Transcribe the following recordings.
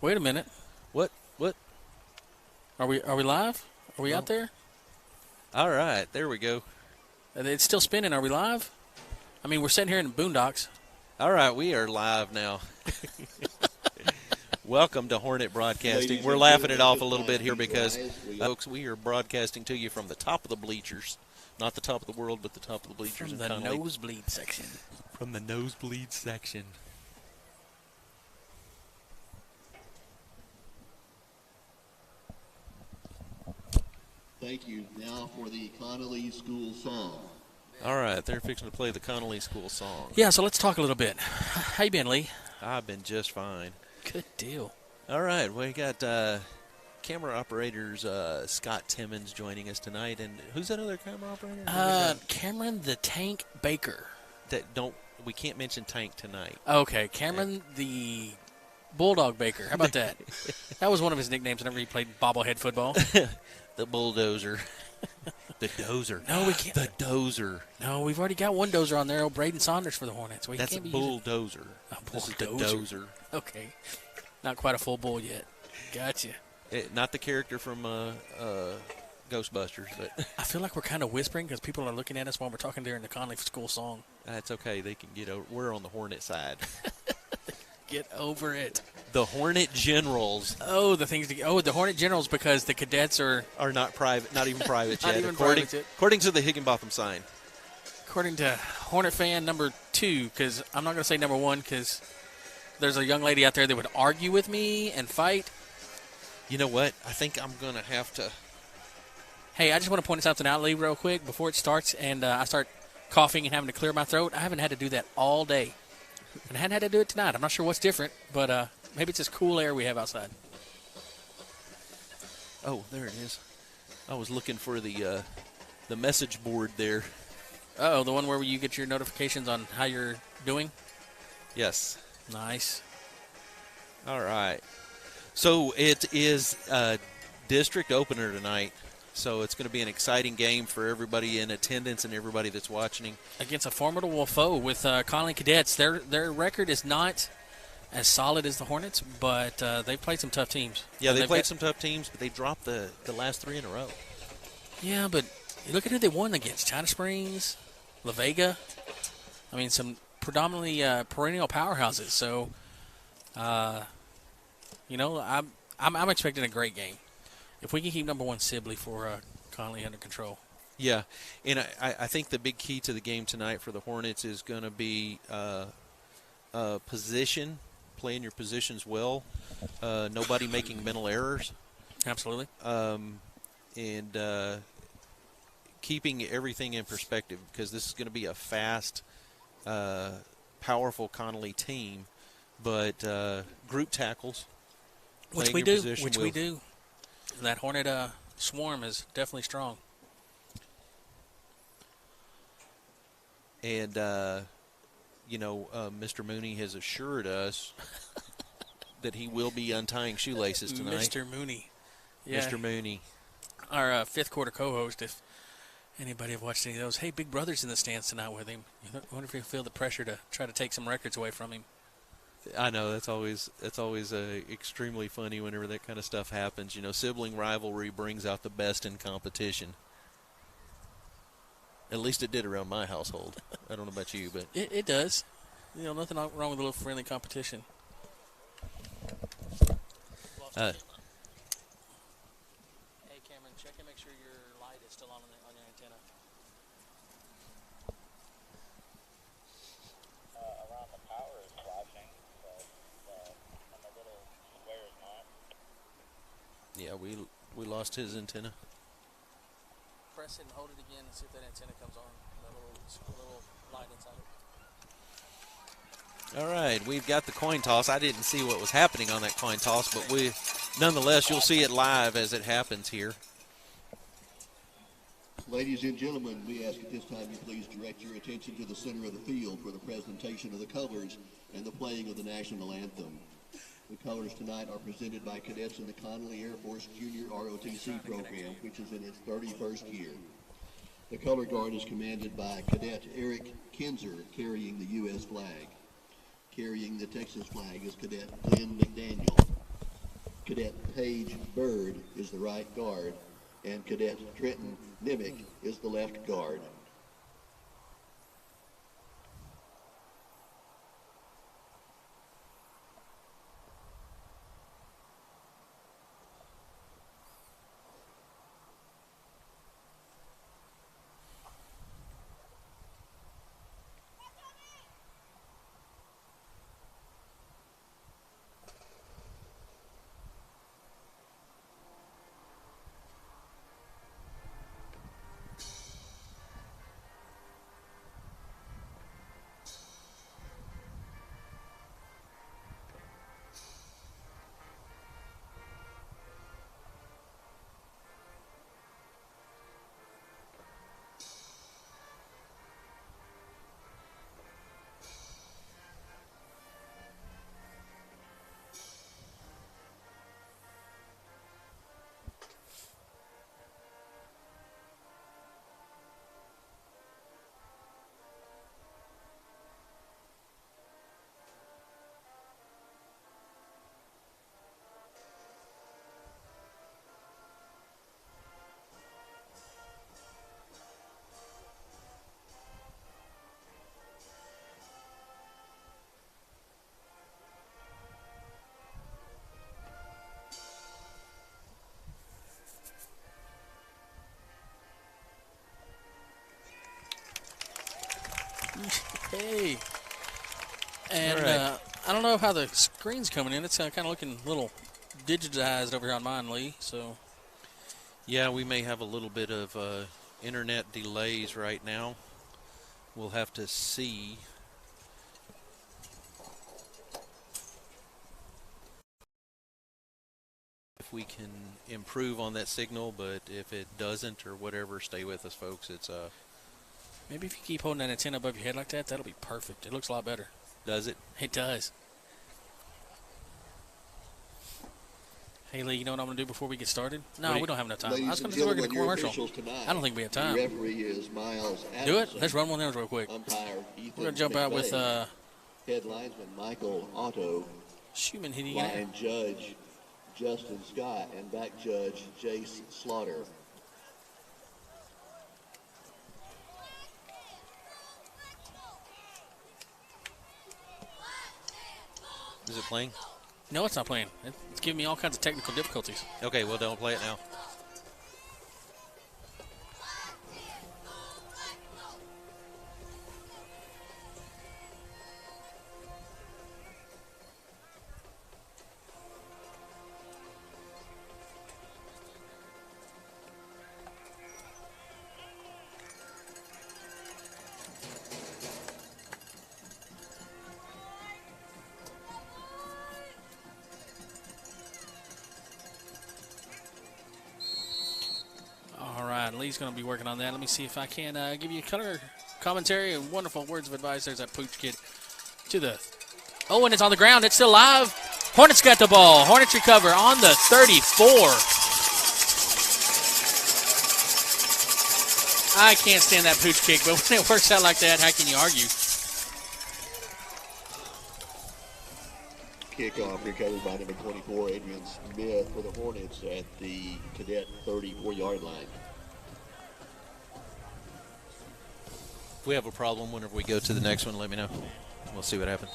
Wait a minute. What? Are we live? Are we out there? All right, there we go. It's still spinning. Are we live? I mean, we're sitting here in the boondocks. All right, we are live now. Welcome to Hornet Broadcasting. We're laughing it off a little bit here because, folks, we are broadcasting to you from the top of the bleachers. Not the top of the world, but the top of the bleachers. From the nosebleed section. From the nosebleed section. Thank you. Now for the Connally School Song. All right, they're fixing to play the Connally School Song. Yeah, so let's talk a little bit. How you been, Lee? I've been just fine. Good deal. All right, we got camera operators Scott Timmons joining us tonight, and who's that other camera operator? Cameron the Tank Baker. We can't mention Tank tonight. Okay, Cameron the Bulldog Baker. How about that? That was one of his nicknames whenever he played bobblehead football. The bulldozer. The dozer. No, we can't. The dozer. No, we've already got one dozer on there. Braden Saunders for the Hornets. That's a bulldozer. This is the dozer. Okay. Not quite a full bull yet. Gotcha. Not the character from Ghostbusters, but I feel like we're kind of whispering because people are looking at us while we're talking during the Connally School Song. That's okay. They can get over. We're on the Hornet side. Get over it. The Hornet Generals. Oh, the Hornet Generals because the Cadets are not private, not even private yet. According to the Higginbotham sign. According to Hornet fan number 2, because I'm not going to say number 1 because there's a young lady out there that would argue with me and fight. You know what? I think I'm going to have to. Hey, I just want to point something out, Lee, real quick before it starts and I start coughing and having to clear my throat. I haven't had to do that all day. And I hadn't had to do it tonight. I'm not sure what's different, but maybe it's this cool air we have outside. Oh, there it is. I was looking for the message board there. Uh-oh, the one where you get your notifications on how you're doing? Yes. Nice. All right. So it is a district opener tonight. So it's going to be an exciting game for everybody in attendance and everybody that's watching. Against a formidable foe with Connally Cadets. Their record is not as solid as the Hornets, but they've played some tough teams. Yeah, they played some tough teams, but they dropped the last 3 in a row. Yeah, but you look at who they won against. China Springs, La Vega. I mean, some predominantly perennial powerhouses. So, I'm expecting a great game. If we can keep number 1 Sibley for Connally under control. Yeah, and I think the big key to the game tonight for the Hornets is going to be position, playing your positions well, nobody making mental errors. Absolutely. And keeping everything in perspective because this is going to be a fast, powerful Connally team, but group tackles. Which we do. That Hornet swarm is definitely strong. And, Mr. Mooney has assured us that he will be untying shoelaces tonight. Mr. Mooney. Yeah. Mr. Mooney. Our fifth quarter co-host, if anybody have watched any of those. Hey, Big Brother's in the stands tonight with him. I wonder if he'll feel the pressure to try to take some records away from him. I know that's always extremely funny whenever that kind of stuff happens. You know, sibling rivalry brings out the best in competition. At least it did around my household. I don't know about you, but it does. Nothing wrong with a little friendly competition. Hey, Cameron, check and make sure your light is still on your antenna. Around the power is flashing, but on the little square is not. yeah, we lost his antenna. Press it and hold it again and see if that antenna comes on. That little light inside it. All right, we've got the coin toss. I didn't see what was happening on that coin toss, but nonetheless, you'll see it live as it happens here. Ladies and gentlemen, we ask at this time you please direct your attention to the center of the field for the presentation of the colors and the playing of the national anthem. The colors tonight are presented by cadets in the Connally Air Force Junior ROTC program, which is in its 31st year. The color guard is commanded by Cadet Eric Kinzer, carrying the U.S. flag. Carrying the Texas flag is Cadet Glenn McDaniel. Cadet Paige Bird is the right guard, and Cadet Trenton Nimick is the left guard. Hey. And right. I don't know how the screen's coming in. It's kind of looking a little digitized over here on mine, Lee. So, Yeah, we may have a little bit of internet delays right now. We'll have to see. If we can improve on that signal, but if it doesn't or whatever, stay with us, folks. It's maybe if you keep holding that antenna above your head like that, that'll be perfect. It looks a lot better. does it? It does. Hey, Lee, you know what I'm going to do before we get started? No, we don't have enough time. I was going to do a commercial. I don't think we have time. The referee is Miles Do it? Adamson. Let's run one of them real quick. Umpire Ethan We're going to jump out with McVeigh. Head linesman Michael Otto. Schumann hitting it. Line judge Justin Scott, and back judge Jace Slaughter. Is it playing? No, it's not playing. It's giving me all kinds of technical difficulties. Okay, well, don't play it now. Lee's going to be working on that. Let me see if I can give you color commentary and wonderful words of advice. There's that pooch kid to the. Oh, and it's on the ground. It's still live. Hornets got the ball. Hornets recover on the 34. I can't stand that pooch kick, but when it works out like that, how can you argue? Kickoff recovered by number 24, Adrian Smith, for the Hornets at the Cadet 34-yard line. If we have a problem whenever we go to the next one, let me know. We'll see what happens.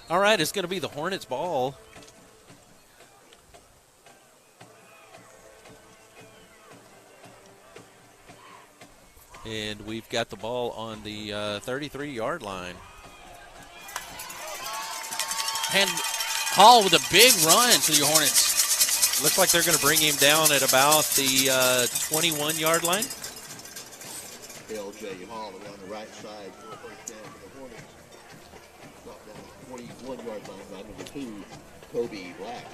All right, it's going to be the Hornets' ball. And we've got the ball on the 33-yard line. And Hall with a big run to the Hornets. Looks like they're going to bring him down at about the 21-yard line. L.J. Hall around the right side for a first down for the Hornets. Brought down the 21-yard line by number 2, Kobe Black.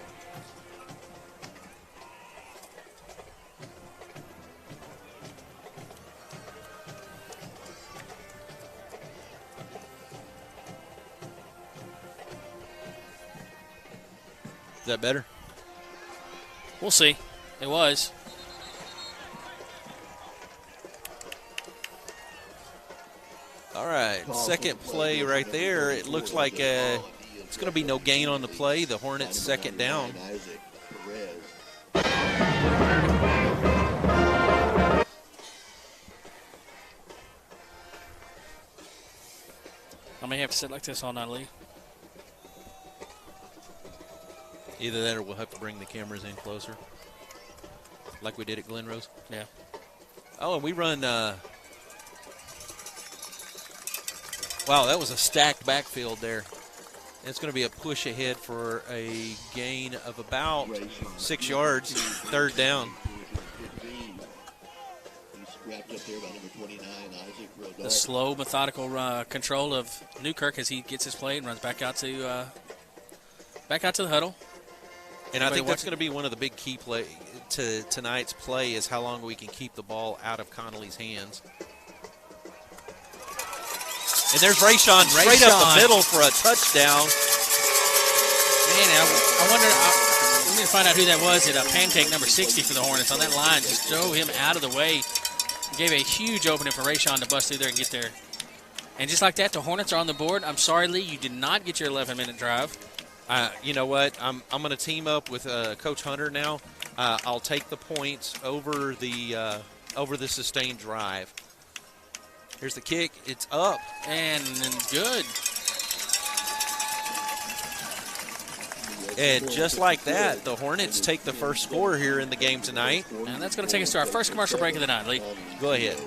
Is that better? We'll see. It was. All right, second play right there. It looks like it's going to be no gain on the play. The Hornets second down. Rez. I may have to sit like this all night, Lee. Either that or we'll have to bring the cameras in closer, like we did at Glen Rose. Yeah. Oh, and we run. Wow, that was a stacked backfield there. It's going to be a push ahead for a gain of about 6 yards, third down. The slow, methodical control of Newkirk as he gets his play and runs back out to the huddle. And I think that's going to be one of the big key play to tonight's play is how long we can keep the ball out of Connally's hands. And there's Rayshawn straight up the middle for a touchdown. Man, I wonder, we need to find out who that was at pancake number 60 for the Hornets on that line. Just drove him out of the way. Gave a huge opening for Rayshawn to bust through there and get there. And just like that, the Hornets are on the board. I'm sorry, Lee, you did not get your 11-minute drive. You know what? I'm going to team up with Coach Hunter now. I'll take the points over the sustained drive. Here's the kick. It's up. And good. And just like that, the Hornets take the first score here in the game tonight. And that's going to take us to our first commercial break of the night, Lee. Go ahead.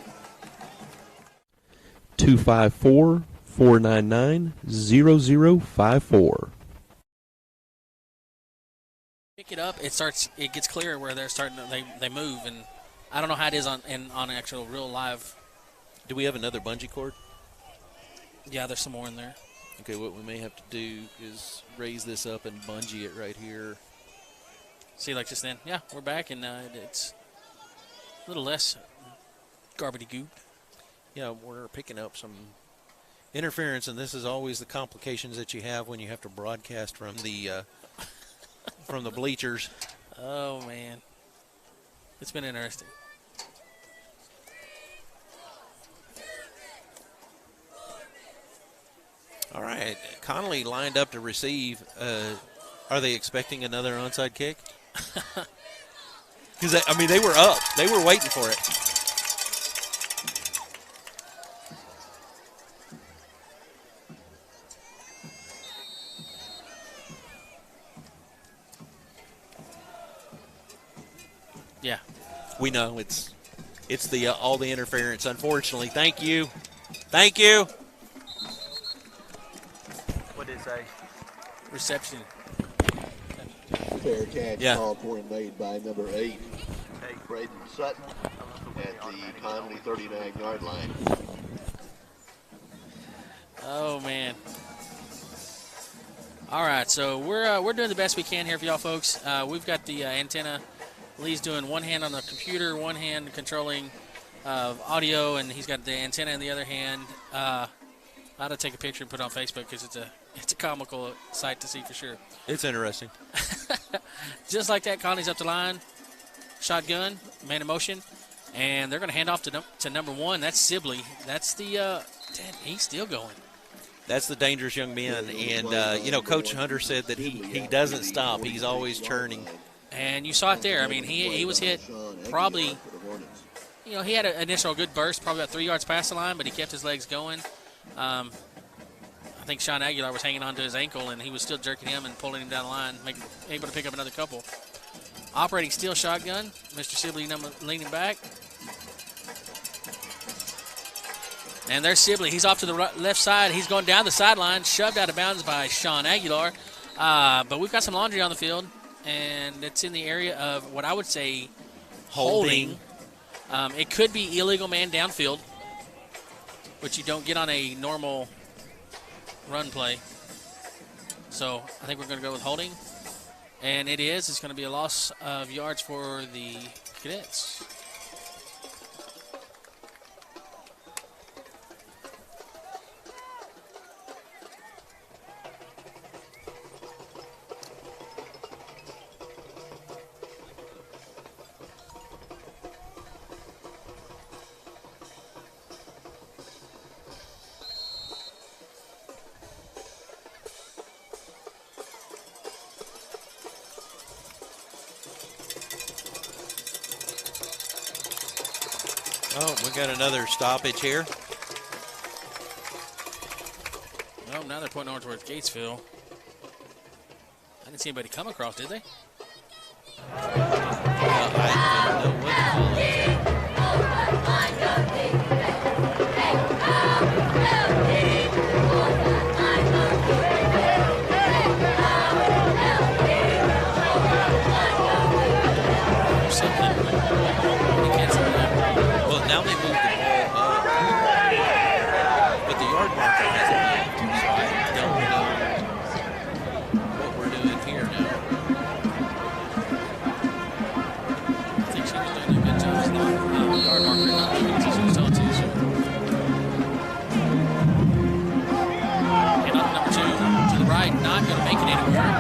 254-499-0054. Pick it up. It gets clear where they're starting. They move, and I don't know how it is on actual real live. Do we have another bungee cord? Yeah, there's some more in there. Okay, what we may have to do is raise this up and bungee it right here. See, like just then. Yeah, we're back, and it's a little less garbity goop. Yeah, we're picking up some interference, and this is always the complications that you have when you have to broadcast from the from the bleachers. Oh, man. It's been interesting. All right, Connally lined up to receive. Are they expecting another onside kick? Because, I mean, they were up. They were waiting for it. Yeah. We know it's the all the interference, unfortunately. Thank you. Thank you. What did it say? Reception. Fair catch called for and made by number 8, Braden Sutton, at the Connally 39-yard line. Oh, man. All right, so we're doing the best we can here for y'all folks. We've got the antenna. Lee's doing one hand on the computer, one hand controlling audio, and he's got the antenna in the other hand. I ought to take a picture and put it on Facebook because it's a comical sight to see for sure. It's interesting. Just like that, Conley's up the line, shotgun, man in motion, and they're going to hand off to number 1. That's Sibley. That's the he's still going. That's the dangerous young man, and Coach Hunter said that he doesn't stop. He's always churning. And you saw it there. I mean, he was hit probably, he had an initial good burst, probably about 3 yards past the line, but he kept his legs going. I think Sean Aguilar was hanging on to his ankle, and he was still jerking him and pulling him down the line, able to pick up another couple. Operating steel shotgun, Mr. Sibley leaning back. And there's Sibley. He's off to the left side. He's going down the sideline, shoved out of bounds by Sean Aguilar. But we've got some laundry on the field. And it's in the area of what I would say holding. It could be illegal man downfield, which you don't get on a normal run play. So I think we're going to go with holding. And it is. It's going to be a loss of yards for the Cadets. Oh, we got another stoppage here. Oh, now they're pointing over towards Gatesville. I didn't see anybody come across, did they? I don't know what to call it. Or something. You can't see that. Well, now they moved the ball up, but the yard marker hasn't moved, so I don't know what we're doing here now. I think she was doing a good job. The yard marker not moving as she was told to. So. And up number 2 to the right, not going to make it anywhere.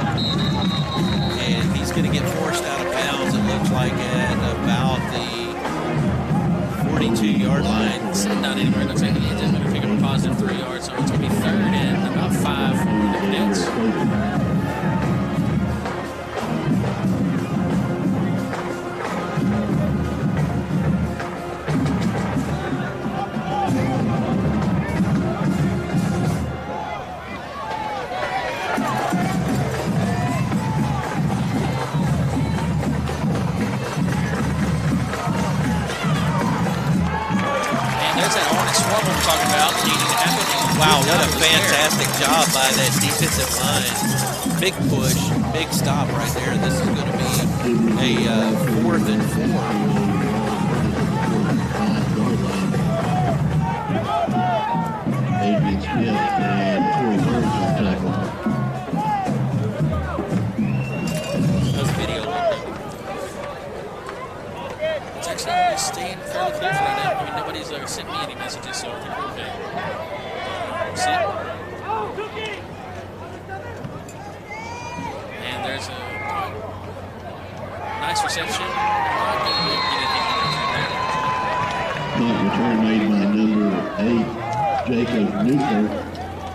And he's going to get forced out of bounds, it looks like, at about the 42-yard line. It's not anywhere. It looks like he's just going to pick up a positive 3 yards. So it's going to be 3rd and about 5 for the Cadets. And there's that Hornet swarm we were talking about needing to happen. Wow, Good what job a was there. fantastic job by that defensive line. Big push, big stop right there. This is going to be a 4th and 4. Adrian Smith and Corey Burns on tackle. Those video it's actually staying fairly clear for right now. I mean, nobody's sent me any messages, so I think we're okay. See it? And there's a nice reception. Not going to get anything in there. Punt return made by number 8, Jacob Newkirk.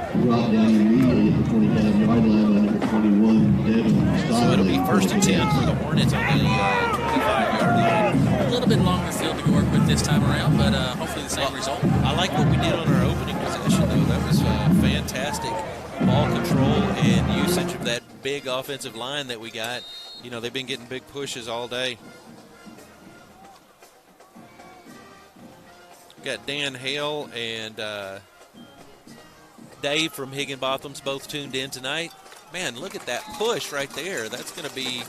Brought down immediately at the 25-yard line by number 21, Devin Stoddard. So it'll be 1st and 10 for the Hornets on the 25-yard line. A little bit longer field to work with this time around, but hopefully the same result. I like what we did on our opening possession, though. That was fantastic ball control and usage of that big offensive line that we got. You know, they've been getting big pushes all day. We got Dan Hale and Dave from Higginbotham's both tuned in tonight. Man, look at that push right there. That's going to be,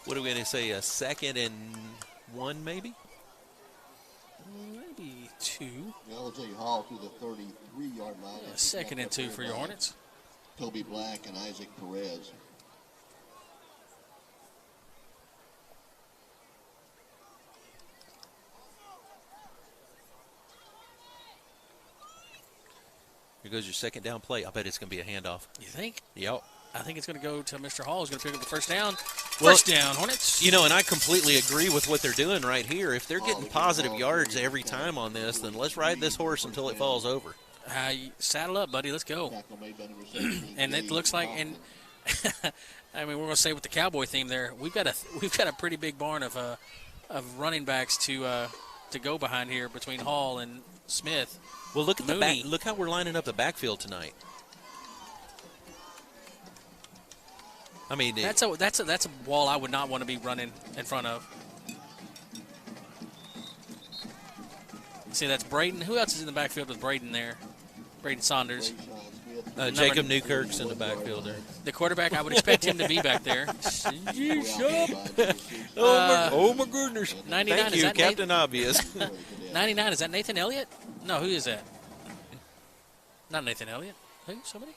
what are we going to say, a 2nd and 1 maybe? Maybe 2. LJ Hall to the 33-yard line. Yeah, 2nd and 2 for your Hornets. Toby Black and Isaac Perez. Here goes your 2nd down play. I bet it's going to be a handoff. You think? Yep. I think it's going to go to Mr. Hall, who's going to pick up the first down. Well, First down, Hornets. You know, and I completely agree with what they're doing right here. If they're getting positive yards every time on this, then let's ride this horse until it falls over. Saddle up, buddy. Let's go. Tackle made by number 17, And it looks like, and I mean, we're going to say with the cowboy theme there, we've got a pretty big barn of running backs to go behind here between Hall and Smith. Well, look at the back. Mooney. Look how we're lining up the backfield tonight. I mean, That's a wall I would not want to be running in front of. See, that's Braden. Who else is in the backfield with Braden there? Braden Saunders. Jacob Newkirk's in the backfield there. The quarterback, I would expect him to be back there. Oh my goodness! 99, Thank is you, that Captain Obvious. 99, is that Nathan Elliott? No, who is that? Not Nathan Elliott. Who? Somebody?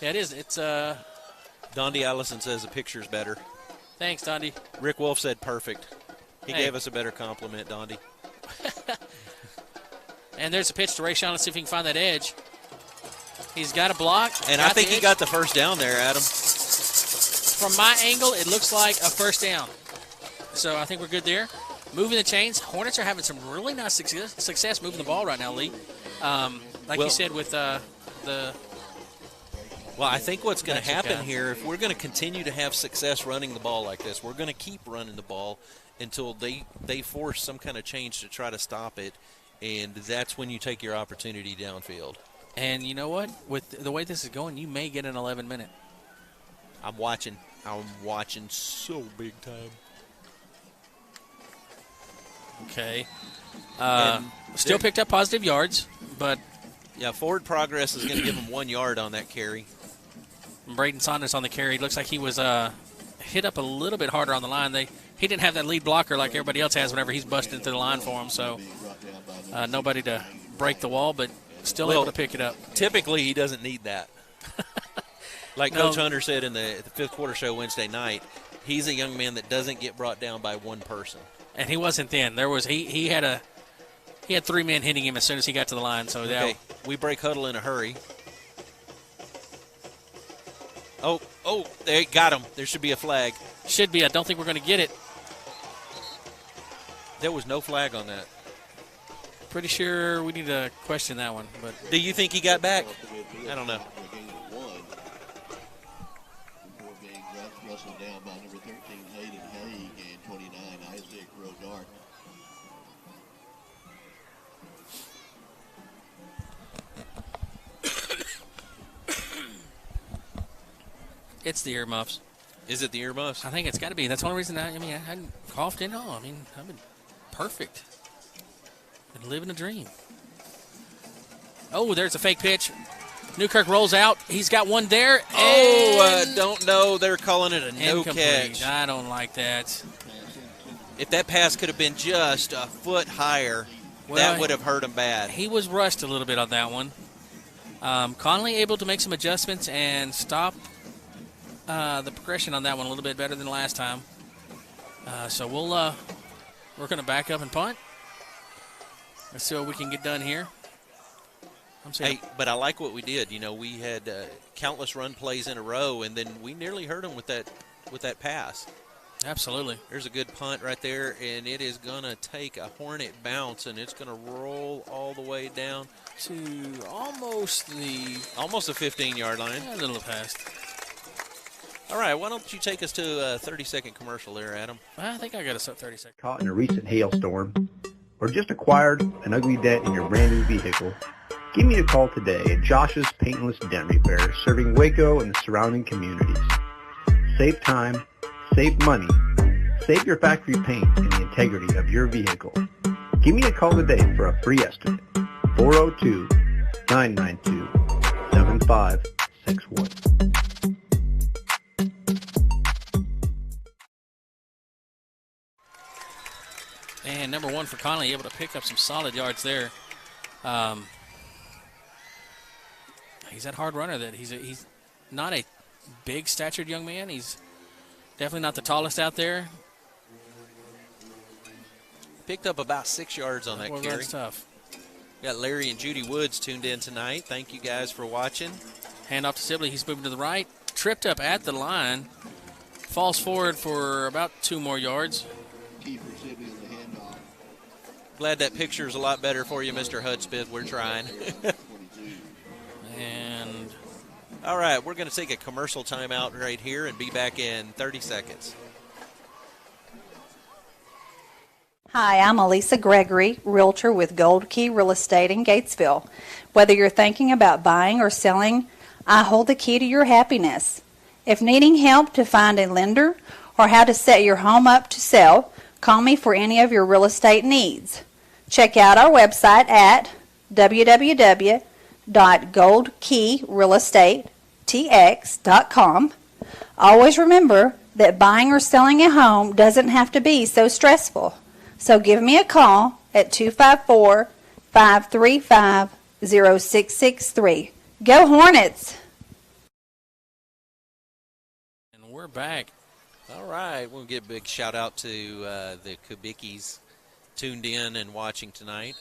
Yeah, it is. It's Dondi Allison says the picture's better. Thanks, Dondi. Rick Wolf said perfect. He Hey. gave us a better compliment, Dondi. And there's a pitch to Rayshawn. Let's see if he can find that edge. He's got a block. And I think he got the first down there, Adam. From my angle, it looks like a first down. So I think we're good there. Moving the chains. Hornets are having some really nice success moving the ball right now, Lee. Like Well- you said with the Well, I think what's going to That's happen okay. here, if we're going to continue to have success running the ball like this, we're going to keep running the ball, until they force some kind of change to try to stop it, and that's when you take your opportunity downfield. And you know what? With the way this is going, you may get an 11-minute. I'm watching so big time. Okay. And Still picked up positive yards, but yeah, forward progress is going to give him 1 yard on that carry. Braden Saunders on the carry. Looks like he was hit up a little bit harder on the line. He didn't have that lead blocker like everybody else has whenever he's busting through the line for him. So nobody to break the wall, but still able to pick it up. Typically, he doesn't need that. Like Coach Hunter said in the fifth quarter show Wednesday night, he's a young man that doesn't get brought down by one person. And he wasn't then. There was he had 3 men hitting him as soon as he got to the line. So okay, we break huddle in a hurry. Oh, they got him. There should be a flag. Should be. I don't think we're going to get it. There was no flag on that. Pretty sure we need to question that one. But do you think he got back? I don't know. Before being wrestled down by number 13, Hayden Haig, and 29, Isaac Rodart. it's the earmuffs. Is it the earmuffs? I think it's got to be. That's the only reason I hadn't coughed in all. I've been perfect. Been living a dream. Oh, there's a fake pitch. Newkirk rolls out. He's got one there. Don't know. They're calling it a no catch. I don't like that. If that pass could have been just a foot higher, that would have hurt him bad. He was rushed a little bit on that one. Connally able to make some adjustments and stop the progression on that one a little bit better than last time. So we're going to back up and punt. Let's see what we can get done here. Hey, but I like what we did. We had countless run plays in a row, and then we nearly hurt them with that pass. Absolutely. There's a good punt right there, and it is going to take a Hornet bounce, and it's going to roll all the way down to almost the 15-yard line. A little past. All right, why don't you take us to a 30-second commercial there, Adam? I think I got us up 30 seconds. Caught in a recent hailstorm, or just acquired an ugly dent in your brand new vehicle, give me a call today at Josh's Paintless Dent Repair, serving Waco and the surrounding communities. Save time, save money, save your factory paint and the integrity of your vehicle. Give me a call today for a free estimate. 402-992-7561. And number 1 for Connally, able to pick up some solid yards there. He's that hard runner that he's not a big statured young man. He's definitely not the tallest out there. Picked up about 6 yards on that carry. That's tough. Got Larry and Judy Woods tuned in tonight. Thank you guys for watching. Hand off to Sibley. He's moving to the right. Tripped up at the line. Falls forward for about 2 more yards. Glad that picture is a lot better for you, Mr. Hudspeth. We're trying. And all right, we're going to take a commercial timeout right here and be back in 30 seconds. Hi, I'm Elisa Gregory, realtor with Gold Key Real Estate in Gatesville. Whether you're thinking about buying or selling, I hold the key to your happiness. If needing help to find a lender or how to set your home up to sell, call me for any of your real estate needs. Check out our website at www.goldkeyrealestatetx.com. Always remember that buying or selling a home doesn't have to be so stressful. So give me a call at 254-535-0663. Go Hornets! And we're back. All right, we'll give a big shout out to the Kubickies tuned in and watching tonight.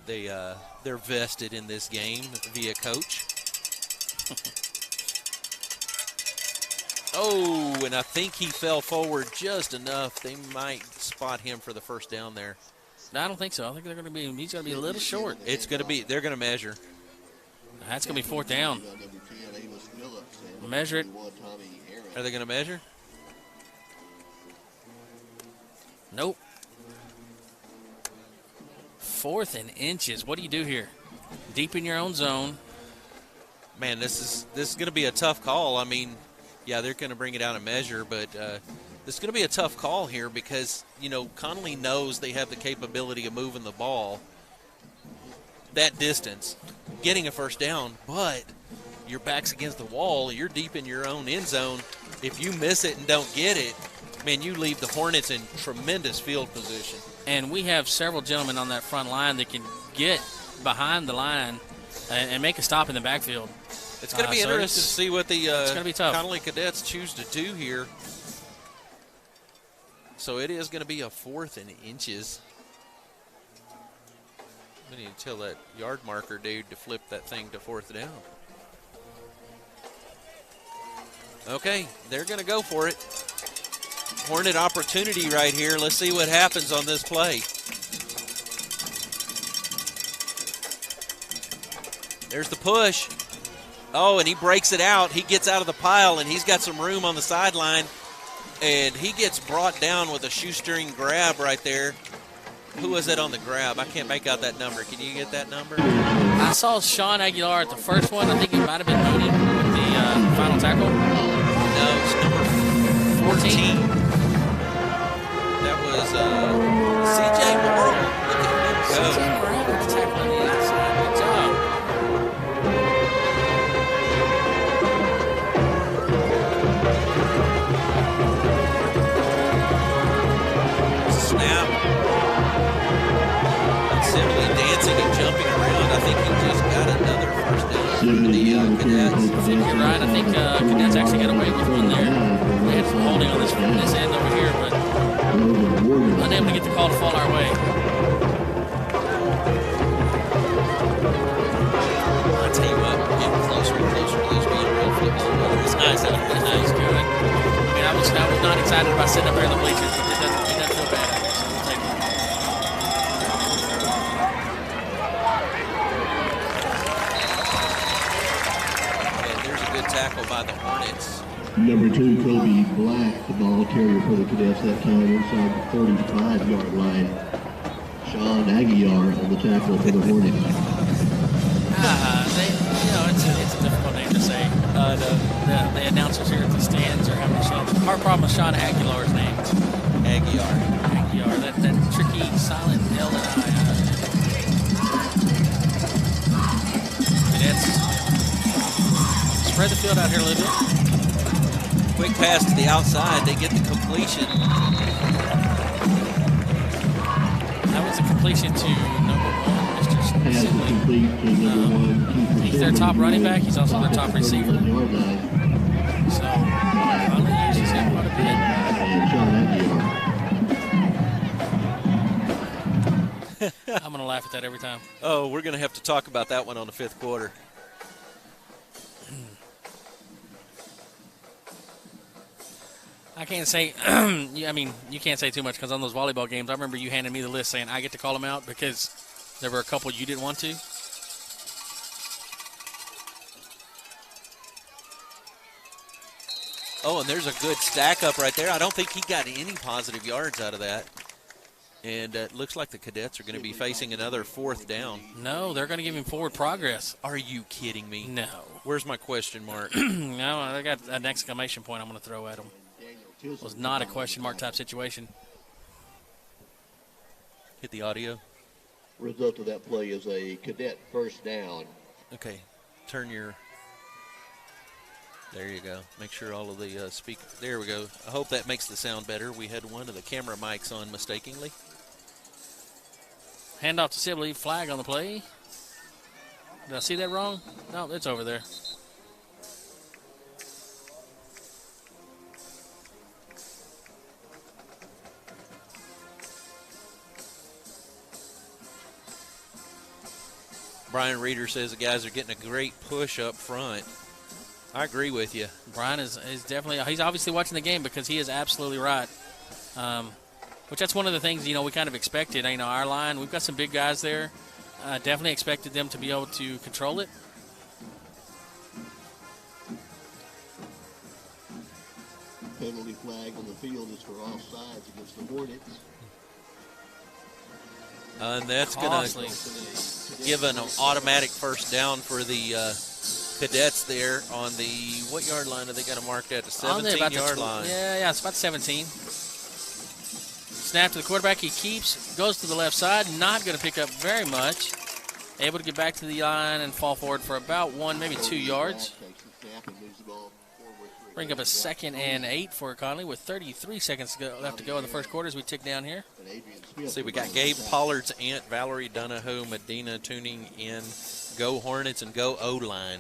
They're vested in this game via coach. Oh, and I think he fell forward just enough. They might spot him for the first down there. No, I don't think so. I think he's going to be a little short. It's going to be, they're going to measure. That's going to be 4th down. Measure it. Are they going to measure? Nope. 4th and inches. What do you do here? Deep in your own zone. Man, this is going to be a tough call. I mean, yeah, they're going to bring it out and measure, but this is going to be a tough call here because, you know, Connally knows they have the capability of moving the ball that distance, getting a first down, but your back's against the wall. You're deep in your own end zone. If you miss it and don't get it, man, you leave the Hornets in tremendous field position. And we have several gentlemen on that front line that can get behind the line and make a stop in the backfield. It's going to be interesting to see what the it's going to be tough. Connally Cadets choose to do here. So it is going to be a 4th and inches. We need to tell that yard marker dude to flip that thing to 4th down. Okay, they're going to go for it. Hornet opportunity right here. Let's see what happens on this play. There's the push. Oh, and he breaks it out. He gets out of the pile, and he's got some room on the sideline. And he gets brought down with a shoestring grab right there. Who was it on the grab? I can't make out that number. Can you get that number? I saw Sean Aguilar at the first one. I think it might have been Mooney with the final tackle. No, it's number 14. That was C.J. Morrow. Look at him go. C.J. Morrow with the tackle on the inside. Good job. Snap. Simply dancing and jumping around. I think he just got another first down for the Cadets. I think you're right. I think Cadets actually got away with one there. They had some holding on this end over here, but unable to get the call to fall our way. I tell you what, we're getting closer and closer to those being real football. It's nice. He's good. I mean, I was not excited about sitting up there in the bleachers, but it doesn't feel bad. I guess. So we'll take it. And there's a good tackle by the Hornets. Number 2, Kobe Black, the ball carrier for the Cadets that time inside the 35-yard line. Sean Aguilar on the tackle for the Hornets. It's a difficult name to say. The announcers here at the stands are having a hard problem with Sean Aguilar's name. Aguilar, that tricky silent L and I. Cadets spread the field out here a little bit. Quick pass to the outside. They get the completion. That was a completion to number 1, Mr. Pass is Sibley. complete to number 1, He's their top running back. He's also their top receiver. So, Connally uses him quite a bit. And Sean Aguilar. I'm going to laugh at that every time. Oh, we're going to have to talk about that one on the 5th quarter. I can't say, I mean, you can't say too much because on those volleyball games, I remember you handing me the list saying I get to call them out because there were a couple you didn't want to. Oh, and there's a good stack up right there. I don't think he got any positive yards out of that. And it looks like the Cadets are going to be facing another 4th down. No, they're going to give him forward progress. Are you kidding me? No. Where's my question mark? No, I got an exclamation point I'm going to throw at him. It was not a question mark type situation. Hit the audio. Result of that play is a Cadet first down. Okay. Turn your... There you go. Make sure all of the speakers... There we go. I hope that makes the sound better. We had one of the camera mics on mistakenly. Handoff to Sibley. Flag on the play. Did I see that wrong? No, it's over there. Brian Reeder says the guys are getting a great push up front. I agree with you. Brian is definitely, he's obviously watching the game because he is absolutely right. Which that's one of the things, we kind of expected. Our line, we've got some big guys there. Definitely expected them to be able to control it. Penalty flag on the field is for offsides against the Hornets. And that's going to give an automatic first down for the Cadets there on the, what yard line have they got to mark at? The 17-yard line. Yeah, it's about 17. Snap to the quarterback. He keeps, goes to the left side. Not going to pick up very much. Able to get back to the line and fall forward for about 1, maybe 2 yards. Bring up a 2nd and 8 for Connally with 33 seconds left to go in the first quarter as we tick down here. Let's see, we got Gabe Pollard's aunt, Valerie Donahoe, Medina tuning in. Go Hornets and go O-line.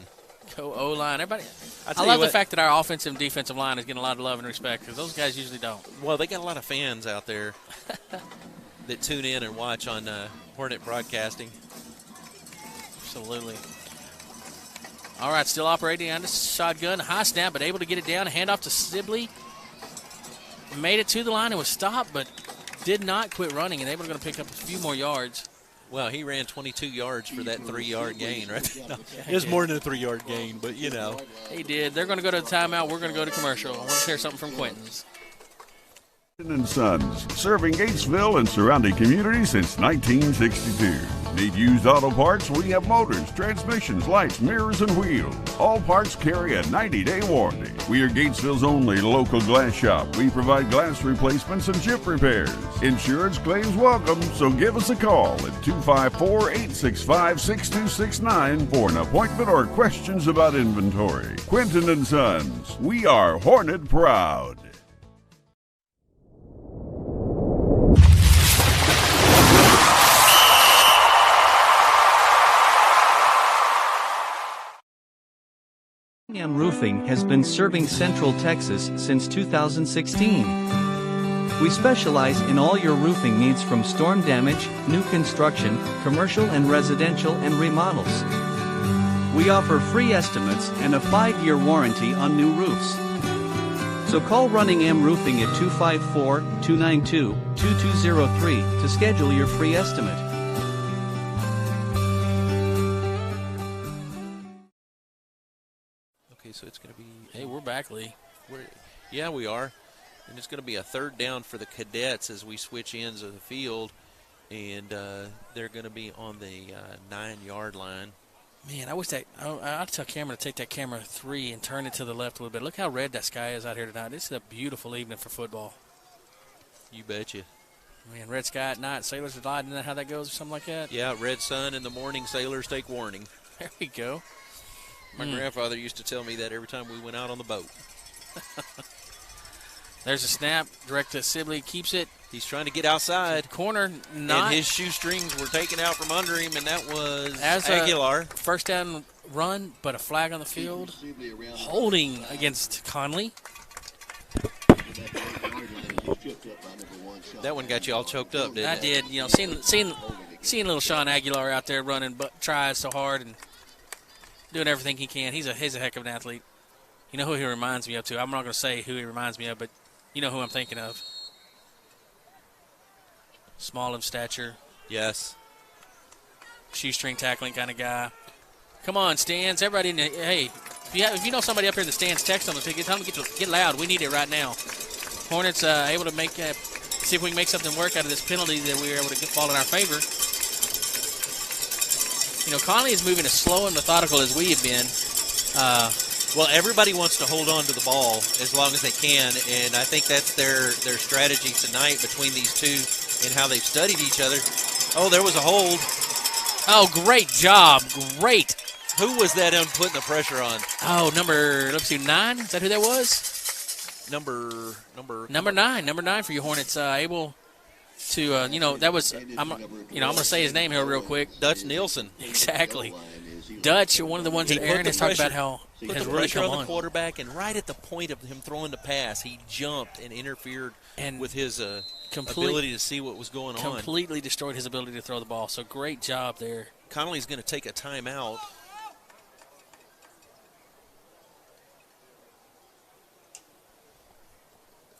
Go O-line. Everybody. I love the fact that our offensive and defensive line is getting a lot of love and respect because those guys usually don't. Well, they got a lot of fans out there that tune in and watch on Hornet Broadcasting. Absolutely. All right, still operating on this shotgun. High snap, but able to get it down. Hand off to Sibley. Made it to the line and was stopped, but did not quit running, and they were going to pick up a few more yards. Well, he ran 22 yards for that 3-yard gain, right? No, it was more than a 3-yard gain, but, you know. He did. They're going to go to the timeout. We're going to go to commercial. I want to hear something from Quentin's. And Sons, serving Gatesville and surrounding communities since 1962. Need used auto parts? We have motors, transmissions, lights, mirrors, and wheels. All parts carry a 90-day warranty. We are Gatesville's only local glass shop. We provide glass replacements and chip repairs. Insurance claims welcome, so give us a call at 254-865-6269 for an appointment or questions about inventory. Quentin and Sons, we are Hornet proud. Roofing has been serving Central Texas since 2016. We specialize in all your roofing needs from storm damage, new construction, commercial and residential and remodels. We offer free estimates and a 5-year warranty on new roofs. So call Running M Roofing at 254-292-2203 to schedule your free estimate. So it's going to be... Hey, we're back, Lee. Yeah, we are. And it's going to be a 3rd down for the Cadets as we switch ends of the field. And they're going to be on the 9-yard line. Man, I wish I'd tell Cameron to take that camera 3 and turn it to the left a little bit. Look how red that sky is out here tonight. This is a beautiful evening for football. You betcha. Man, red sky at night, sailors are lying. Isn't that how that goes or something like that? Yeah, red sun in the morning, sailors take warning. There we go. My grandfather used to tell me that every time we went out on the boat. There's a snap, direct to Sibley, keeps it. He's trying to get outside. Corner, and his shoestrings were taken out from under him, and that was Aguilar. First down run, but a flag on the field. Holding against Connally. That one got you all choked up, didn't it? I did. You know, seeing little Sean Aguilar out there running, but tries so hard and doing everything he can. He's a heck of an athlete. You know who he reminds me of, too. I'm not going to say who he reminds me of, but you know who I'm thinking of. Small in stature. Yes. Shoestring tackling kind of guy. Come on, stands. Everybody, hey, if you know somebody up here in the stands, text them and tell them to get loud. We need it right now. Hornets able to see if we can make something work out of this penalty that we were able to fall in our favor. You know, Connally is moving as slow and methodical as we have been. Well, everybody wants to hold on to the ball as long as they can, and I think that's their strategy tonight between these two and how they've studied each other. Oh, there was a hold. Oh, great job. Great. Who was that putting the pressure on? Oh, let's see, 9? Is that who that was? Number 9. Number 9 for you Hornets. Able to, that was, I'm going to say his name here real quick. Dutch Nielsen. Exactly. Dutch, one of the ones that Aaron has talked about how put the pressure on the quarterback, and right at the point of him throwing the pass, he jumped and interfered with his ability to see what was going on. Completely destroyed his ability to throw the ball. So great job there. Connally's going to take a timeout.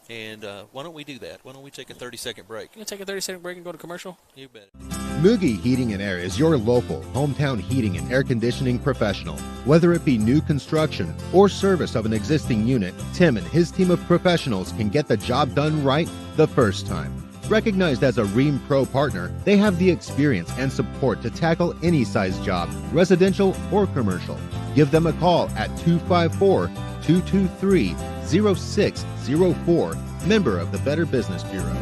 And why don't we do that? Why don't we take a 30-second break? You take a 30-second break and go to commercial? You bet. Mugi Heating and Air is your local hometown heating and air conditioning professional. Whether it be new construction or service of an existing unit, Tim and his team of professionals can get the job done right the first time. Recognized as a Ream Pro partner, they have the experience and support to tackle any size job, residential or commercial. Give them a call at 254-223-0604, member of the Better Business Bureau.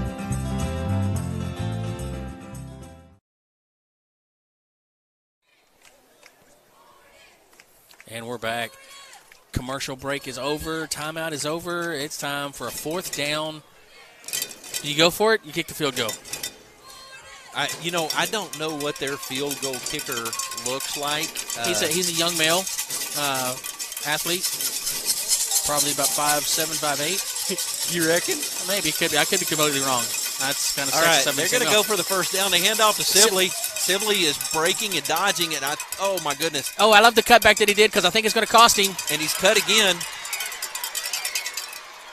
And we're back. Commercial break is over. Timeout is over. It's time for a 4th down. Do you go for it? You kick the field goal. I don't know what their field goal kicker looks like. He's a young male athlete, probably about 5'7", 5'8". You reckon? Maybe it could be. I could be completely wrong. That's kind of all right. They're going to go for the first down. They hand off to Sibley. Sibley is breaking and dodging, and oh my goodness! Oh, I love the cutback that he did because I think it's going to cost him. And he's cut again.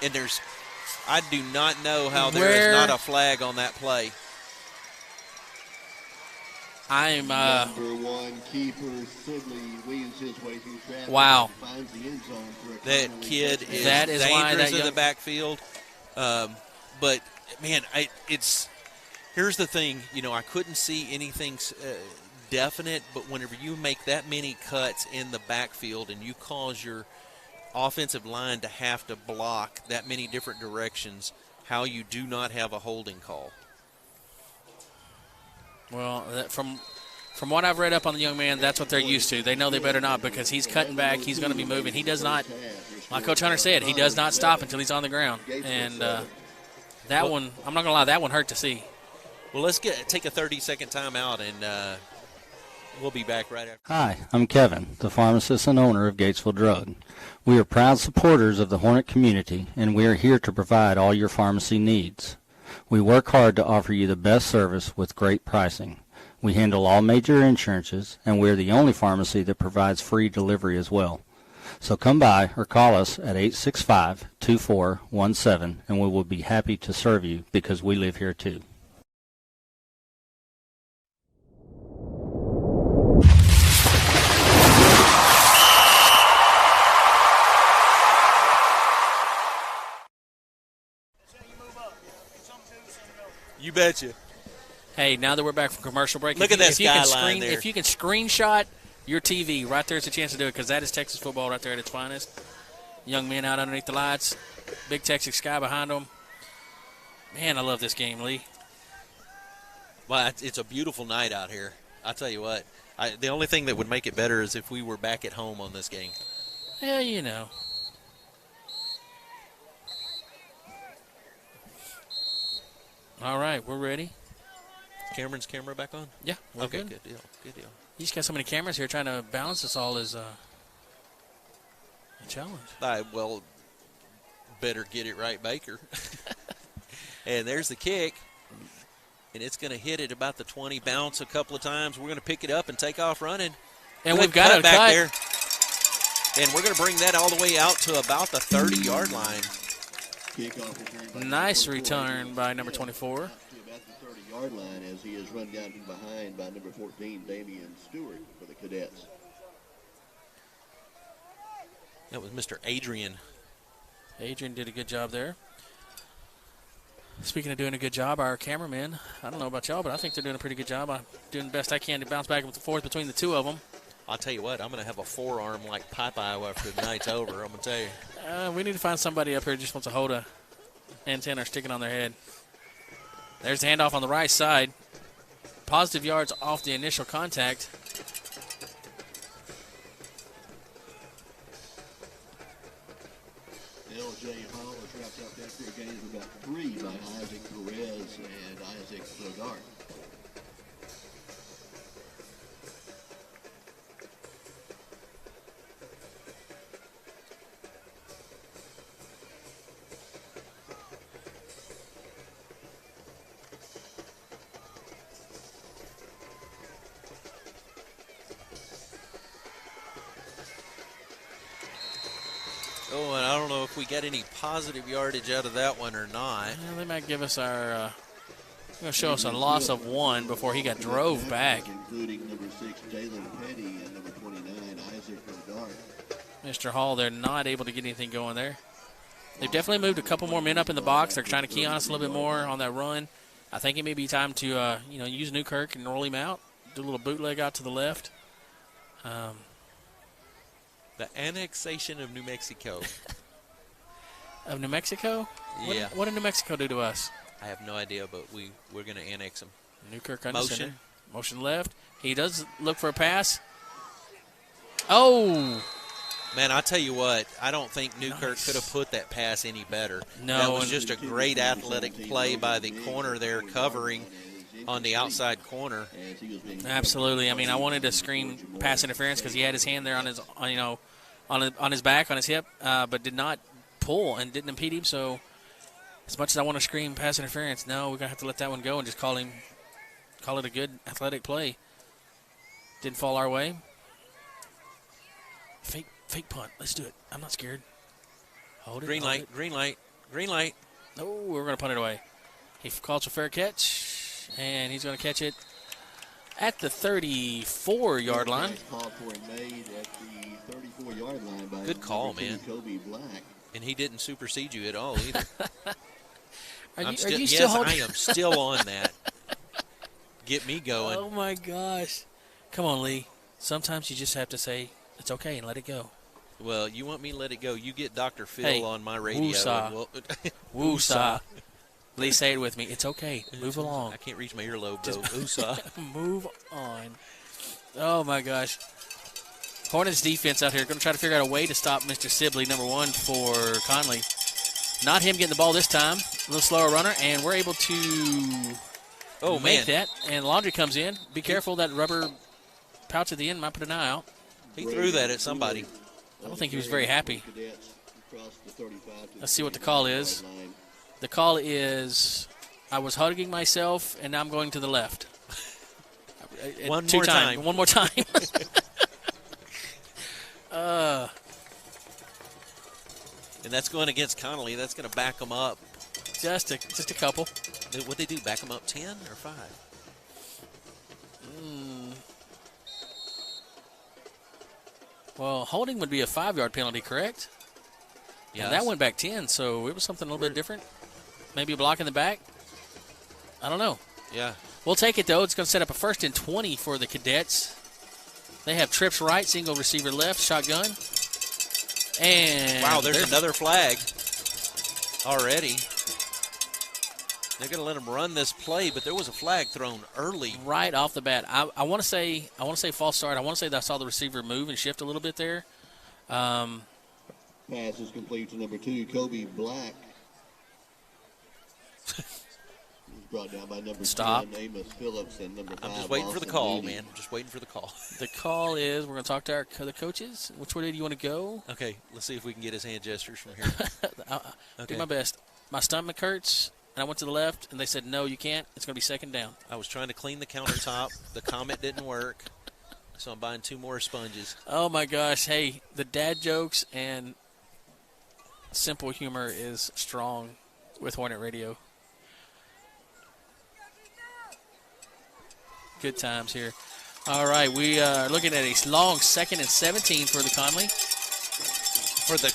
And I do not know how there is not a flag on that play. I'm number 1 keeper Sibley weaves his way through traffic. Wow. Finds the end zone for that kid is dangerous in the backfield. But man, here's the thing. I couldn't see anything definite, but whenever you make that many cuts in the backfield and you cause your offensive line to have to block that many different directions, how you do not have a holding call. Well, from what I've read up on the young man, that's what they're used to. They know they better not because he's cutting back. He's going to be moving. He does not, like Coach Hunter said, he does not stop until he's on the ground. And that one, I'm not going to lie, that one hurt to see. Well, let's take a 30-second timeout, and we'll be back right after. Hi, I'm Kevin, the pharmacist and owner of Gatesville Drug. We are proud supporters of the Hornet community, and we are here to provide all your pharmacy needs. We work hard to offer you the best service with great pricing. We handle all major insurances, and we're the only pharmacy that provides free delivery as well. So come by or call us at 865-2417, and we will be happy to serve you because we live here too. You betcha. Hey, now that we're back from commercial break, look at that skyline there. If you can screenshot your TV, right there's a chance to do it because that is Texas football right there at its finest. Young men out underneath the lights, big Texas sky behind them. Man, I love this game, Lee. Well, it's a beautiful night out here. I'll tell you what. The only thing that would make it better is if we were back at home on this game. Yeah, you know. All right, we're ready. Cameron's camera back on? Yeah. Okay, good. Good deal. Good deal. You just got so many cameras here trying to balance us all is a challenge. Well, better get it right, Baker. And there's the kick. And it's going to hit at about the 20, bounce a couple of times. We're going to pick it up and take off running. And we've got a back there. And we're going to bring that all the way out to about the 30-yard line. Nice return by number 24. To about the 30-yard line as he is run down from behind by number 14, Damian Stewart for the Cadets. That was Mr. Adrian. Adrian did a good job there. Speaking of doing a good job, our cameramen, I don't know about y'all, but I think they're doing a pretty good job. I'm doing the best I can to bounce back and forth between the two of them. I'll tell you what, I'm going to have a forearm like Popeye after the night's over, I'm going to tell you. We need to find somebody up here who just wants to hold a antenna or stick it on their head. There's the handoff on the right side. Positive yards off the initial contact. L.J. Hall was wrapped up after a gain of about 3 by Isaac Perez and Isaac Sodart. Oh, and I don't know if we got any positive yardage out of that one or not. Well, they might give us our going to show us a loss of 1 before he got drove back. Including number 6, Jalen Petty, and number 29, Isaac Sodart. Mr. Hall, they're not able to get anything going there. They've definitely moved a couple more men up in the box. They're trying to key on us a little bit more on that run. I think it may be time to, use Newkirk and roll him out, do a little bootleg out to the left. The annexation of New Mexico. Of New Mexico? Yeah. What did New Mexico do to us? I have no idea, but we're going to annex them. Newkirk under center. Motion left. He does look for a pass. Oh! Man, I tell you what, I don't think Newkirk could have put that pass any better. No. That was just a great athletic play by the corner there covering on the outside corner. Absolutely. I mean, I wanted to scream pass interference because he had his hand there on his, on his back, on his hip, but did not pull and didn't impede him. So as much as I want to scream pass interference, no, we're going to have to let that one go and just call it a good athletic play. Didn't fall our way. Fake punt. Let's do it. I'm not scared. Hold it. Green light, green light, green light. Oh, we're going to punt it away. He calls for fair catch, and he's going to catch it at the 34-yard line. Good call, man. And he didn't supersede you at all either. Are you still holding? I am still on that. Get me going. Oh, my gosh. Come on, Lee. Sometimes you just have to say it's okay and let it go. Well, you want me to let it go, you get Dr. Phil on my radio. Woo-saw. Woo-saw. Lee, say it with me. It's okay. Move along. I can't reach my earlobe, though. Woo-saw. Move on. Oh, my gosh. Hornets defense out here going to try to figure out a way to stop Mr. Sibley, number 1 for Connally. Not him getting the ball this time. A little slower runner, and we're able to make that. And Laundry comes in. Be careful, that rubber pouch at the end might put an eye out. He threw that at somebody. I don't think he was very happy. Let's see what the call is. The call is, I was hugging myself, and now I'm going to the left. One more time. One more time. And that's going against Connally. That's going to back them up. Just a couple. What'd they do, back them up 10 or 5? Well, holding would be a 5-yard penalty, correct? Yeah. That went back 10, so it was something a little bit different. Maybe a block in the back. I don't know. Yeah. We'll take it, though. It's going to set up a 1st and 20 for the Cadets. They have trips right, single receiver left, shotgun. And wow, there's another flag already. They're going to let them run this play, but there was a flag thrown early. Right off the bat. I want to say false start. I want to say that I saw the receiver move and shift a little bit there. Pass is complete to number 2, Kobe Black. Brought down by number 10, Amos Phillips, and number 5. I'm just waiting for the call, man. I'm just waiting for the call. The call is we're going to talk to the coaches. Which way do you want to go? Okay, let's see if we can get his hand gestures from here. I'll do my best. My stomach hurts. And I went to the left, and they said, no, you can't. It's going to be 2nd down. I was trying to clean the countertop. The Comet didn't work, so I'm buying 2 more sponges. Oh, my gosh. Hey, the dad jokes and simple humor is strong with Hornet Radio. Good times here. All right, we are looking at a long 2nd and 17 for the Connally. For the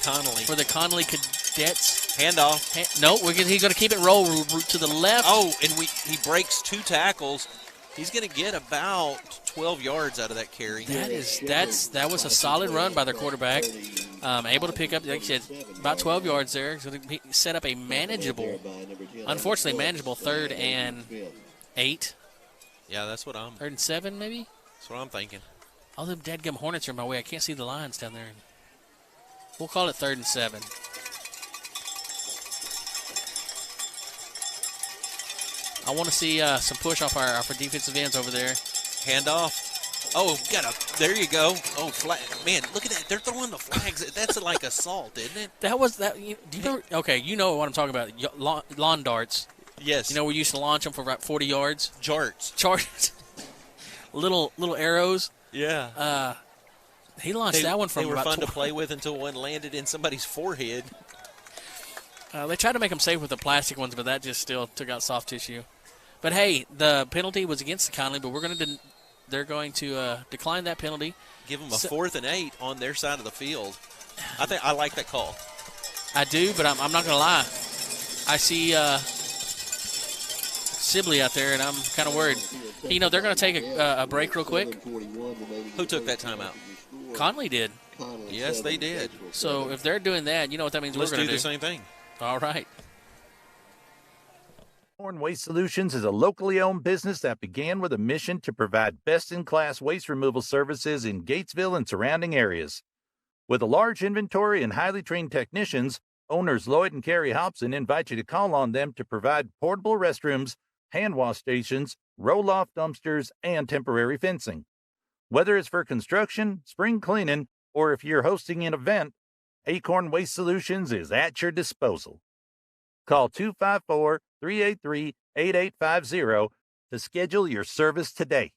Connally Cadets. Handoff. No, he's going to keep it roll to the left. Oh, and he breaks 2 tackles. He's going to get about 12 yards out of that carry. That was a solid run by their quarterback. Able to pick up, like I said, about 12 yards there. So they set up a unfortunately manageable 3rd and 8. Yeah, that's what 3rd and 7, maybe? That's what I'm thinking. All them dadgum Hornets are in my way. I can't see the lines down there. We'll call it 3rd and 7. I want to see some push off our defensive ends over there. Handoff. Oh, there you go. Oh, flag. Man, look at that. They're throwing the flags. That's like assault, isn't it? That was that. Do you remember? Okay, you know what I'm talking about. Lawn darts. Yes. You know, we used to launch them for about 40 yards. Charts. little arrows. Yeah. He launched that one from They were about fun to play with until one landed in somebody's forehead. They tried to make them safe with the plastic ones, but that just still took out soft tissue. But, hey, the penalty was against the Connally, but they're going to decline that penalty. Give them a 4th and 8 on their side of the field. I like that call. I do, but I'm not going to lie. I see Sibley out there, and I'm kind of worried. You know, they're going to take a break real quick. Who took that timeout? Connally did. Yes, they did. So if they're doing that, you know what that means Let's we're going do to the same thing. All right. Horn Waste Solutions is a locally owned business that began with a mission to provide best-in-class waste removal services in Gatesville and surrounding areas. With a large inventory and highly trained technicians, owners Lloyd and Carrie Hobson invite you to call on them to provide portable restrooms, hand wash stations, roll-off dumpsters, and temporary fencing. Whether it's for construction, spring cleaning, or if you're hosting an event, Acorn Waste Solutions is at your disposal. Call 254-383-8850 to schedule your service today.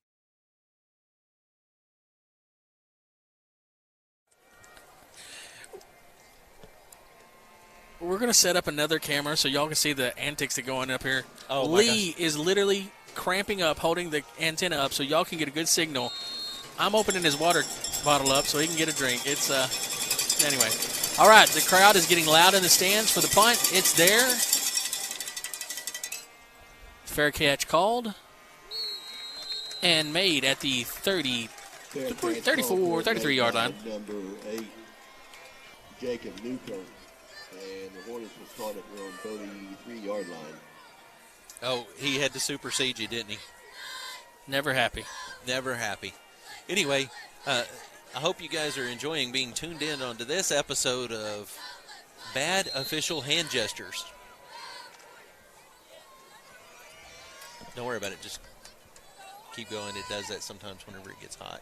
We're going to set up another camera so y'all can see the antics that go on up here. Oh, my Lee gosh. is literally cramping up, holding the antenna up so y'all can get a good signal. I'm opening his water bottle up so he can get a drink. It's, anyway. All right, the crowd is getting loud in the stands for the punt. It's there. Fair catch called and made at the 33-yard line. Number 8, Jacob Newkirk. And the Hornets will start at their own 33-yard line. Oh, he had to supersede you, didn't he? Never happy. Never happy. Anyway, I hope you guys are enjoying being tuned in onto this episode of Bad Official Hand Gestures. Don't worry about it. Just keep going. It does that sometimes whenever it gets hot.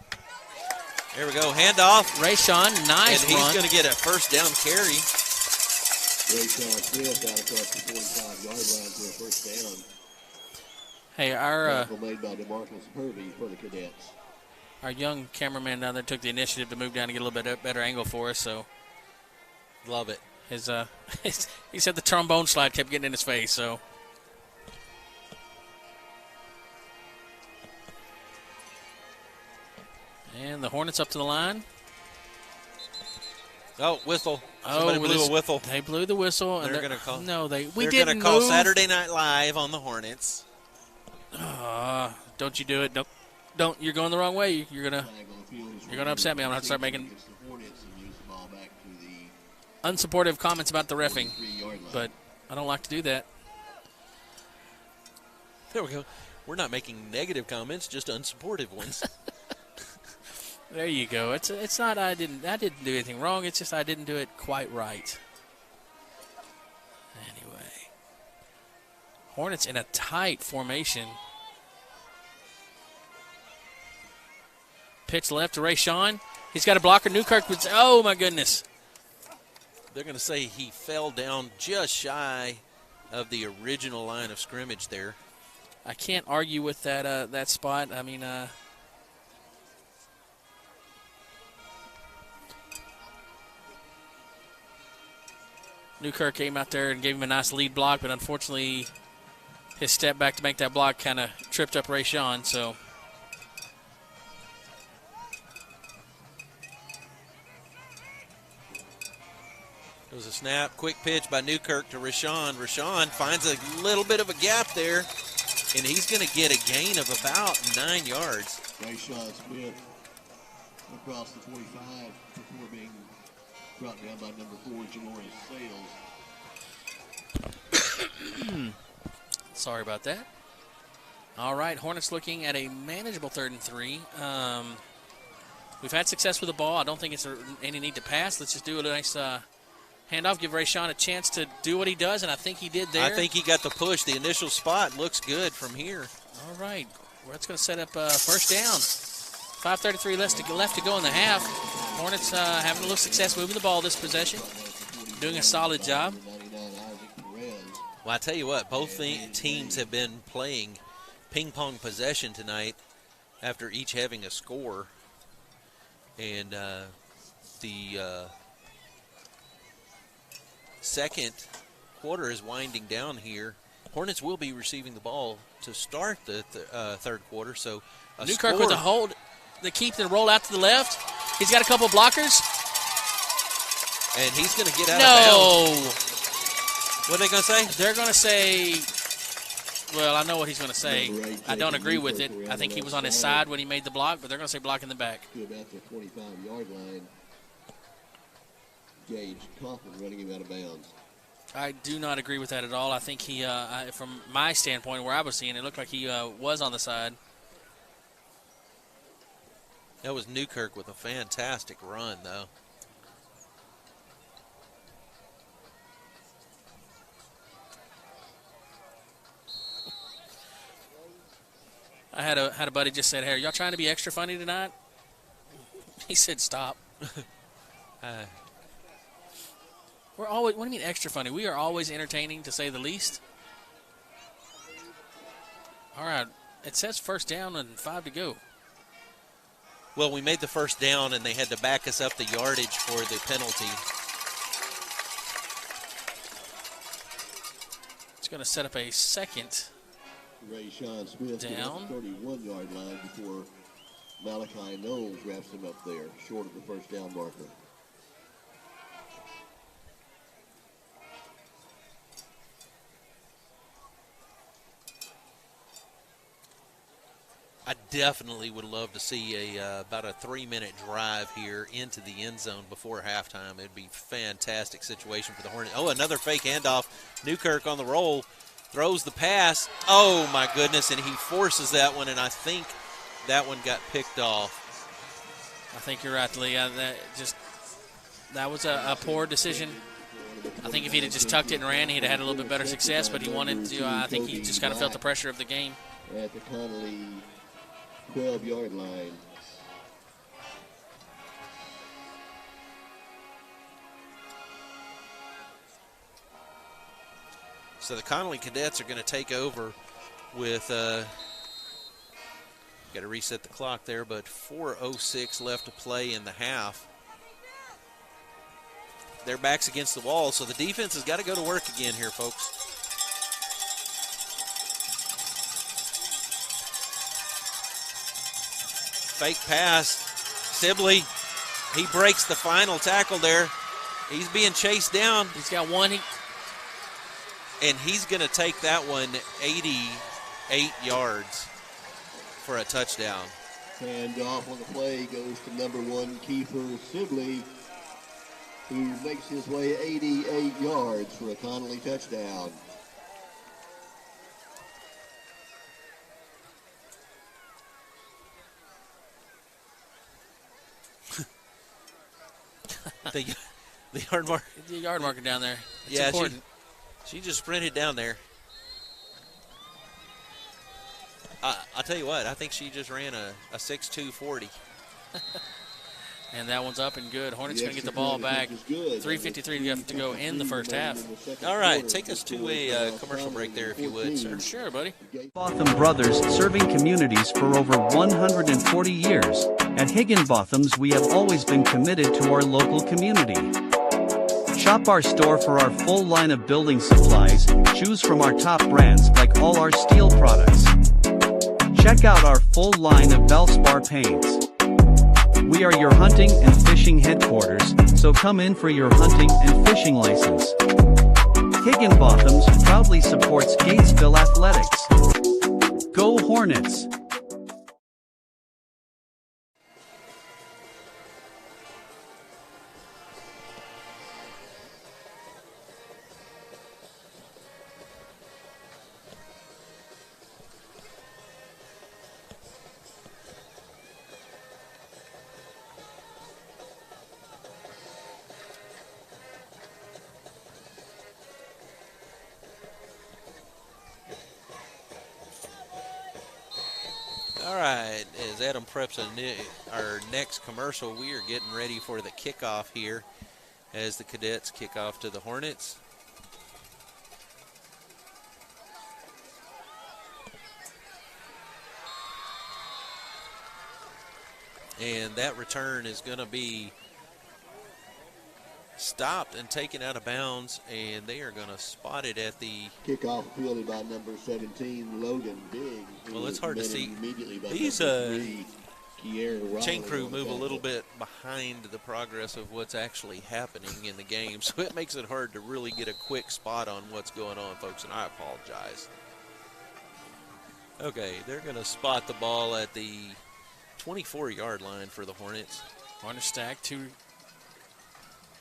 There we go. Handoff. Rayshawn, nice and he's run. going to get a first down carry. Rayshawn Smith out across the 45-yard line for a first down. Hey, our Tackle made by DeMarcus Hervey for the Cadets. Our young cameraman down there took the initiative to move down and get a little bit better angle for us. So, love it. His he said the trombone slide kept getting in his face. So, and the Hornets up to the line. Oh, whistle! Somebody blew a whistle. They blew the whistle. They're going to call. No, we they're didn't going to call move. Saturday Night Live on the Hornets. Don't you do it? Don't. You're going the wrong way. You're gonna upset me. I'm gonna have to start making unsupportive comments about the reffing, but I don't like to do that. There we go. We're not making negative comments, just unsupportive ones. There you go. It's not I didn't do anything wrong. It's just I didn't do it quite right. Anyway, Hornets in a tight formation. Pitch left to Rayshawn. He's got a blocker. Newkirk. Oh my goodness. They're going to say he fell down just shy of the original line of scrimmage there. I can't argue with that spot. I mean, Newkirk came out there and gave him a nice lead block, but unfortunately his step back to make that block kind of tripped up Rayshawn. So it was a snap, quick pitch by Newkirk to Rashawn. Rashawn finds a little bit of a gap there, and he's going to get a gain of about 9 yards. Rayshawn Smith across the 45 before being brought down by number 4, Janoris Sales. Sorry about that. All right, Hornets looking at a manageable 3rd and 3. We've had success with the ball. I don't think it's any need to pass. Let's just do a nice handoff, give Rayshawn a chance to do what he does, and I think he did there. I think he got the push. The initial spot looks good from here. All right, well, that's going to set up first down. 5:33 left to go in the half. Hornets having a little success moving the ball this possession, doing a solid job. Well, I tell you what, both teams have been playing ping-pong possession tonight after each having a score. And the second quarter is winding down here. Hornets will be receiving the ball to start the third quarter. So Newkirk with a hold, the keep and roll out to the left. He's got a couple blockers. And he's going to get out of bounds. No. What are they going to say? They're going to say Well, I know what he's going to say. I don't agree with it. I think he was on his side when he made the block, but they're going to say block in the back. To about the 25-yard line. Gage Coffin running him out of bounds. I do not agree with that at all. I think he, from my standpoint, where I was seeing it, looked like he was on the side. That was Newkirk with a fantastic run, though. I had a buddy just said, "Hey, are y'all trying to be extra funny tonight?" He said, "Stop." We're always. What do you mean extra funny? We are always entertaining, to say the least. All right, it says first down and 5 to go. Well, we made the first down, and they had to back us up the yardage for the penalty. It's going to set up a second Ray Sean Smith down. 31-yard line before Malachi Knowles wraps him up there, short of the first down marker. I definitely would love to see about a 3-minute drive here into the end zone before halftime. It'd be a fantastic situation for the Hornets. Oh, another fake handoff. Newkirk on the roll, throws the pass. Oh, my goodness, and he forces that one, and I think that one got picked off. I think you're right, Lee. That was a poor decision. I think if he'd have just tucked it and ran, he'd have had a little bit better success, but he wanted to. I think he just kind of felt the pressure of the game. At the Connally 12-yard line. So the Connally Cadets are going to take over with, got to reset the clock there, but 4:06 left to play in the half. Their back's against the wall, so the defense has got to go to work again here, folks. Fake pass. Sibley, he breaks the final tackle there. He's being chased down. He's got one. And he's going to take that one 88 yards for a touchdown. And off on the play goes to number 1, Kiefer Sibley, who makes his way 88 yards for a Connally touchdown. The yard marker. The yard marker down there. It's yeah, important. She just sprinted down there. I'll tell you what, I think she just ran a 6'2", 40. And that one's up and good. Hornets going to get the ball back. 3:53 to go in the first half. All right, take us to a commercial break there if you would, sir. Sure, buddy. Botham Brothers, serving communities for over 140 years. At Higginbotham's, we have always been committed to our local community. Shop our store for our full line of building supplies. Choose from our top brands like all our steel products. Check out our full line of Valspar paints. We are your hunting and fishing headquarters, so come in for your hunting and fishing license. Higginbotham's proudly supports Gatesville athletics. Go Hornets! As Adam preps our next commercial, we are getting ready for the kickoff here as the Cadets kick off to the Hornets. And that return is going to be stopped and taken out of bounds, and they are going to spot it at the kickoff fielded by number 17, Logan Big. Well, it's hard to see. These chain crew move a little bit behind the progress of what's actually happening in the game, so it makes it hard to really get a quick spot on what's going on, folks, and I apologize. Okay, they're going to spot the ball at the 24-yard line for the Hornets. Hornets stack to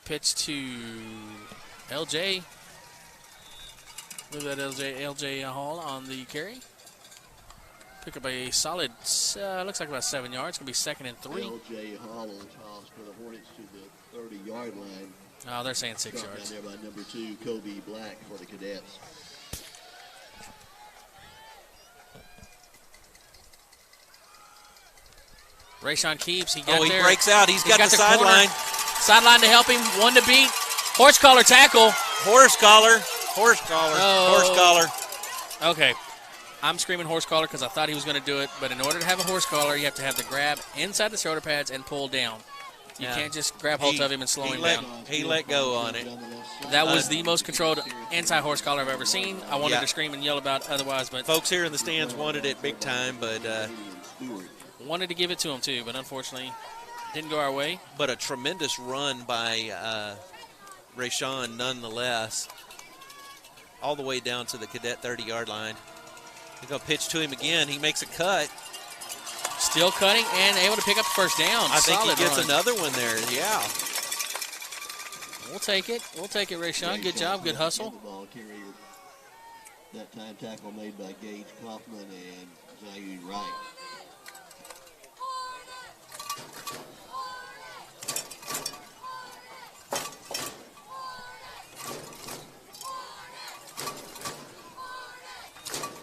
pitch to LJ. Look at that LJ Hall on the carry. Pick up a solid, looks like about 7 yards. It's going to be 2nd and 3. LJ Hall on toss for the Hornets to the 30-yard line. Oh, they're saying 6 yards. Down there by number 2, Kobe Black for the Cadets. Rayshon keeps. He got there. He breaks out. He's got the sideline. Sideline to help him. One to beat. Horse collar tackle. Horse collar. Horse collar. Oh. Horse collar. Okay. I'm screaming horse collar because I thought he was going to do it, but in order to have a horse collar, you have to have the grab inside the shoulder pads and pull down. You can't just grab hold of him and slow him down. He let go on it. That was the most controlled anti-horse collar I've ever seen. I wanted to scream and yell about otherwise, but folks here in the stands wanted it big time, but wanted to give it to him too, but unfortunately didn't go our way. But a tremendous run by Rayshon nonetheless, all the way down to the Cadet 30-yard line. They're going to pitch to him again. He makes a cut. Still cutting and able to pick up the first down. I think Solid he gets run. another one there, yeah. We'll take it. We'll take it, Rayshon. Good job, good hustle. That time tackle made by Gage Kaufman and Zaire Wright.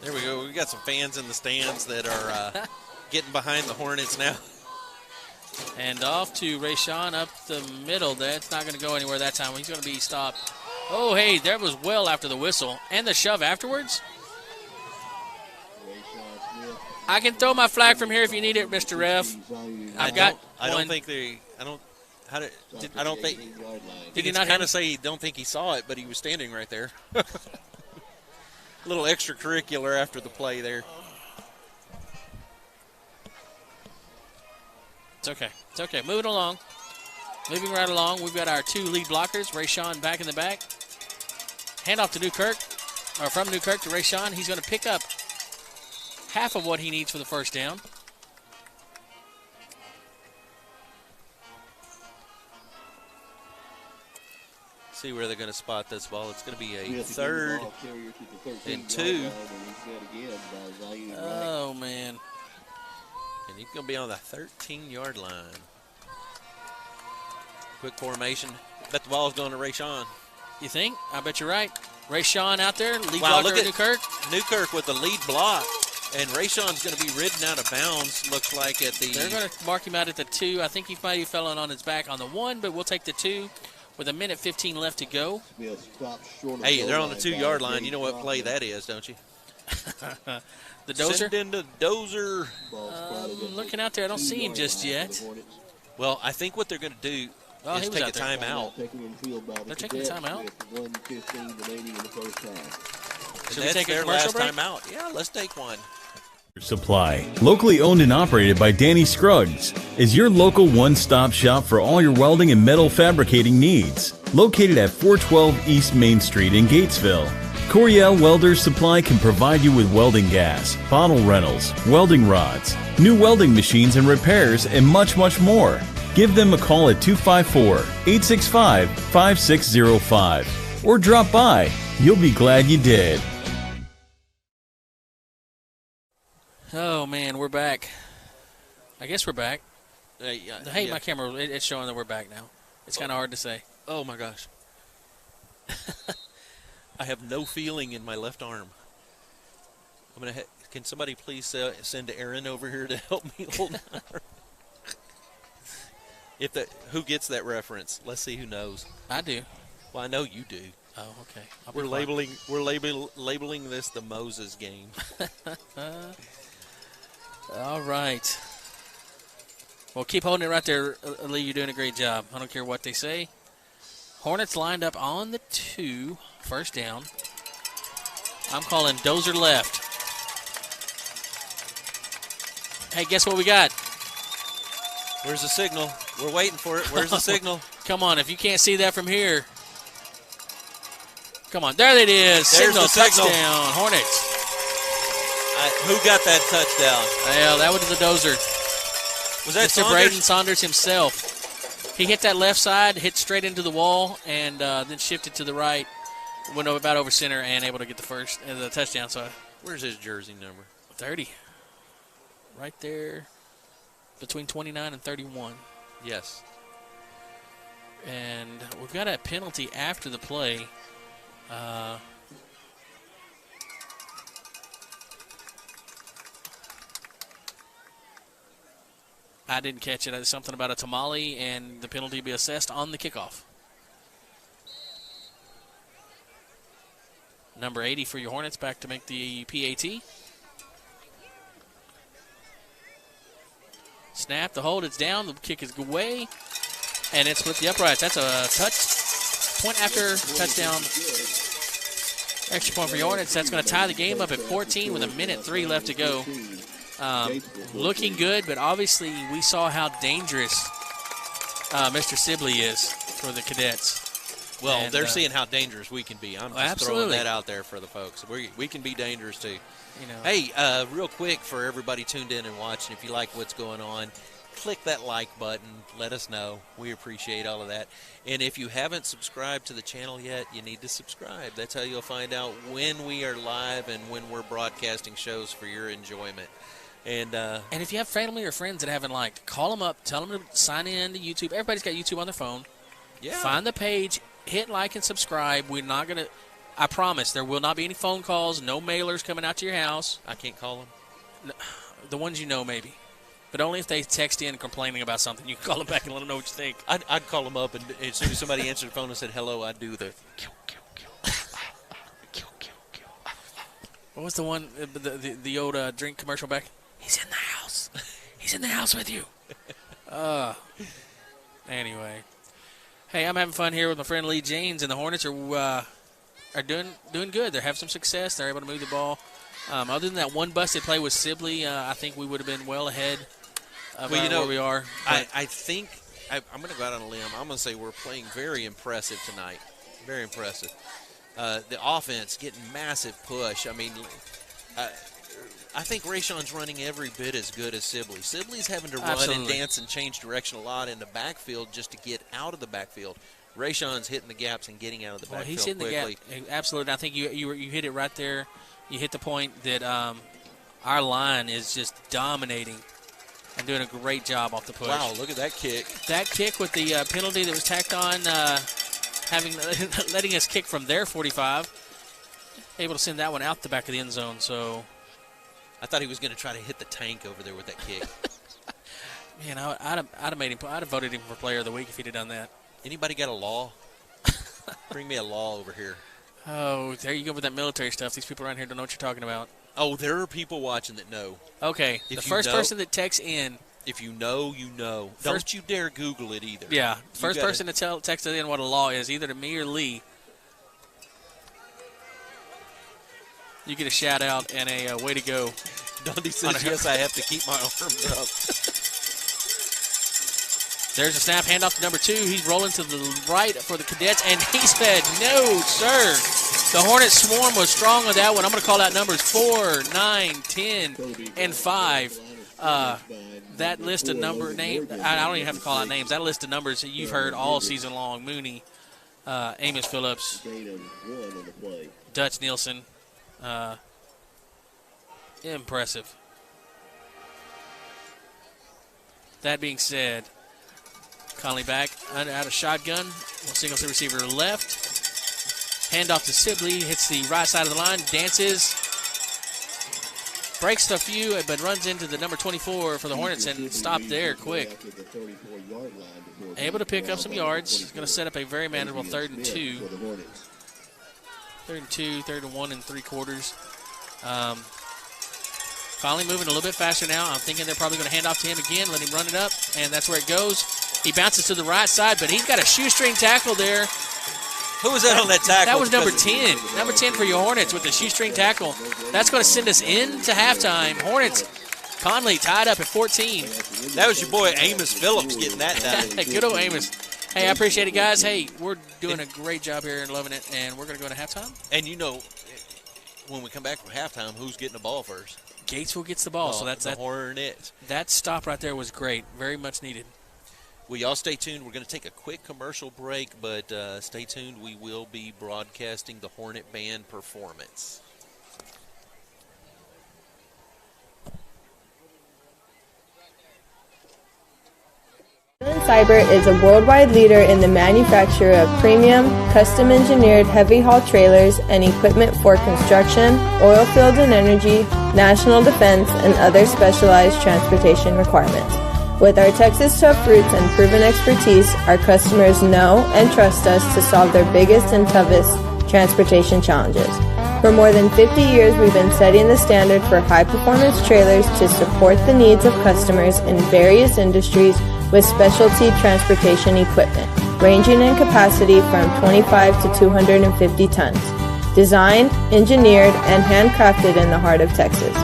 There we go. We got some fans in the stands that are getting behind the Hornets now. And off to Rayshon up the middle. That's not going to go anywhere that time. He's going to be stopped. Oh, hey, that was well after the whistle. And the shove afterwards. I can throw my flag from here if you need it, Mr. Ref. I don't think. Did he not kind of say he don't think he saw it, but he was standing right there. A little extracurricular after the play there. It's okay. It's okay. Moving along. Moving right along. We've got our 2 lead blockers. Rayshon back in the back. Handoff to Newkirk. Or from Newkirk to Rayshon. He's going to pick up half of what he needs for the first down. See where they're going to spot this ball. It's going to be a 3rd and 2. Oh, man. And he's going to be on the 13-yard line. Quick formation. Bet the ball's going to Rayshon. You think? I bet you're right. Rayshon out there, lead wow, blocker look at Newkirk. Newkirk with the lead block. And Rayshon's going to be ridden out of bounds, looks like, at the... They're going to mark him out at the 2. I think he might have fallen on his back on the 1, but we'll take the 2 with 1:15 left to go. Hey, they're on the 2-yard line. You know what play that is, don't you? The dozer? Send in the dozer. Looking out there, I don't see him just yet. Well, I think what they're going to do is take a timeout. They're taking a timeout? Should we take a commercial break? Timeout. Yeah, let's take one. Supply, locally owned and operated by Danny Scruggs, is your local one-stop shop for all your welding and metal fabricating needs. Located at 412 East Main Street in Gatesville, Coriel Welders Supply can provide you with welding gas, bottle rentals, welding rods, new welding machines and repairs, and much, much more. Give them a call at 254-865-5605 or drop by. You'll be glad you did. Oh, man, we're back. I guess we're back. Hey, my camera, it's showing that we're back now. It's kind of hard to say. Oh, my gosh. I have no feeling in my left arm. Can somebody please send Aaron over here to help me hold my arm? Who gets that reference? Let's see who knows. I do. Well, I know you do. Oh, okay. We're labeling this the Moses game. All right. Well, keep holding it right there, Lee. You're doing a great job. I don't care what they say. Hornets lined up on the 2, first down. I'm calling dozer left. Hey, guess what we got? Where's the signal? We're waiting for it. Where's the signal? Come on, if you can't see that from here. Come on, there it is. There's Signal, the signal. touchdown, Hornets. Who got that touchdown? Well, that was the dozer. Was that Mr. Braden Saunders himself? He hit that left side, hit straight into the wall, and then shifted to the right, went about over center, and able to get the touchdown. So, where's his jersey number? 30. Right there, between 29 and 31. Yes. And we've got a penalty after the play. I didn't catch it. It's something about a tamale, and the penalty be assessed on the kickoff. Number 80 for your Hornets back to make the PAT. Snap, the hold, it's down. The kick is away, and it's with the uprights. That's a point after touchdown. Extra point for your Hornets. That's going to tie the game up at 14 with 1:03 left to go. Looking good, but obviously we saw how dangerous Mr. Sibley is for the Cadets. Well, and, they're seeing how dangerous we can be. I'm just throwing that out there for the folks. We can be dangerous too. You know. Hey, real quick for everybody tuned in and watching, if you like what's going on, click that like button. Let us know. We appreciate all of that. And if you haven't subscribed to the channel yet, you need to subscribe. That's how you'll find out when we are live and when we're broadcasting shows for your enjoyment. And if you have family or friends that haven't liked, call them up, tell them to sign in to YouTube. Everybody's got YouTube on their phone. Yeah. Find the page, hit like and subscribe. We're not going to, I promise, there will not be any phone calls, no mailers coming out to your house. I can't call them? No, the ones you know, maybe. But only if they text in complaining about something. You can call them back and let them know what you think. I'd call them up, and as soon as somebody answered the phone and said hello, I'd do the kill. What was the one, the old drink commercial back? He's in the house. He's in the house with you. Anyway. Hey, I'm having fun here with my friend Lee Jaynes, and the Hornets are doing good. They're having some success. They're able to move the ball. Other than that one busted play with Sibley, I think we would have been well ahead of where we are. I think I'm going to go out on a limb. I'm going to say we're playing very impressive tonight. Very impressive. The offense getting massive push. I mean, I think Rayshon's running every bit as good as Sibley. Sibley's having to run and dance and change direction a lot in the backfield just to get out of the backfield. Rayshon's hitting the gaps and getting out of the backfield he's hitting quickly. The gap. Absolutely. I think you hit it right there. You hit the point that our line is just dominating and doing a great job off the push. Wow, look at that kick. That kick with the penalty that was tacked on, letting us kick from their 45, able to send that one out the back of the end zone. So I thought he was going to try to hit the tank over there with that kick. Man, I'd have voted him for Player of the Week if he'd have done that. Anybody got a law? Bring me a law over here. Oh, there you go with that military stuff. These people around here don't know what you're talking about. Oh, there are people watching that know. Okay, the first person that texts in. If you know, you know. Don't you dare Google it either. Yeah, first person to texted in what a law is, either to me or Lee. You get a shout out and a way to go. Dundee says, yes, I have to keep my arms up. There's a snap, handoff to number 2. He's rolling to the right for the Cadets, and he said, no, sir. The Hornet swarm was strong on that one. I'm going to call out numbers 4, 9, 10, and 5. That list of names, I don't even have to call out names. That list of numbers that you've heard all season long. Mooney, Amos Phillips, Dutch Nielsen. Impressive. That being said, Connally back out of shotgun. Single to receiver left. Handoff to Sibley. Hits the right side of the line. Dances. Breaks a few, but runs into the number 24 for the Hornets and stopped there quick. Able to pick up some yards. Going to set up a very manageable 3rd and 2. 3rd and 2, 3rd and 1 3/4. Connally moving a little bit faster now. I'm thinking they're probably going to hand off to him again, let him run it up, and that's where it goes. He bounces to the right side, but he's got a shoestring tackle there. Who was that on that tackle? That was number 10. Number 10 for your Hornets with the shoestring tackle. That's going to send us into halftime. Hornets, Connally tied up at 14. That was your boy Amos Phillips getting that done. Good old Amos. Hey, I appreciate it, guys. Hey, we're doing a great job here and loving it, and we're going to go into halftime. And, you know, when we come back from halftime, who's getting the ball first? Gatesville gets the ball, so that's the Hornets. That stop right there was great, very much needed. Well, y'all stay tuned. We're going to take a quick commercial break, but stay tuned. We will be broadcasting the Hornet Band performance. Cyber is a worldwide leader in the manufacture of premium, custom-engineered heavy-haul trailers and equipment for construction, oil field and energy, national defense, and other specialized transportation requirements. With our Texas tough roots and proven expertise, our customers know and trust us to solve their biggest and toughest transportation challenges. For more than 50 years, we've been setting the standard for high-performance trailers to support the needs of customers in various industries with specialty transportation equipment, ranging in capacity from 25 to 250 tons. Designed, engineered, and handcrafted in the heart of Texas.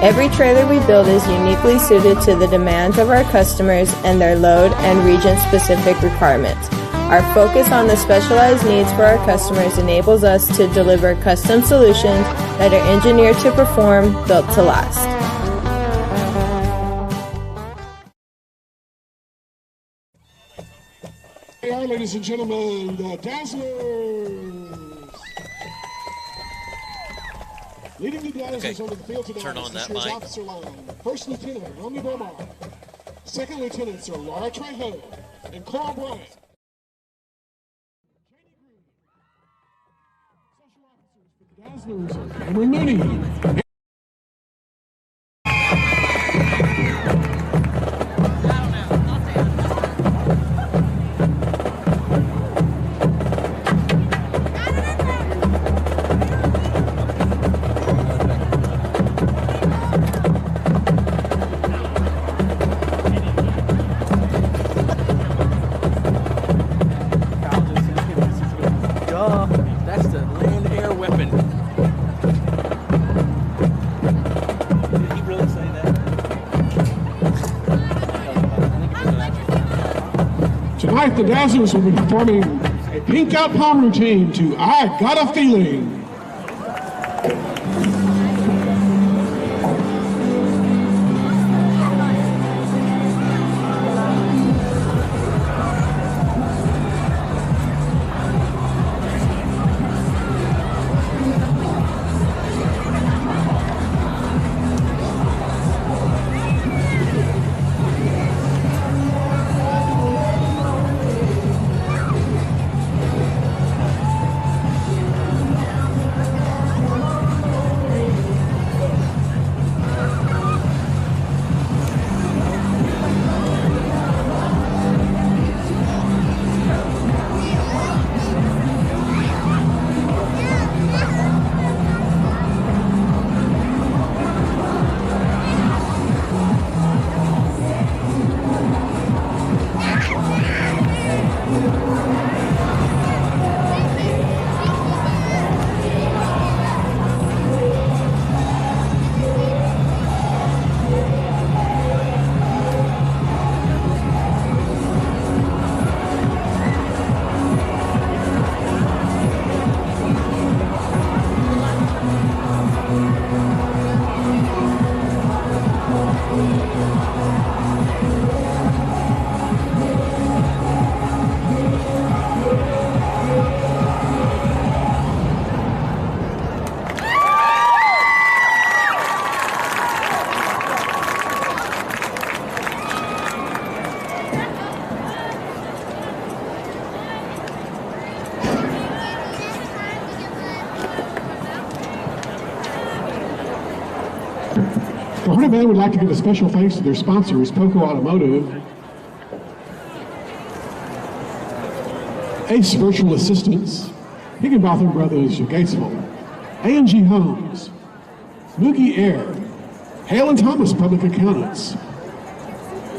Every trailer we build is uniquely suited to the demands of our customers and their load and region-specific requirements. Our focus on the specialized needs for our customers enables us to deliver custom solutions that are engineered to perform, built to last. Here are, ladies and gentlemen, the Dazzlers. Leading the Dazzlers onto the field today turn on is that this year's mic. officer line. First Lieutenant Romney Beaumont. Second Lieutenants are Laura Trejo and Coral Bryant. Dazzlers are Cameron Mooney. That's the land air weapon. Did he really say that? Tonight, the Dazzlers will be performing a pink out palm routine to I Got a Feeling. The Hornet Band would like to give a special thanks to their sponsors, Poco Automotive, Ace Virtual Assistants, Higginbotham Brothers of Gatesville, A&G Homes, Moogie Air, Hale and Thomas Public Accountants,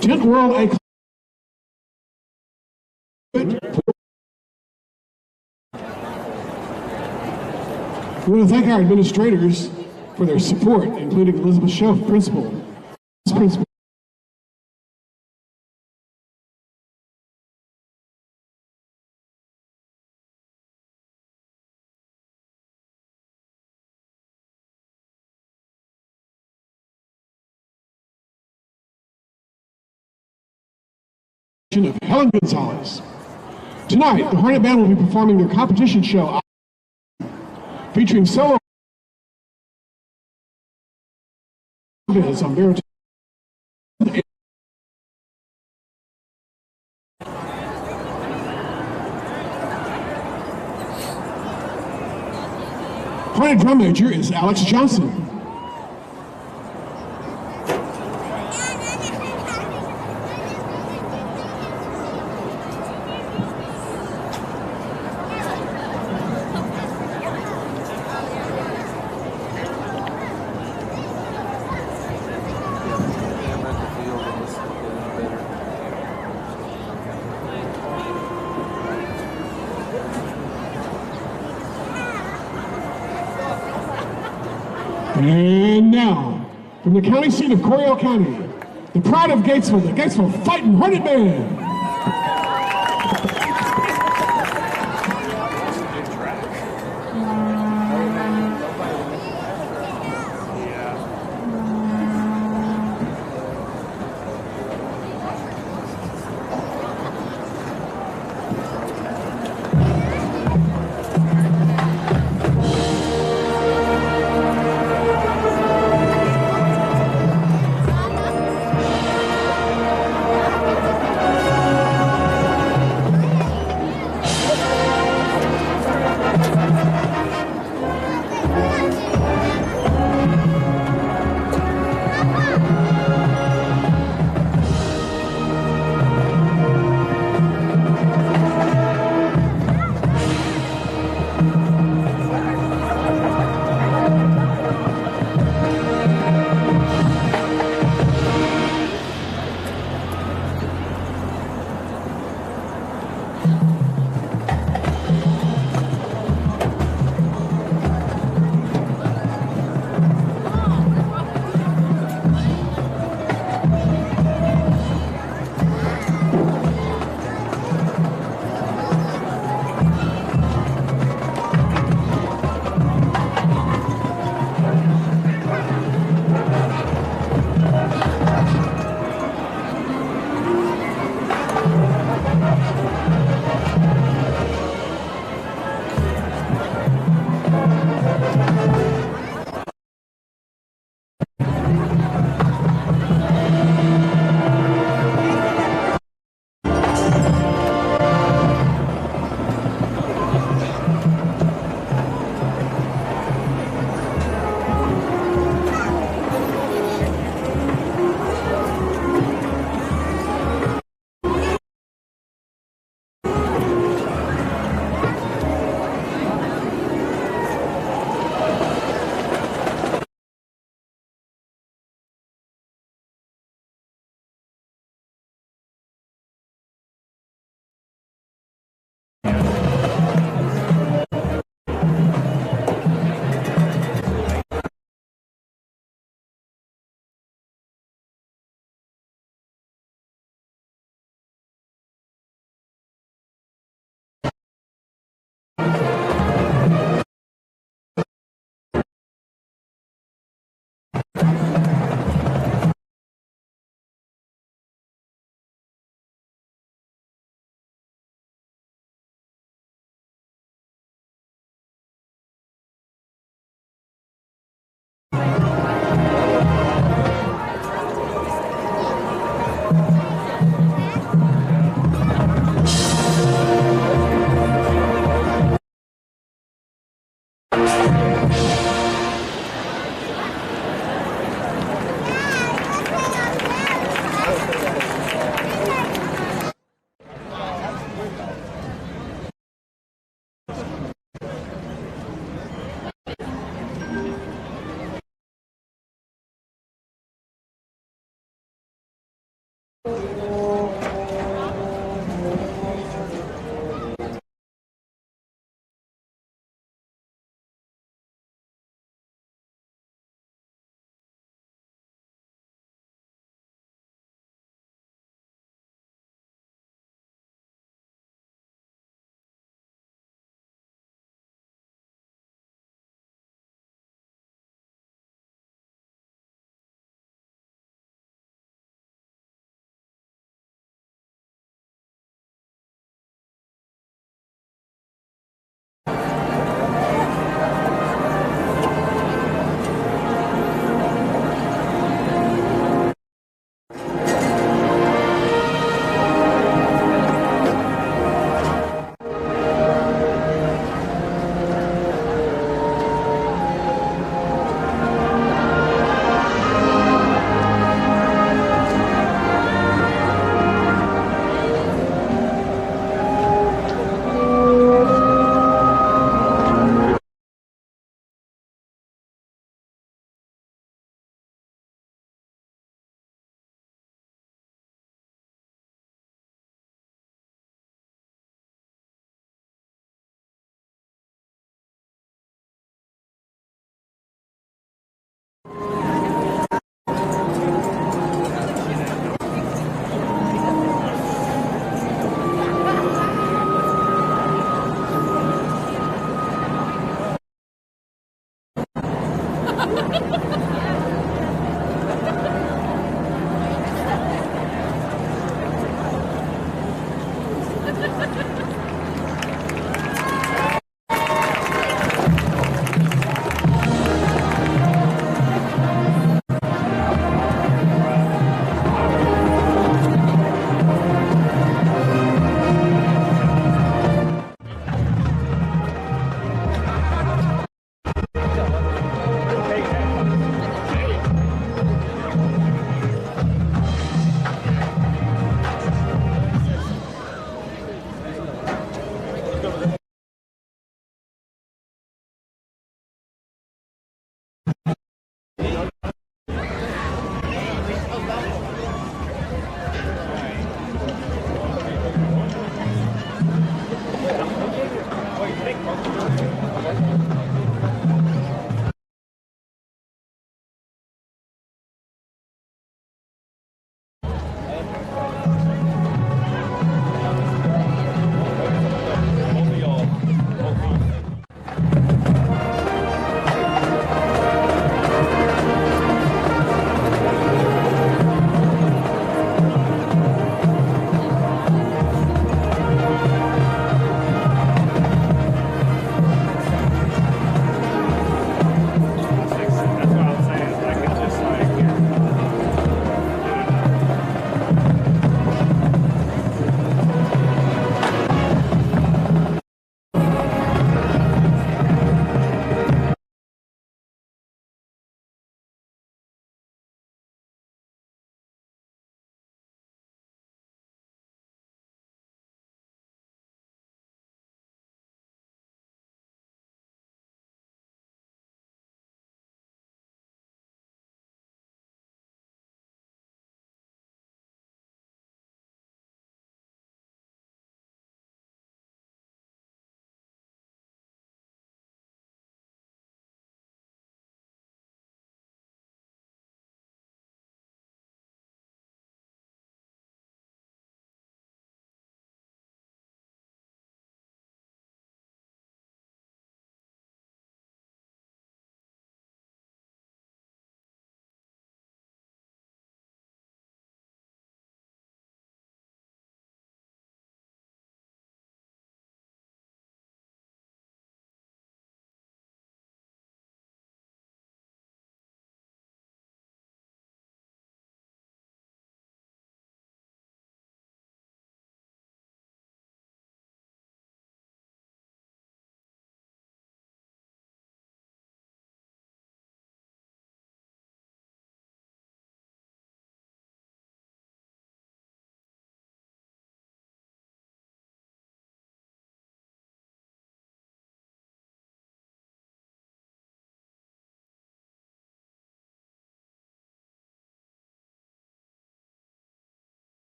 Tent World A. We want to thank our administrators for their support, including Elizabeth Schoaf, Principal. of Helen Gonzalez. Tonight, the Hornet Band will be performing their competition show featuring solo on baritone. Hornet drum major is Alex Johnson. And now, from the county seat of Coryell County, the pride of Gatesville, the Gatesville Fighting Hornet Band.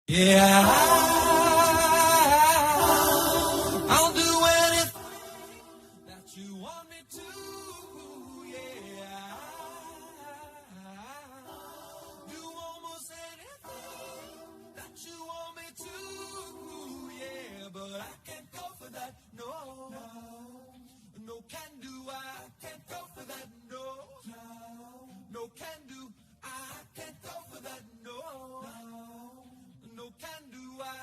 Yeah, I'll do anything that you want me to. Yeah, do almost anything that you want me to. Yeah, but I can't go for that. No, no can do. I can't go for that. No can do. I can't go for that. No can do. I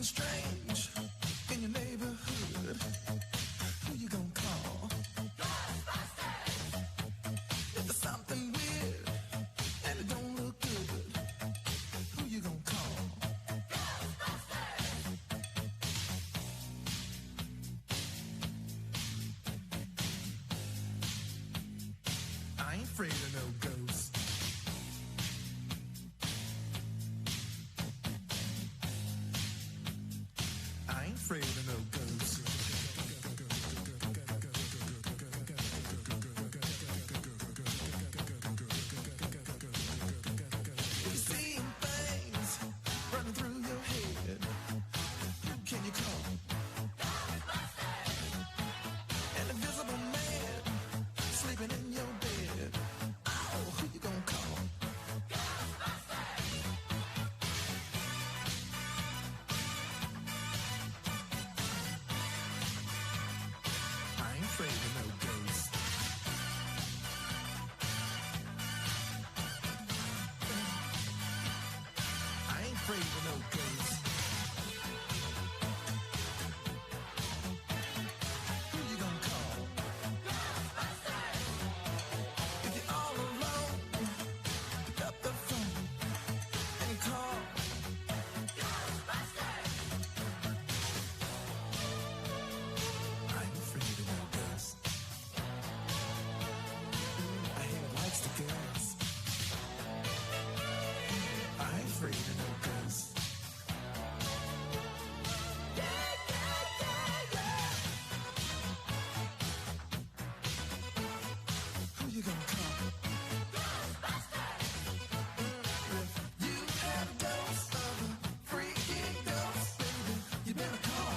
something strange in your neighborhood, who you gonna call? Ghostbusters! If there's something weird and it don't look good, who you gonna call? Ghostbusters! I ain't afraid of no ghosts. I ain't afraid of no ghosts. If you're seeing things running through your head, who can you call? An invisible man sleeping in your bed. Oh, who you gonna call? I ain't afraid of no ghosts. I ain't afraid of no ghosts. Who you gonna call? If you're all alone, pick up the phone and call. I ain't afraid of no ghosts. I hear it likes the girls. I ain't afraid of no ghosts. Who you gonna call? If you had a dose of a freaky ghost, baby, you better call.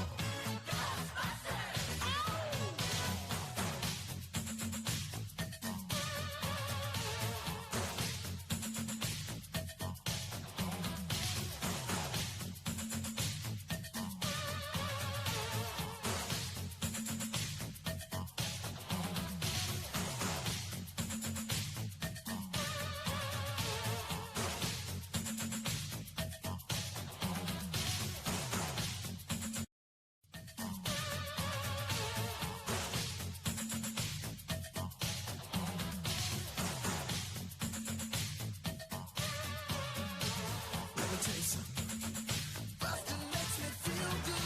Let me tell you something. Boston makes me feel good.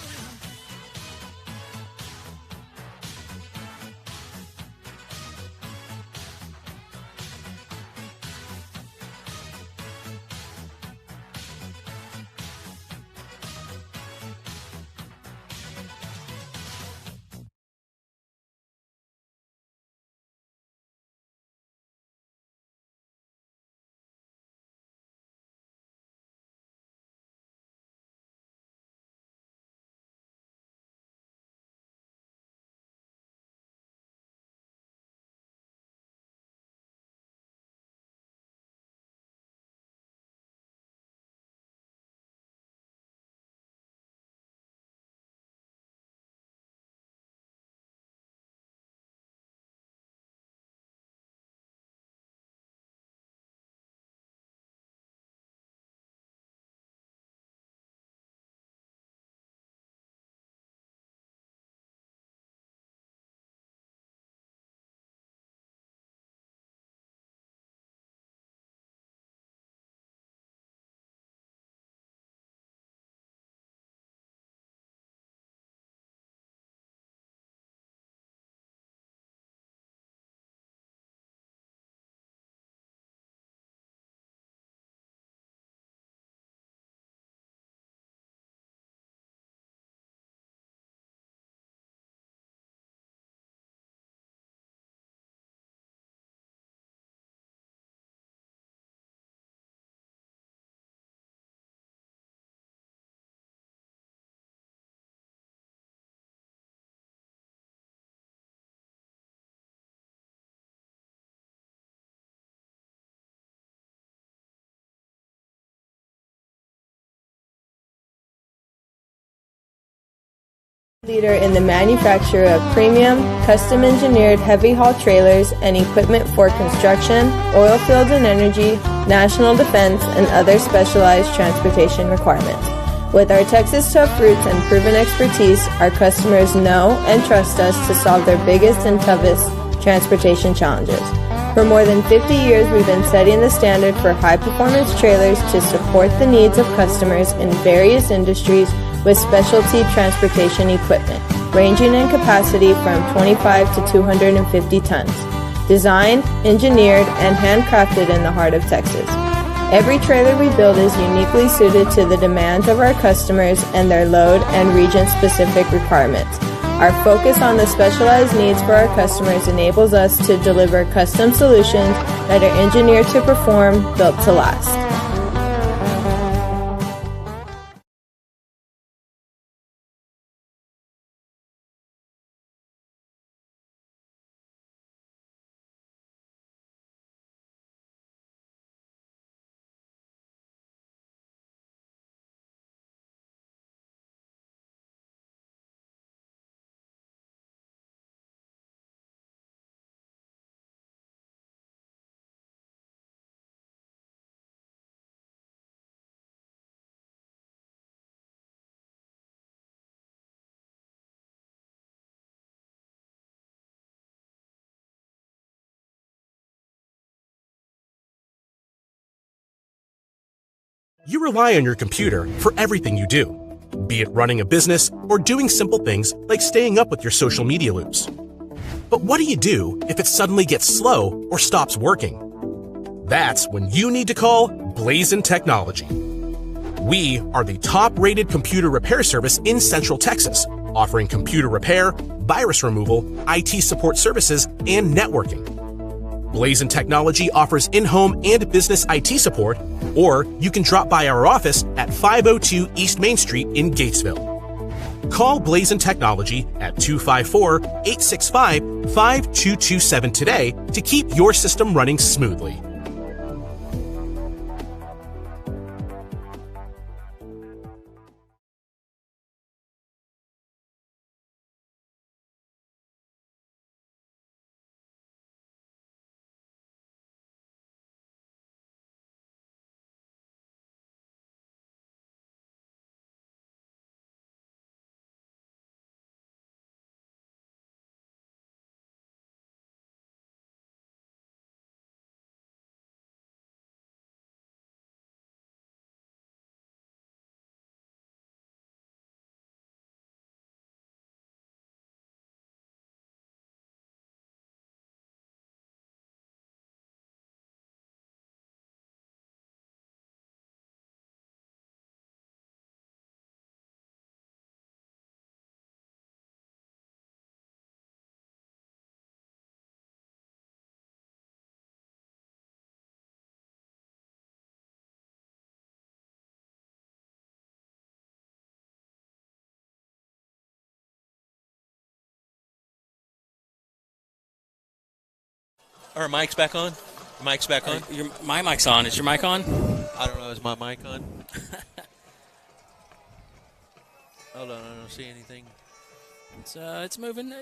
Leader in the manufacture of premium, custom-engineered heavy-haul trailers and equipment for construction, oil fields and energy, national defense, and other specialized transportation requirements. With our Texas Tough roots and proven expertise, our customers know and trust us to solve their biggest and toughest transportation challenges. For more than 50 years, we've been setting the standard for high-performance trailers to support the needs of customers in various industries with specialty transportation equipment, ranging in capacity from 25 to 250 tons. Designed, engineered, and handcrafted in the heart of Texas. Every trailer we build is uniquely suited to the demands of our customers and their load and region-specific requirements. Our focus on the specialized needs for our customers enables us to deliver custom solutions that are engineered to perform, built to last. You rely on your computer for everything you do, be it running a business or doing simple things like staying up with your social media loops. But what do you do if it suddenly gets slow or stops working? That's when you need to call Blazin Technology. We are the top-rated computer repair service in Central Texas, offering computer repair, virus removal, IT support services, and networking. Blazin Technology offers in-home and business IT support, or you can drop by our office at 502 East Main Street in Gatesville. Call Blazin Technology at 254-865-5227 today to keep your system running smoothly. Are mic's back on? Mic's back on? My mic's on. Is your mic on? I don't know. Is my mic on? Hold on. I don't see anything. It's moving.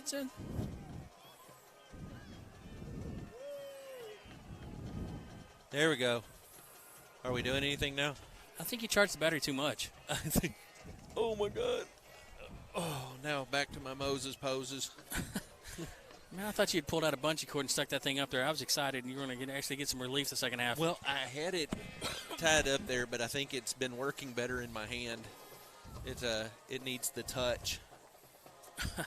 There we go. Are we doing anything now? I think you charged the battery too much. I think. Oh my God. Oh, now back to my Moses poses. Man, I thought you'd pulled out a bungee cord and stuck that thing up there. I was excited, and you were going to actually get some relief the second half. Well, I had it tied up there, but I think it's been working better in my hand. It needs the touch.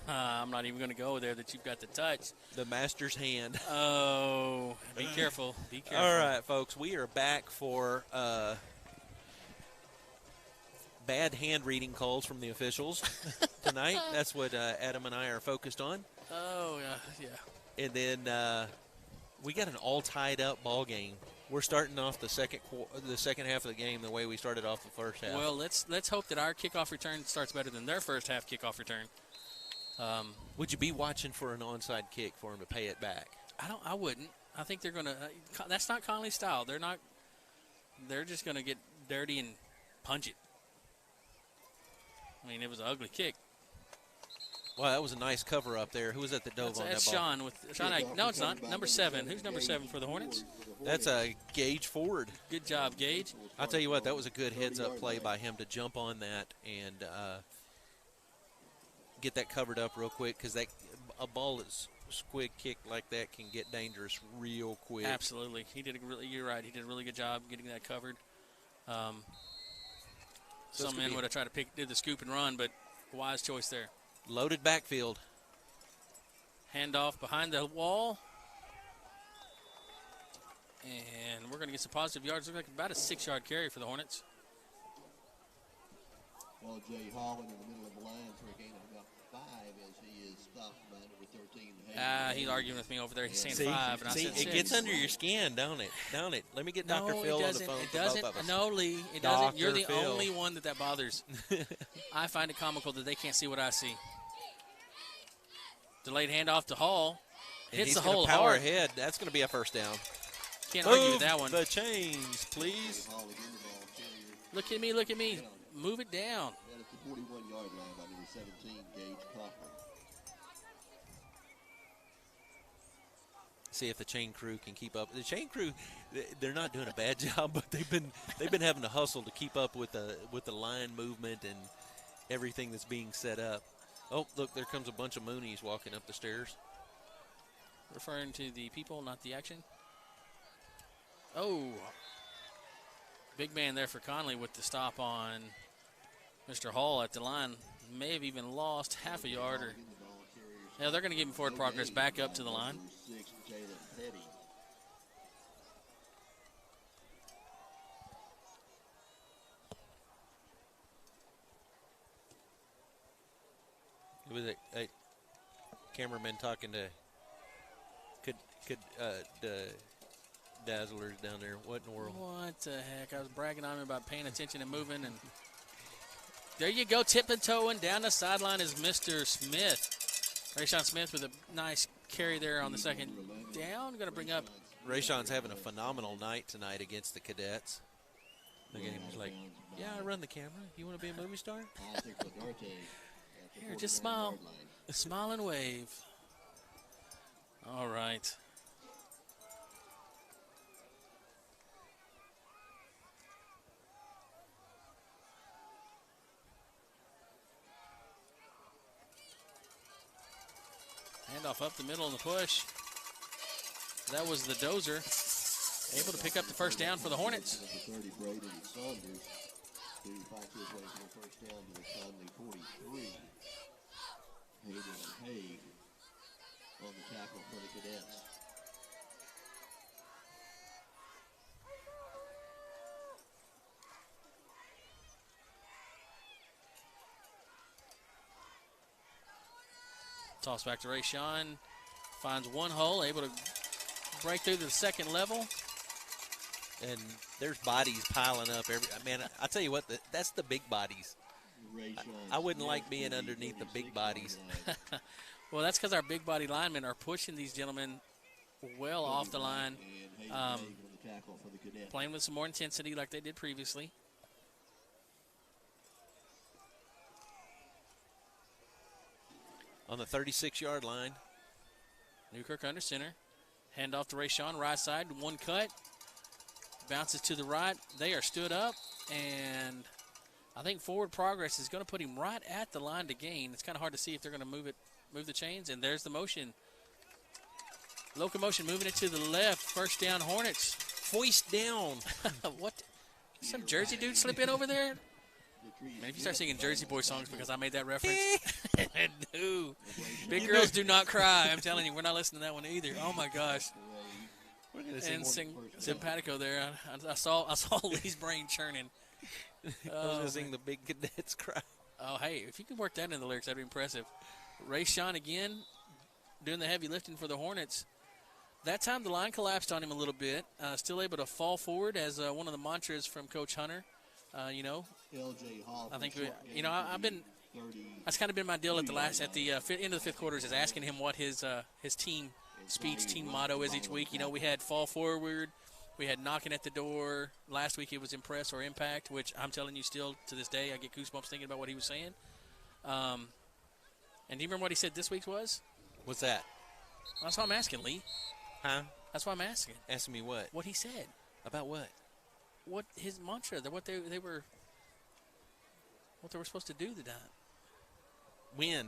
I'm not even going to go there that you've got the touch. The master's hand. Oh, be careful. Be careful. All right, folks, we are back for bad hand reading calls from the officials tonight. That's what Adam and I are focused on. Oh, yeah. And then we got an all tied up ball game. We're starting off the second half of the game the way we started off the first half. Well, let's hope that our kickoff return starts better than their first half kickoff return. Would you be watching for an onside kick for them to pay it back? I wouldn't. I think they're going to. That's not Connally style. They're not. They're just going to get dirty and punch it. I mean, it was an ugly kick. Wow, that was a nice cover up there. Who was that dove on that's that ball? Sean with Sean. No, it's not. Number 7. Who's number 7 for the Hornets? That's Gage Ford. Good job, Gage. I'll tell you what, that was a good heads-up play by him to jump on that and get that covered up real quick, because a ball that's squig kicked like that can get dangerous real quick. Absolutely. You're right. He did a really good job getting that covered. Some men would have tried to do the scoop and run, but wise choice there. Loaded backfield. Handoff behind the wall. And we're going to get some positive yards. Looks like about a 6-yard carry for the Hornets. L.J. Holland in the middle of the line for a gain of about 5 as he is stopped by number 13. He's arguing with me over there. He's saying 5, and I said 6. It gets under your skin, don't it? Let me get Dr. Phil on the phone. It doesn't. No, Lee, it doesn't. You're the only one that bothers. I find it comical that they can't see what I see. Delayed handoff to Hall. Hits the hole power hard. ahead. That's going to be a first down. Can't argue with that one. The chains, please. Look at me. Look at me. Move it down. And it's the 41-yard line by number 17, Gage Kaufman. See if the chain crew can keep up. The chain crew, they're not doing a bad job, but they've been having to hustle to keep up with the line movement and everything that's being set up. Oh, look, there comes a bunch of Moonies walking up the stairs. Referring to the people, not the action. Oh, big man there for Connally with the stop on Mr. Hall at the line. May have even lost half a yard. They're going to give him forward progress back up to the line. It was a cameraman talking to the Dazzlers down there. What in the world? What the heck? I was bragging on him about paying attention and moving, and there you go, tipping-toeing down the sideline is Mr. Smith. Rayshawn Smith with a nice carry there on the second down. Going to bring up. Rayshawn's having a phenomenal night tonight against the Cadets. Look at him. He's like, yeah, I run the camera. You want to be a movie star? Here, just smile. Smile and wave. All right. Handoff up the middle in the push. That was the dozer. Able to pick up the first down for the Hornets. 30, Braden Saunders, who fights his way for the first down to the Connally 43. Hayden Haig on the tackle for the Cadets. Toss back to Rayshawn. Finds one hole, able to break through to the second level. And there's bodies piling up. Man, I tell you what, that's the big bodies. I wouldn't like being underneath the big bodies. Well, that's because our big body linemen are pushing these gentlemen well off the line, playing with some more intensity like they did previously. On the 36-yard line. Newkirk under center. Hand off to Rayshawn, right side, one cut. Bounces to the right. They are stood up, and I think forward progress is going to put him right at the line to gain. It's kind of hard to see if they're going to move the chains, and there's the motion. Locomotion moving it to the left. First down, Hornets. Foist down. What? Some Jersey dude slip in over there? Man, if you start singing Jersey Boy songs because I made that reference, no. Big girls do not cry. I'm telling you, we're not listening to that one either. Oh my gosh. We're gonna sing simpatico there. I saw Lee's brain churning. I was going to sing the Big Cadets cry. Oh, hey, if you can work that in the lyrics, that'd be impressive. Rayshawn again doing the heavy lifting for the Hornets. That time the line collapsed on him a little bit. Still able to fall forward as one of the mantras from Coach Hunter. LJ Hall. I think I've been. That's kind of been my deal at the end of the fifth quarters is asking him what his team speech, team motto is each week. We had fall forward, we had knocking at the door. Last week it was impress or impact, which I'm telling you still to this day I get goosebumps thinking about what he was saying. And do you remember what he said this week's was? What's that? That's why I'm asking, Lee. Huh? That's why I'm asking. Asking me what? What he said. About what? What his mantra, what they were supposed to do tonight. Win.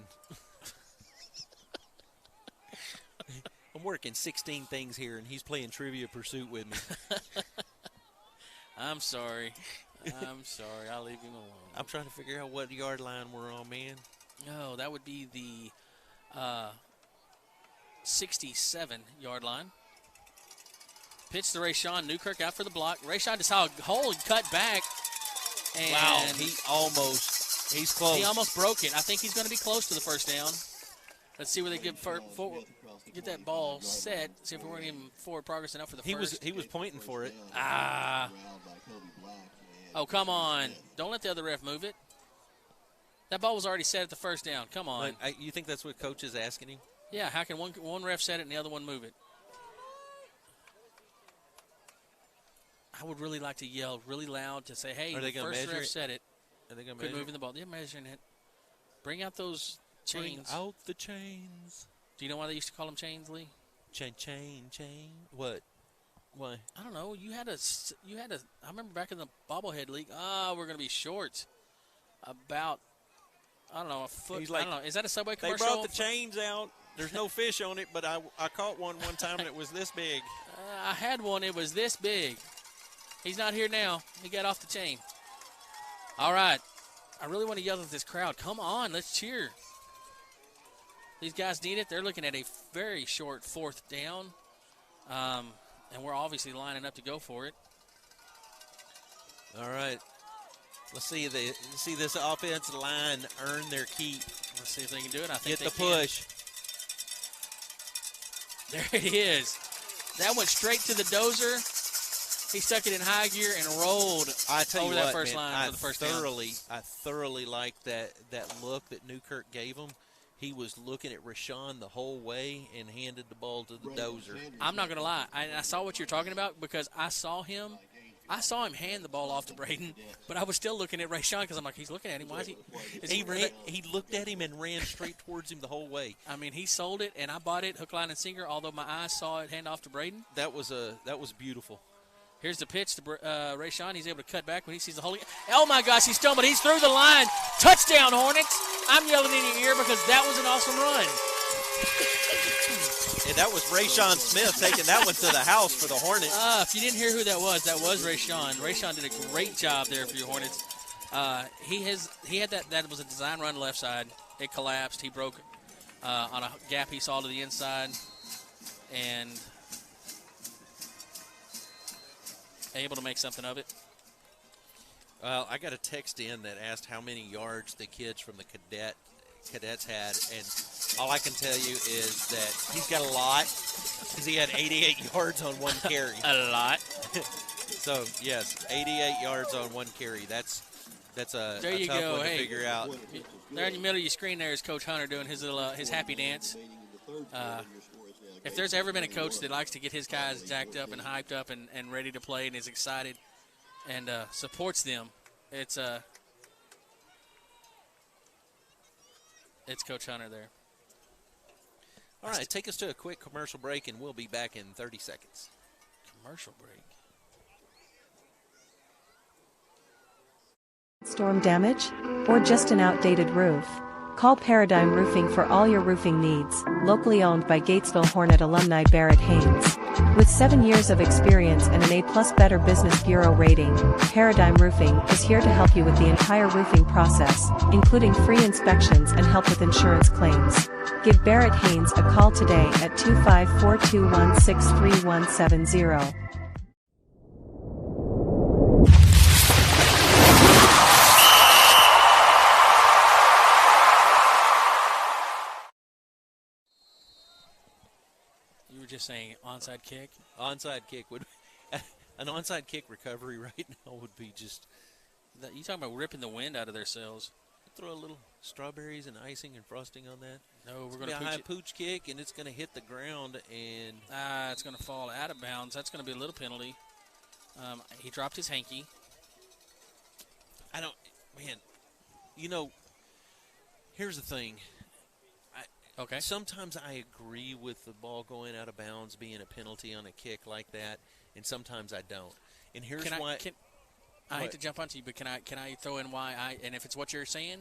I'm working 16 things here, and he's playing Trivia Pursuit with me. I'm sorry. I'll leave him alone. I'm trying to figure out what yard line we're on, man. No, that would be the 67-yard line. Pitch to Rayshawn Newkirk out for the block. Rayshawn just saw a hole and cut back. And wow, he's close. He almost broke it. I think he's going to be close to the first down. Let's see where they get that ball set. See if we're even forward progress enough for the first. He was pointing for it. Oh, come on. Don't let the other ref move it. That ball was already set at the first down. Come on. You think that's what coach is asking him? Yeah, how can one ref set it and the other one move it? I would really like to yell really loud to say, hey, the first ref said it. Are they going to measure moving the ball. They're measuring it. Bring out those chains. Bring out the chains. Do you know why they used to call them chains, Lee? Chain. What? Why? I don't know. You had a. I remember back in the bobblehead league. We're going to be short. About, I don't know, a foot. He's like, I don't know. Is that a Subway commercial? They brought the chains out. There's no fish on it, but I caught one time and it was this big. I had one. It was this big. He's not here now. He got off the chain. All right. I really want to yell at this crowd. Come on, let's cheer. These guys need it. They're looking at a very short fourth down. And we're obviously lining up to go for it. All right. Let's see this offensive line earn their keep. Let's see if they can do it. I think Get the push. There it is. That went straight to the dozer. He stuck it in high gear and rolled over that first line for the first down. I thoroughly liked that look that Newkirk gave him. He was looking at Rashawn the whole way and handed the ball to the dozer. I'm not going to lie. I saw what you're talking about because I saw him hand the ball off to Braden, but I was still looking at Rashawn because I'm like, he's looking at him. Why is he? He looked at him and ran straight towards him the whole way. I mean, he sold it, and I bought it hook, line, and sinker, although my eyes saw it hand off to Braden. That was beautiful. Here's the pitch to Rayshawn. He's able to cut back when he sees the hole. Oh, my gosh, he stumbled. He's through the line. Touchdown, Hornets. I'm yelling in your ear because that was an awesome run. And that was Rayshawn Smith taking that one to the house for the Hornets. If you didn't hear who that was Rayshawn. Rayshawn did a great job there for your Hornets. He had that was a design run left side. It collapsed. He broke on a gap he saw to the inside. And able to make something of it. Well, I got a text in that asked how many yards the kids from the Cadets had, and all I can tell you is that he's got a lot because he had 88 yards on one carry. A lot. So, yes, 88 yards on one carry. That's a tough one to figure out. There in the middle of your screen there is Coach Hunter doing his little his happy dance. If there's ever been a coach that likes to get his guys jacked up and hyped up and ready to play and is excited and supports them, it's Coach Hunter there. All right, take us to a quick commercial break, and we'll be back in 30 seconds. Commercial break. Storm damage? Or just an outdated roof? Call Paradigm Roofing for all your roofing needs, locally owned by Gatesville Hornet alumni Barrett Haynes. With 7 years of experience and an A+ Better Business Bureau rating, Paradigm Roofing is here to help you with the entire roofing process, including free inspections and help with insurance claims. Give Barrett Haynes a call today at 254-216-3170. Just saying onside kick. Onside kick would an onside kick recovery right now would be just. You talking about ripping the wind out of their sails? Throw a little strawberries and icing and frosting on that. No, we're going to be a high pooch kick, and it's going to hit the ground and it's going to fall out of bounds. That's going to be a little penalty. He dropped his hanky. Man. Here's the thing. Okay. Sometimes I agree with the ball going out of bounds being a penalty on a kick like that, and sometimes I don't. And here's why. I hate to jump onto you, but can I throw in why and if it's what you're saying,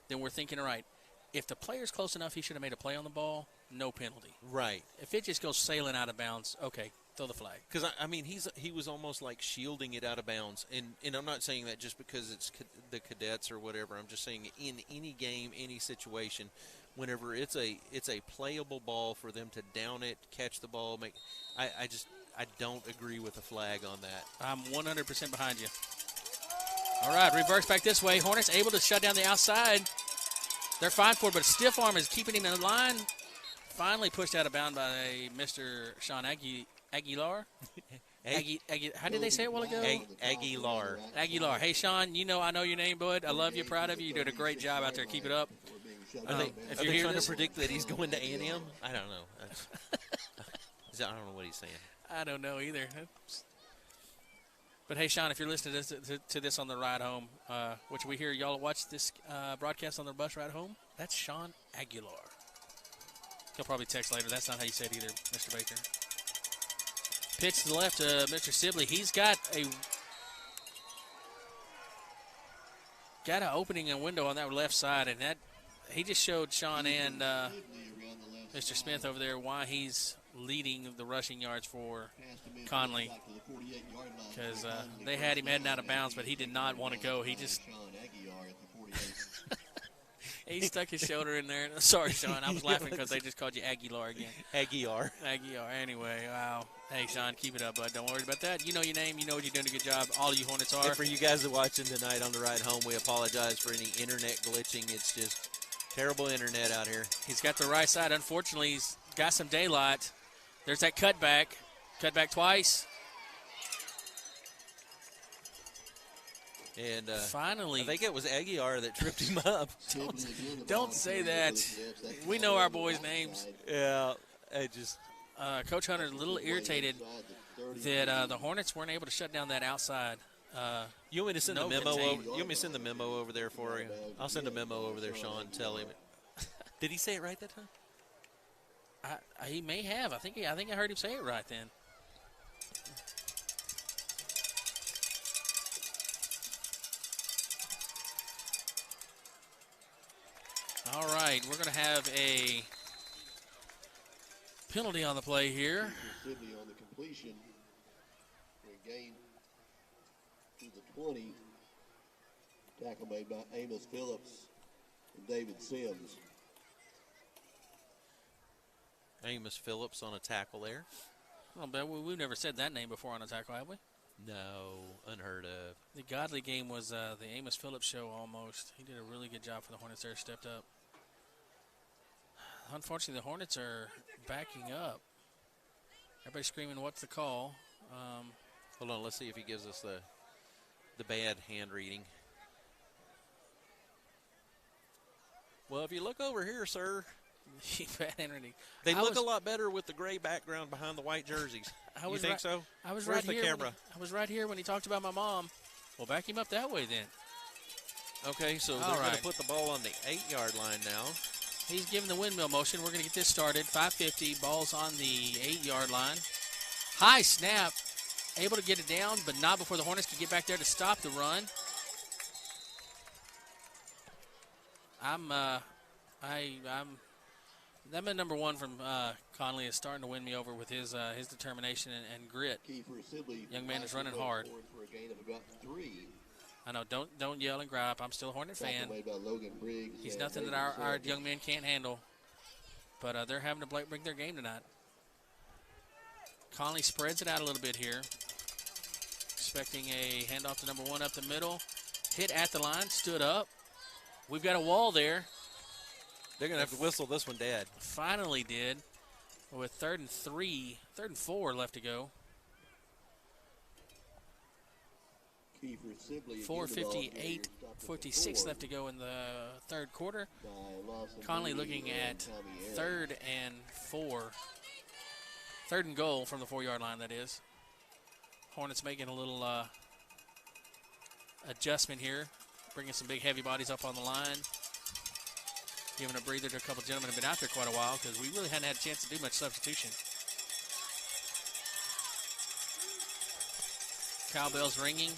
then we're thinking right. If the player's close enough, he should have made a play on the ball, no penalty. Right. If it just goes sailing out of bounds, okay, throw the flag. Because, I mean, he was almost like shielding it out of bounds. And I'm not saying that just because it's the Cadets or whatever. I'm just saying in any game, any situation, whenever it's a playable ball for them to down it, catch the ball, I don't agree with the flag on that. I'm 100% behind you. All right, reverse back this way. Hornets able to shut down the outside. They're fine for it, but stiff arm is keeping him in the line. Finally pushed out of bounds by Mr. Sean Aguilar. How did they say it a while ago? Aguilar. Aguilar. Hey, Sean, I know your name, bud. I love you, proud of you. You're doing a great job out there. Keep it up. Are they trying to predict that he's going to A&M? I don't know. I don't know what he's saying. I don't know either. But, hey, Sean, if you're listening to this on the ride home, which we hear y'all watch this broadcast on the bus ride home, that's Sean Aguilar. He'll probably text later. That's not how you say it either, Mr. Baker. Pitch to the left to Mr. Sibley. He's got an opening and window on that left side, and that he just showed Sean and Mr. Smith over there why he's leading the rushing yards for Connally, because they had him heading out of bounds, but he did not want to go. He just he stuck his shoulder in there. Sorry, Sean. I was laughing because they just called you Aguilar again. Aguilar. Anyway, wow. Hey, Sean, keep it up, bud. Don't worry about that. You know your name. You know you're doing a good job. All you Hornets are. And for you guys that are watching tonight on the ride home, we apologize for any internet glitching. It's just terrible internet out here. He's got the right side. Unfortunately, he's got some daylight. There's that cutback. Cutback twice. And finally, I think it was Aguilar that tripped him up. Don't say that. We know our boys' names. Yeah, Coach Hunter's a little irritated that the Hornets weren't able to shut down that outside. You want me to send the memo? You want me to send the memo over there for you? I'll send a memo over there, Sean. Tell him. Did he say it right that time? He may have. I think I heard him say it right then. All right, we're going to have a penalty on the play here. Sydney on the completion. A gain to the 20. Tackle made by Amos Phillips and David Sims. Amos Phillips on a tackle there. Well, but we've never said that name before on a tackle, have we? No, unheard of. The Godly game was the Amos Phillips show almost. He did a really good job for the Hornets there, stepped up. Unfortunately, the Hornets are backing up. Everybody's screaming, what's the call? Hold on, let's see if he gives us the bad hand reading. Well, if you look over here, sir. Bad hand reading. They look a lot better with the gray background behind the white jerseys. You think so? I was Where's right here. the camera? I was right here when he talked about my mom. Well, back him up that way then. Okay, so they're going to put the ball on the 8-yard line now. He's giving the windmill motion. We're going to get this started. 5:50, ball's on the 8-yard line. High snap, able to get it down, but not before the Hornets can get back there to stop the run. That man number one from Connally is starting to win me over with his determination and grit. Young man is running hard. For a gain of about 3. I know. Don't yell and gripe. I'm still a Hornet fan. Made by Logan Briggs. He's nothing that our young man can't handle. But they're having to bring their game tonight. Connally spreads it out a little bit here. Expecting a handoff to number one up the middle. Hit at the line. Stood up. We've got a wall there. They're going to have to whistle this one dead. Finally did. With 3rd and 4 left to go. 4:58, 46 left to go in the third quarter. Connally looking at 3rd and 4. 3rd and goal from the 4-yard line, that is. Hornets making a little adjustment here. Bringing some big heavy bodies up on the line. giving a breather to a couple gentlemen who have been out there quite a while because we really hadn't had a chance to do much substitution. Cowbell's ringing.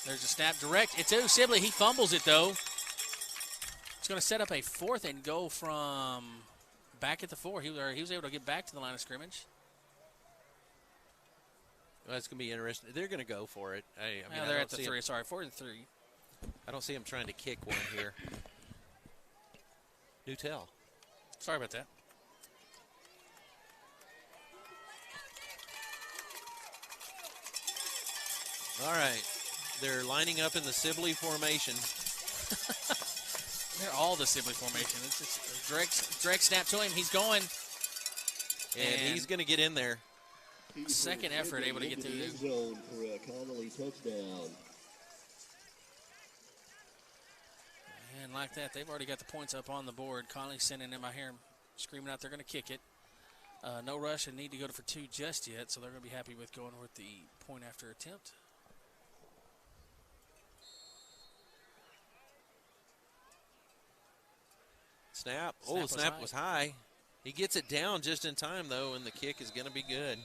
There's a snap direct. It's to Sibley. He fumbles it, though. It's going to set up a 4th and go from back at the 4. He was able to get back to the line of scrimmage. Well, that's going to be interesting. They're going to go for it. I mean, they're at the 3. Sorry, 4th and 3. I don't see him trying to kick one here. Newtell. Sorry about that. All right. They're lining up in the Sibley formation. They're all the Sibley formation. It's direct snap to him. He's going. And he's going to get in there. Second effort able to get through. End zone for a Connally touchdown. And like that, they've already got the points up on the board. Connally sending them. I hear him screaming out they're going to kick it. No rush and need to go for 2 just yet, so they're going to be happy with going with the point after attempt. Snap. Oh, the snap was high. He gets it down just in time, though, and the kick is going to be good.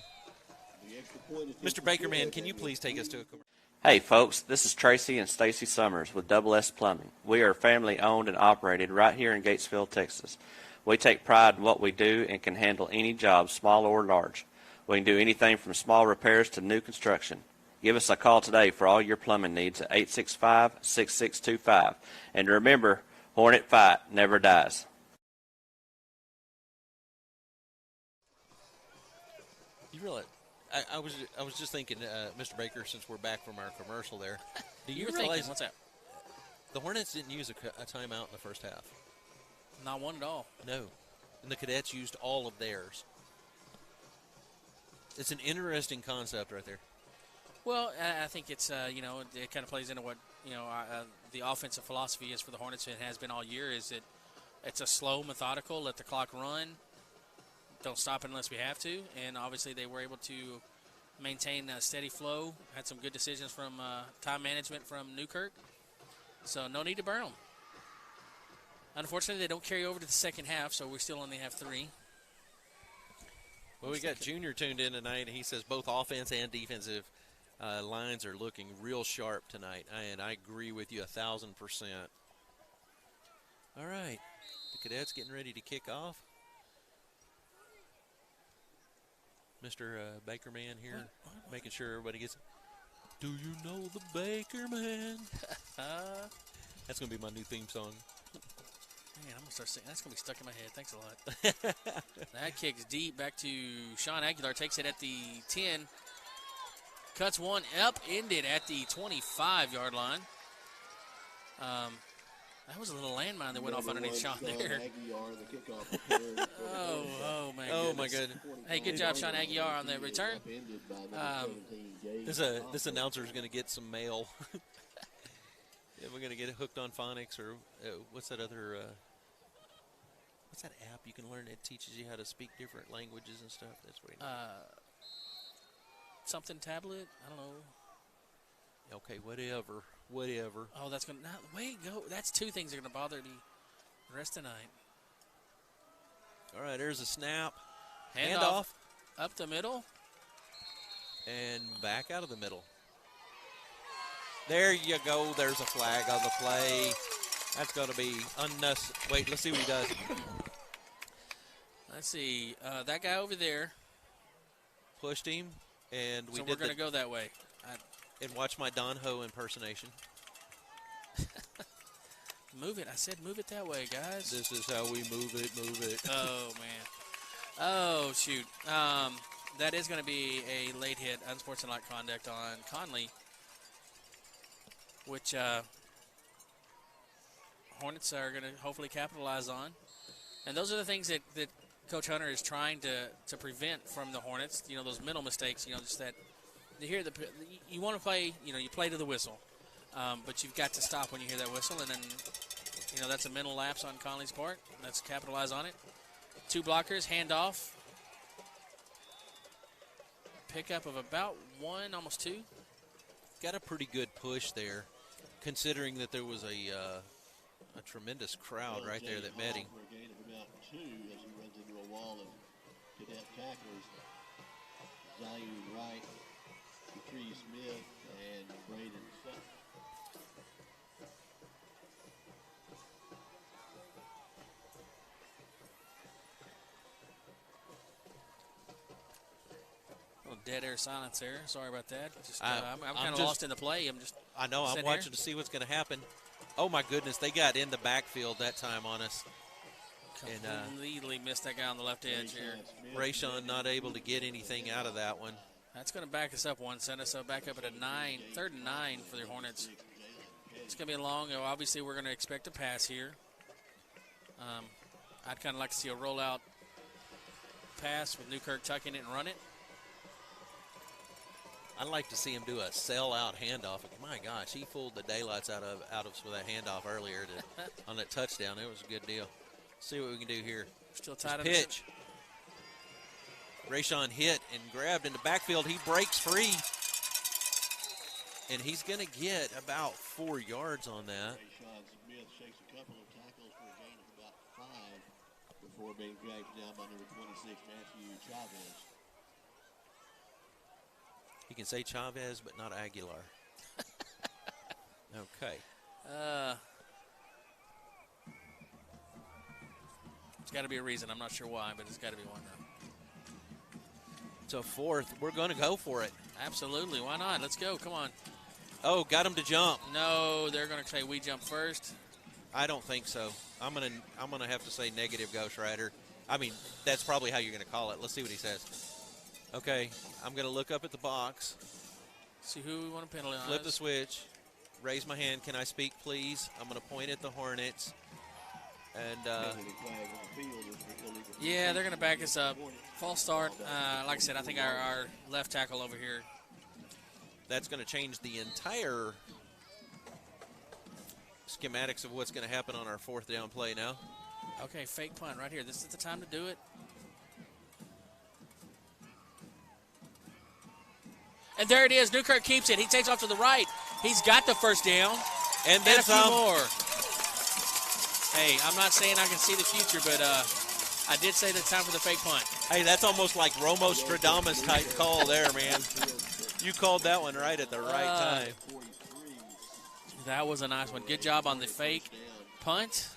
Mr. Bakerman, can you please take us to a commercial? Hey, folks, this is Tracy and Stacy Summers with Double S Plumbing. We are family owned and operated right here in Gatesville, Texas. We take pride in what we do and can handle any job, small or large. We can do anything from small repairs to new construction. Give us a call today for all your plumbing needs at 865-6625. And remember, Hornet fight never dies. You realize, I was just thinking, Mr. Baker, since we're back from our commercial there, do you realize what's that? The Hornets didn't use a timeout in the first half? Not one at all. No. And the Cadets used all of theirs. It's an interesting concept right there. Well, I think it's, it kind of plays into what, the offensive philosophy is for the Hornets and has been all year is that it's a slow, methodical, let the clock run. Don't stop it unless we have to. And obviously they were able to maintain a steady flow. Had some good decisions from time management from Newkirk. So no need to burn them. Unfortunately, they don't carry over to the second half, so we still only have 3. Well, we got Junior tuned in tonight, and he says both offense and defensive lines are looking real sharp tonight, and I agree with you 1,000%. All right, the Cadets getting ready to kick off. Mr. Bakerman here, making sure everybody gets. Do you know the Bakerman? That's going to be my new theme song. Man, I'm going to start singing. That's going to be stuck in my head. Thanks a lot. That kick's deep back to Sean Aguilar. Takes it at the 10. Cuts one up, ended at the 25-yard line. That was a little landmine that went off underneath Sean there. Oh, my goodness. Oh, my goodness. Hey, good job, Sean Aguilar, on the return. This announcer is going to get some mail. Yeah, we're going to get it hooked on phonics or what's that other what's that app you can learn that teaches you how to speak different languages and stuff? That's what something tablet? I don't know. Okay, whatever. Oh, that's going to wait, go. That's 2 things that are going to bother me the rest of the night. All right, there's a snap. Handoff. Up the middle. And back out of the middle. There you go. There's a flag on the play. That's going to be unnecessary. Wait, let's see what he does. Let's see. That guy over there pushed him, and we're going to go that way. And watch my Don Ho impersonation. Move it. I said move it that way, guys. This is how we move it. Oh, man. Oh, shoot. That is going to be a late hit, unsportsmanlike conduct on Connally, which Hornets are going to hopefully capitalize on. And those are the things that Coach Hunter is trying to prevent from the Hornets. Those mental mistakes, just that you want to play, you play to the whistle. But you've got to stop when you hear that whistle. And then, that's a mental lapse on Connolly's part. Let's capitalize on it. 2 blockers, handoff. Pickup of about 1, almost 2. Got a pretty good push there, considering that there was a a tremendous crowd right there that met him. For a gain of about 2 as he runs into a wall of Cadet tacklers. Zion Wright, Patrice Smith, and Braden Sutton. Dead air silence there. Sorry about that. I'm kind of lost in the play. I know. I'm watching to see what's going to happen. Oh my goodness, they got in the backfield that time on us. Completely missed that guy on the left edge here. Rayshon not able to get anything out of that one. That's going to back us up one, send us back up at a 3rd and 9 for the Hornets. It's going to be long. Obviously, we're going to expect a pass here. I'd kind of like to see a rollout pass with Newkirk tucking it and run it. I'd like to see him do a sell-out handoff. My gosh, he fooled the daylights out of us with that handoff earlier on that touchdown. It was a good deal. See what we can do here. Still tied up. Pitch. Rayshon hit and grabbed in the backfield. He breaks free. And he's going to get about 4 yards on that. Rayshon Smith shakes a couple of tackles for a gain of about 5 before being dragged down by number 26, Matthew Chavez. You can say Chavez, but not Aguilar. Okay. It's got to be a reason. I'm not sure why, but it's got to be one. So 4th, we're going to go for it. Absolutely. Why not? Let's go. Come on. Oh, got him to jump. No, they're going to say we jump first. I don't think so. I'm gonna have to say negative, Ghost Rider. I mean, that's probably how you're going to call it. Let's see what he says. Okay, I'm going to look up at the box. See who we want to penalize. Flip the switch. Raise my hand. Can I speak, please? I'm going to point at the Hornets. And yeah, they're going to back us up. False start. Like I said, I think our left tackle over here. That's going to change the entire schematics of what's going to happen on our 4th down play now. Okay, fake punt right here. This is the time to do it. And there it is. Newkirk keeps it. He takes off to the right. He's got the first down. And then a few more. Hey, I'm not saying I can see the future, but I did say that it's time for the fake punt. Hey, that's almost like Romo Stradamus type call there, man. You called that one right at the right time. That was a nice one. Good job on the fake punt.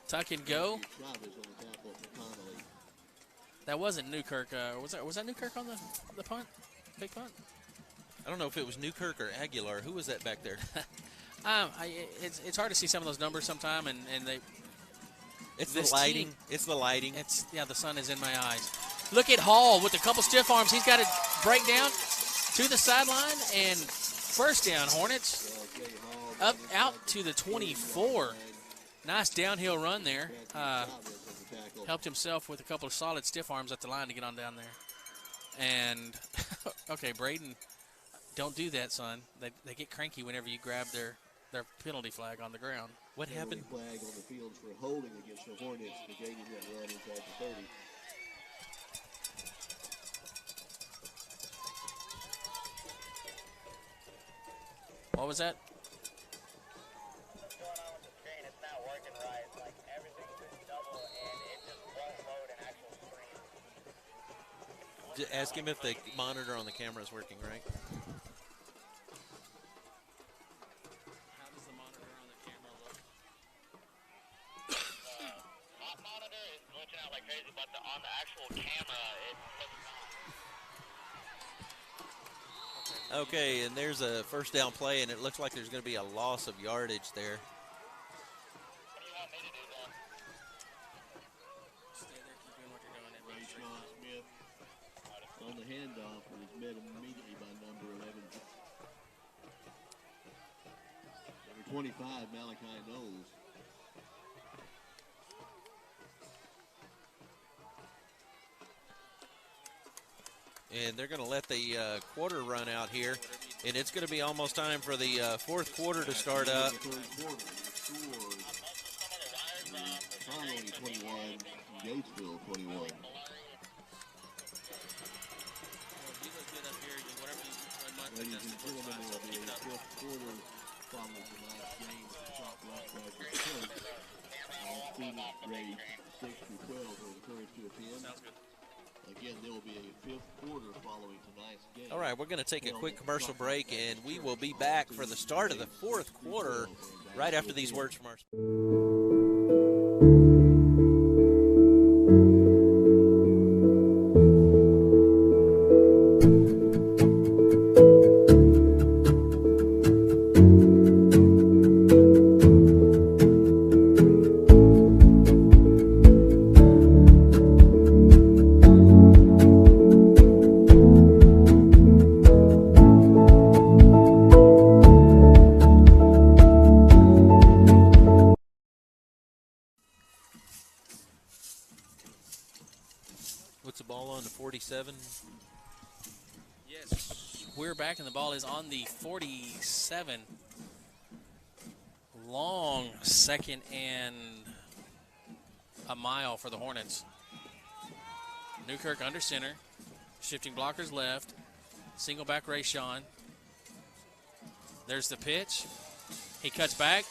Tuck and go. That wasn't Newkirk. Was that Newkirk on the punt? Fake punt? I don't know if it was Newkirk or Aguilar. Who was that back there? It's hard to see some of those numbers sometime, and they. It's the lighting. It's the lighting. The sun is in my eyes. Look at Hall with a couple stiff arms. He's got to break down to the sideline and first down. Hornets up out to the 24. Nice downhill run there. Helped himself with a couple of solid stiff arms at the line to get on down there. And okay, Braden, don't do that, son. They get cranky whenever you grab their penalty flag on the ground. What happened? Flag on the field for holding against the Hornets, negating that run inside the 30. What was that? What's going on with the screen? It's not working right. Like everything's just double and it just won't load an actual screen. Ask him if the monitor on the camera is working right. How does the monitor on the camera look? Hot monitor is glitching out like crazy, but on the actual camera, it looks fine. Okay, and there's a first down play, and it looks like there's going to be a loss of yardage there. What do you want me to do then? Stay there, keep doing what you're doing. Rayshon Smith on the handoff and is met immediately by number 11. Number 25, Malachi Knowles. And they're going to let the quarter run out here. And it's going to be almost time for the 4th quarter to start up. Connally 21, Gatesville 21. Ladies and gentlemen, there will be a 4th quarter following tonight's game at the Chalk Students grades 6 through 12 are encouraged to attend. Sounds good. Again, there will be a fifth quarter following tonight's game. All right, we're going to take a quick commercial break, and we will be back for the start of the fourth quarter right after these words from our What's the ball on, the 47? Yes, we're back, and the ball is on the 47. Long second and a mile for the Hornets. Newkirk under center, shifting blockers left, single back Rayshawn. There's the pitch. He cuts back.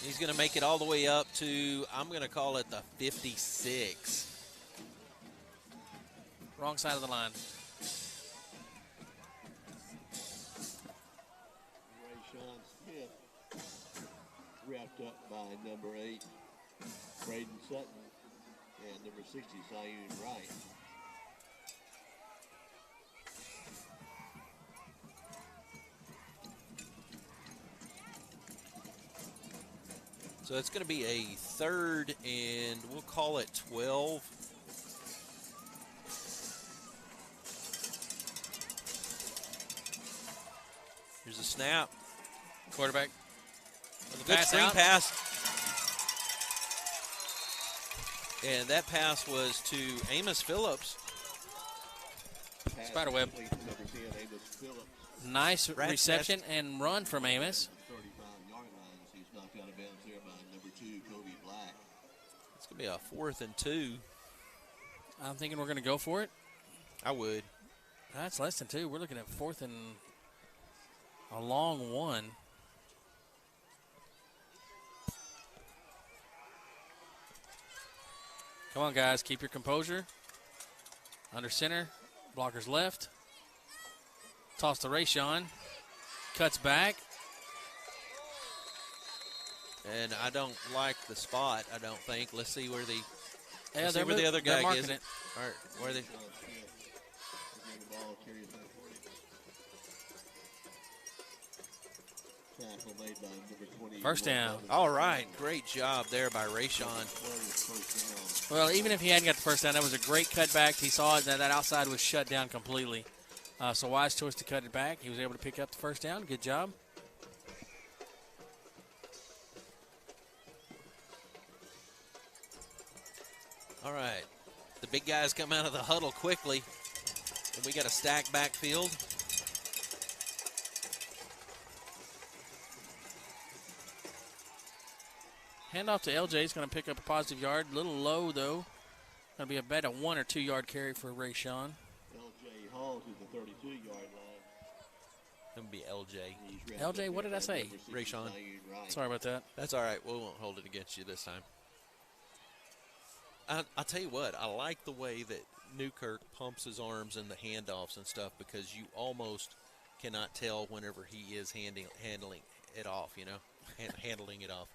He's going to make it all the way up to, I'm going to call it the 56. Wrong side of the line. Rayshawn Smith wrapped up by number 8, Braden Sutton, and number 60, Zayun Wright. So it's going to be a third, and we'll call it 12. Here's a snap. Quarterback. Good screen pass. And that pass was to Amos Phillips. Spiderweb. Nice reception and run from Amos. 35-yard line. He's knocked out of bounds there by number 2, Kobe Black. It's going to be a 4th and 2. I'm thinking we're going to go for it. I would. That's less than 2. We're looking at 4th and a long 1. Come on, guys. Keep your composure. Under center. Blockers left. Toss to Rayshawn. Cuts back. And I don't like the spot, I don't think. Let's see where the, Yeah, let's see where the other they're guy marking is. it. All right, where are they? First down. All right, great job there by Rayshawn. Well, even if he hadn't got the first down, that was a great cutback. He saw it, that outside was shut down completely. So wise choice to cut it back. He was able to pick up the first down. Good job. All right, the big guys come out of the huddle quickly, and we got a stacked backfield. Handoff to LJ. He's going to pick up a positive yard. A little low, though. Going to be about a 1 or 2 yard carry for Rayshawn. LJ Hall to the 32-yard line. Going to be LJ. LJ, what did I say? Rayshawn. Sorry about that. That's all right. We won't hold it against you this time. I'll tell you what, I like the way that Newkirk pumps his arms in the handoffs and stuff, because you almost cannot tell whenever he is handing it off, you know, handing it off.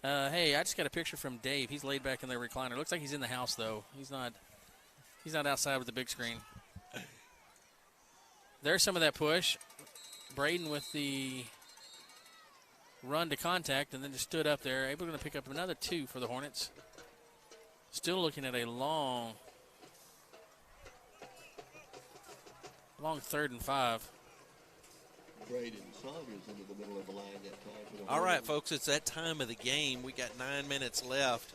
Hey, I just got a picture from Dave. He's laid back in the recliner. Looks like he's in the house, though. He's not outside with the big screen. There's some of that push. Braden with the run to contact, and then just stood up there. Able to pick up another 2 for the Hornets. Still looking at a long 3rd and 5. Braden Saunders into the middle of the line that time for the All right, Hornets. folks, it's that time of the game. We got 9 minutes left.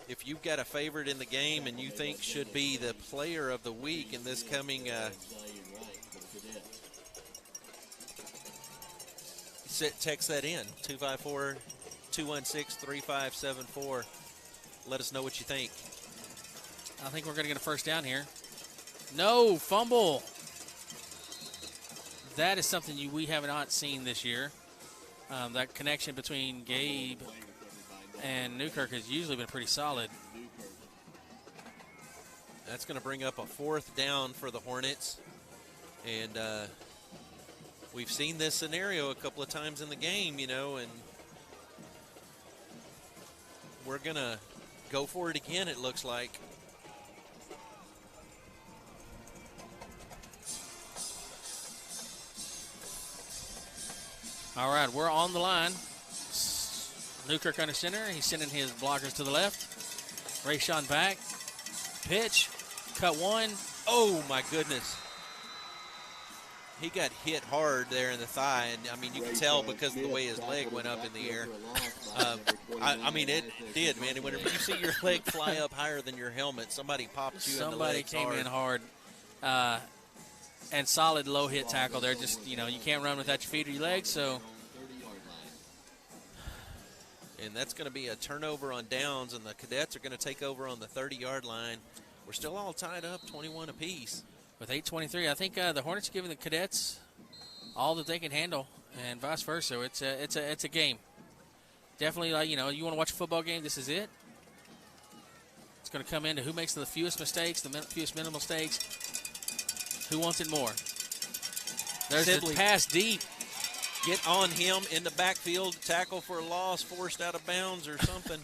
If you've got a favorite in the game and you think should be the player of the week in this coming text that in, 254-216-3574. Let us know what you think. I think we're going to get a first down here. No, fumble. that is something we have not seen this year. That connection between Gabe and Newkirk has usually been pretty solid. That's going to bring up a 4th down for the Hornets. And we've seen this scenario a couple of times in the game, and we're going to go for it again, it looks like. All right, we're on the line. Newkirk under center. He's sending his blockers to the left. Rayshawn back. Pitch. Cut one. Oh, my goodness. He got hit hard there in the thigh, and, you can tell because of the way his leg went up in the air. It did, man. Whenever you see your leg fly up higher than your helmet, somebody popped you in the leg. Somebody came in hard. And solid low hit tackle there. Just, you can't run without your feet or your legs, so. And that's going to be a turnover on downs, and the Cadets are going to take over on the 30-yard line. We're still all tied up, 21 apiece. With 8:23, I think the Hornets are giving the Cadets all that they can handle, and vice versa. It's a game. Definitely, you want to watch a football game, this is it. It's going to come into who makes the fewest mistakes, the fewest mental mistakes. Who wants it more? There's the pass deep. Get on him in the backfield, tackle for a loss, forced out of bounds or something.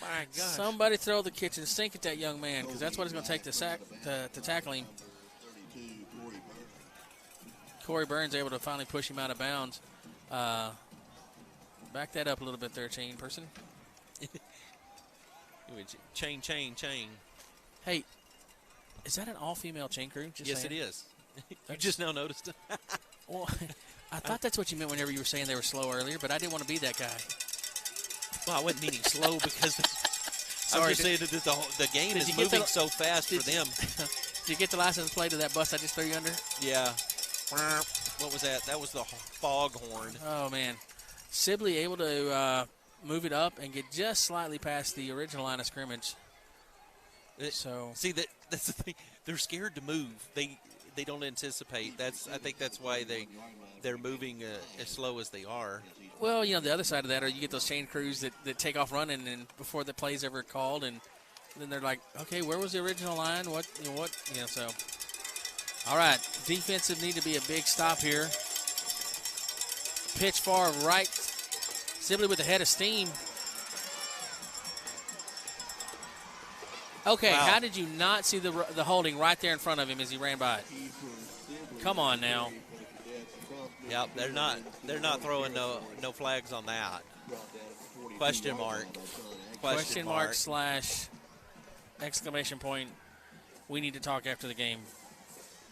My gosh. Somebody throw the kitchen sink at that young man, because that's what it's going to take to tackle him. Corey Burns able to finally push him out of bounds. Back that up a little bit there, chain person. Chain. Hey, is that an all-female chain crew? Yes, it is. You just now noticed it. Well, I thought that's what you meant whenever you were saying they were slow earlier, but I didn't want to be that guy. Well, I wasn't meaning slow because I'm just saying that the game is moving so fast for them. Did you get the license plate of that bus I just threw you under? Yeah. What was that? That was the foghorn. Oh, man. Sibley able to move it up and get just slightly past the original line of scrimmage. See, that's the thing. They're scared to move. They don't anticipate. I think that's why they're moving as slow as they are. Well, the other side of that are you get those chain crews that take off running and before the play's ever called, and then they're like, okay, where was the original line? So. All right, defensive need to be a big stop here. Pitch far right. Sibley with a head of steam. Okay, wow. How did you not see the holding right there in front of him as he ran by it? Come on now. Yep, they're not throwing no flags on that. Question mark. Question mark / exclamation point. We need to talk after the game.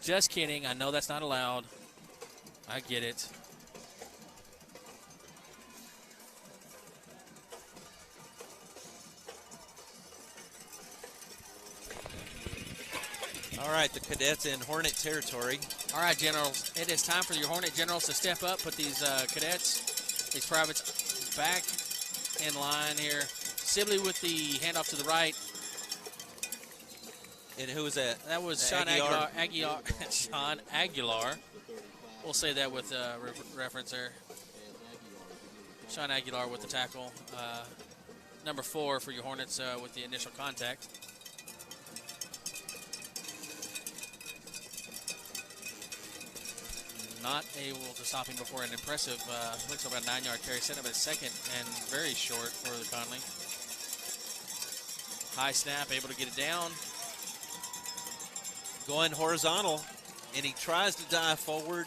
Just kidding. I know that's not allowed. I get it. All right, the Cadets in Hornet territory. All right, Generals. It is time for your Hornet Generals to step up, put these Cadets, these privates, back in line here. Sibley with the handoff to the right. And who was that? That was Sean Aguilar. Sean Aguilar. We'll say that with reference there. Sean Aguilar with the tackle. Number 4 for your Hornets with the initial contact. Not able to stop him before an impressive, looks like about a 9-yard carry. Set up at second and very short for the Connally. High snap, able to get it down. Going horizontal, and he tries to dive forward.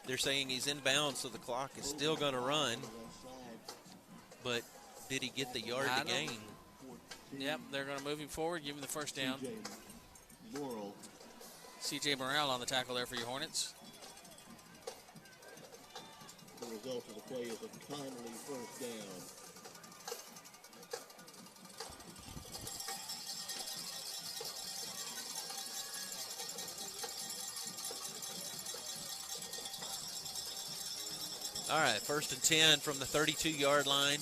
They're saying he's inbound, so the clock is still going to run. But did he get the yard to gain? Yep, they're going to move him forward, give him the first down. C.J. Morrell on the tackle there for your Hornets. The result of the play is a Connally first down. All right, 1st and 10 from the 32-yard line.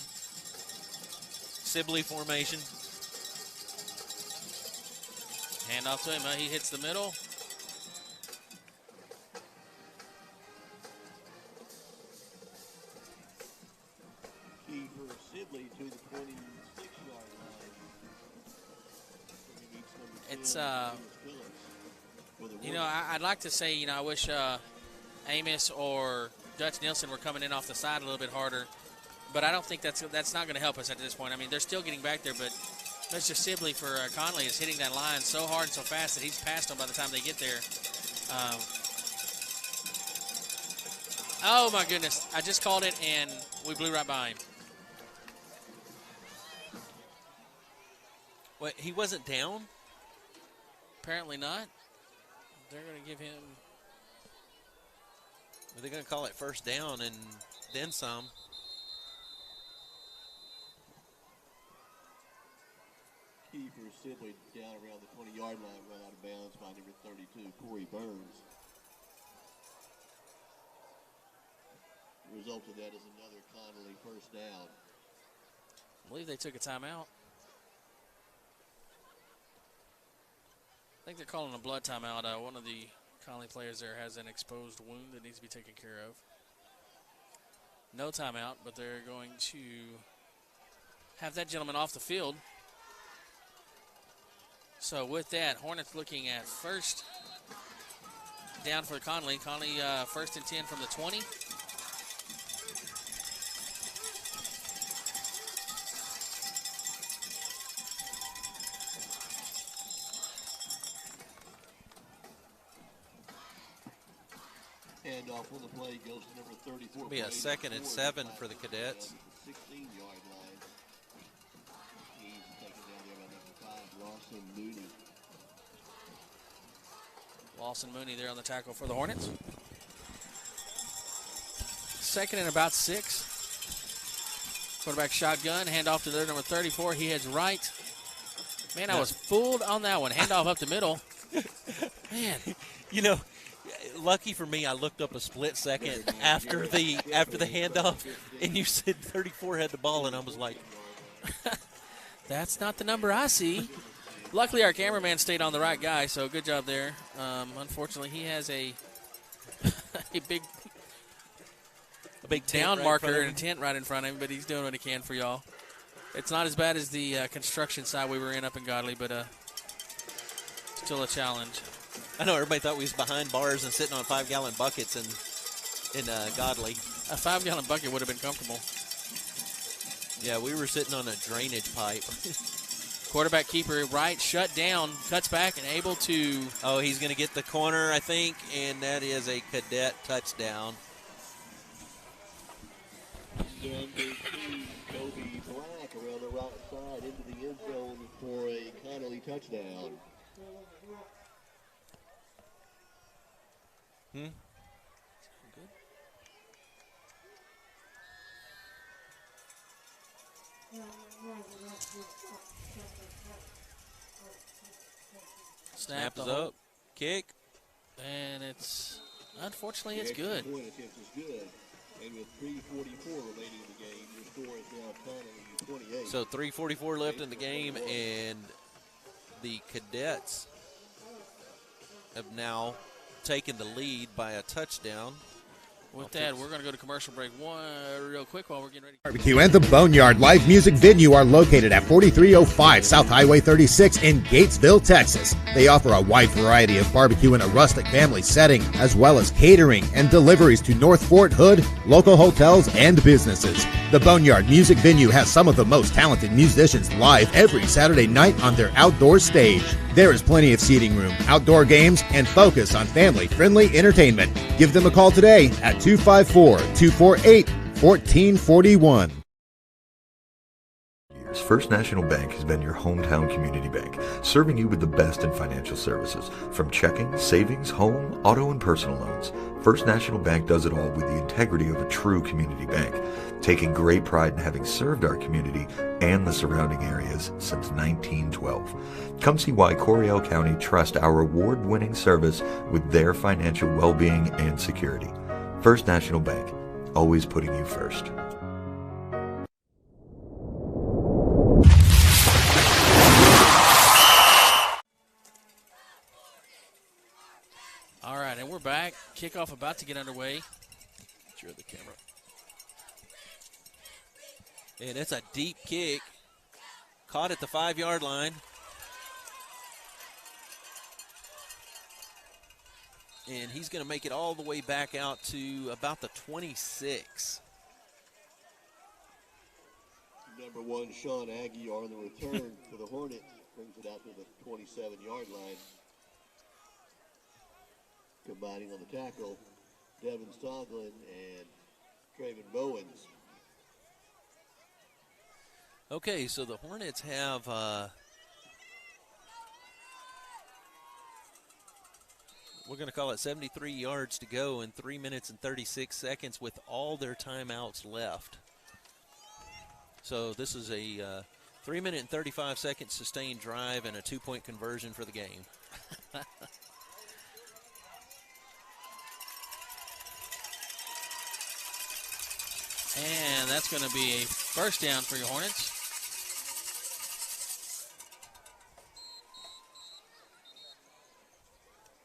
Sibley formation. Hand off to him. He hits the middle. simply to the 26-yard line. It's, I'd like to say, I wish Amos or Dutch Nielsen were coming in off the side a little bit harder, but I don't think that's not going to help us at this point. I mean, they're still getting back there, but Mr. Sibley for Connally is hitting that line so hard and so fast that he's past them by the time they get there. Oh, my goodness. I just called it, and we blew right by him. Wait, he wasn't down? Apparently not. They're going to give him... Are they going to call it first down and then some? Keeper Sibley down around the 20-yard line, run out of bounds by number 32, Corey Burns. The result of that is another Connally first down. I believe they took a timeout. I think they're calling a blood timeout. One of the Connally players there has an exposed wound that needs to be taken care of. No timeout, but they're going to have that gentleman off the field. So with that, Hornets looking at first down for Connally. Connally first and 10 from the 20. Handoff on the play goes to number 34. It'll be a 2nd and 7 for the Cadets. 16-yard line. He's taken down there by number 5, Lawson Mooney. Lawson Mooney there on the tackle for the Hornets. 2nd and about 6. Quarterback shotgun, handoff to their number 34. He heads right. Man, I was fooled on that one. Handoff up the middle. Man. Lucky for me, I looked up a split second after the handoff, and you said 34 had the ball, and I was like, that's not the number I see. Luckily, our cameraman stayed on the right guy, so good job there. Unfortunately, he has a big down marker and a tent right in front of him, but he's doing what he can for y'all. It's not as bad as the construction side we were in up in Godley, but still a challenge. I know everybody thought we was behind bars and sitting on 5-gallon buckets in Godley. A 5-gallon bucket would have been comfortable. Yeah, we were sitting on a drainage pipe. Quarterback keeper right, shut down, cuts back and able to... Oh, he's going to get the corner, I think, and that is a Cadet touchdown. Number 2, Kobe Black around the right side into the end zone for a Connally touchdown. Good. Snap is up. Kick. And unfortunately, it's good. Point attempt is good. And with 3:44 remaining in the game, your score is now Connally 28. So 3:44 left in the game, and the Cadets have now taken the lead by a touchdown. With that, we're going to go to commercial break real quick while we're getting ready. Barbecue and the Boneyard Live Music Venue are located at 4305 South Highway 36 in Gatesville, Texas. They offer a wide variety of barbecue in a rustic family setting, as well as catering and deliveries to North Fort Hood, local hotels, and businesses. The Boneyard Music Venue has some of the most talented musicians live every Saturday night on their outdoor stage. There is plenty of seating room, outdoor games, and focus on family-friendly entertainment. Give them a call today at 254-248-1441. First National Bank has been your hometown community bank, serving you with the best in financial services, from checking, savings, home, auto, and personal loans. First National Bank does it all with the integrity of a true community bank, taking great pride in having served our community and the surrounding areas since 1912. Come see why Coryell County trusts our award-winning service with their financial well-being and security. First National Bank, always putting you first. All right, and we're back. Kickoff about to get underway. You're the camera. And it's a deep kick. Caught at the 5-yard line. And he's going to make it all the way back out to about the 26. Number 1, Sean Aguiar on the return for the Hornets. Brings it out to the 27-yard line. Combining on the tackle, Devin Soglin and Traven Bowens. Okay, so the Hornets have we're going to call it 73 yards to go in 3 minutes and 36 seconds with all their timeouts left. So this is a 3 minute and 35 second sustained drive and a 2-point conversion for the game. And that's going to be a first down for your Hornets.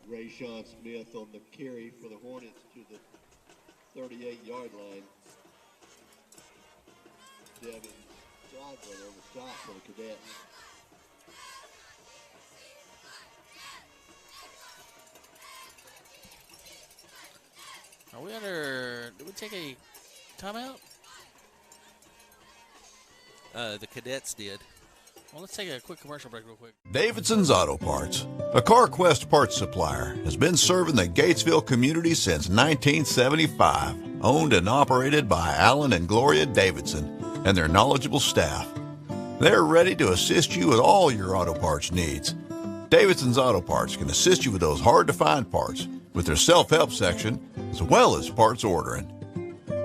Rayshawn Smith on the carry for the Hornets to the 38-yard line. Devin Soglin on the stop for the Cadets. Are we under? Did we take a timeout? The Cadets did. Well, let's take a quick commercial break real quick. Davidson's Auto Parts, a CarQuest parts supplier, has been serving the Gatesville community since 1975. Owned and operated by Alan and Gloria Davidson and their knowledgeable staff. They're ready to assist you with all your auto parts needs. Davidson's Auto Parts can assist you with those hard-to-find parts with their self-help section as well as parts ordering.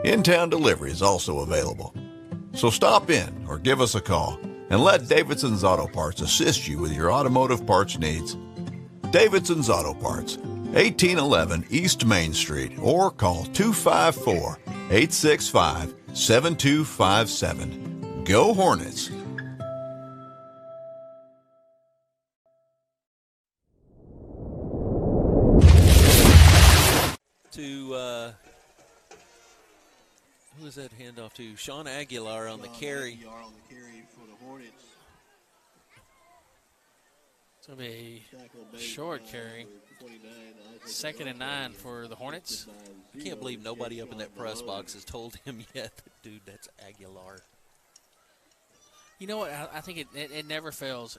In-town delivery is also available. So stop in or give us a call and let Davidson's Auto Parts assist you with your automotive parts needs. Davidson's Auto Parts, 1811 East Main Street, or call 254-865-7257. Go Hornets! Who is that handoff to? Sean Aguilar on the carry. Aguilar on the carry for the Hornets. It's going to be a short carry. 2nd and 9 for the Hornets. I can't believe nobody up in that press box has told him yet, dude, that's Aguilar. You know what? I think it never fails.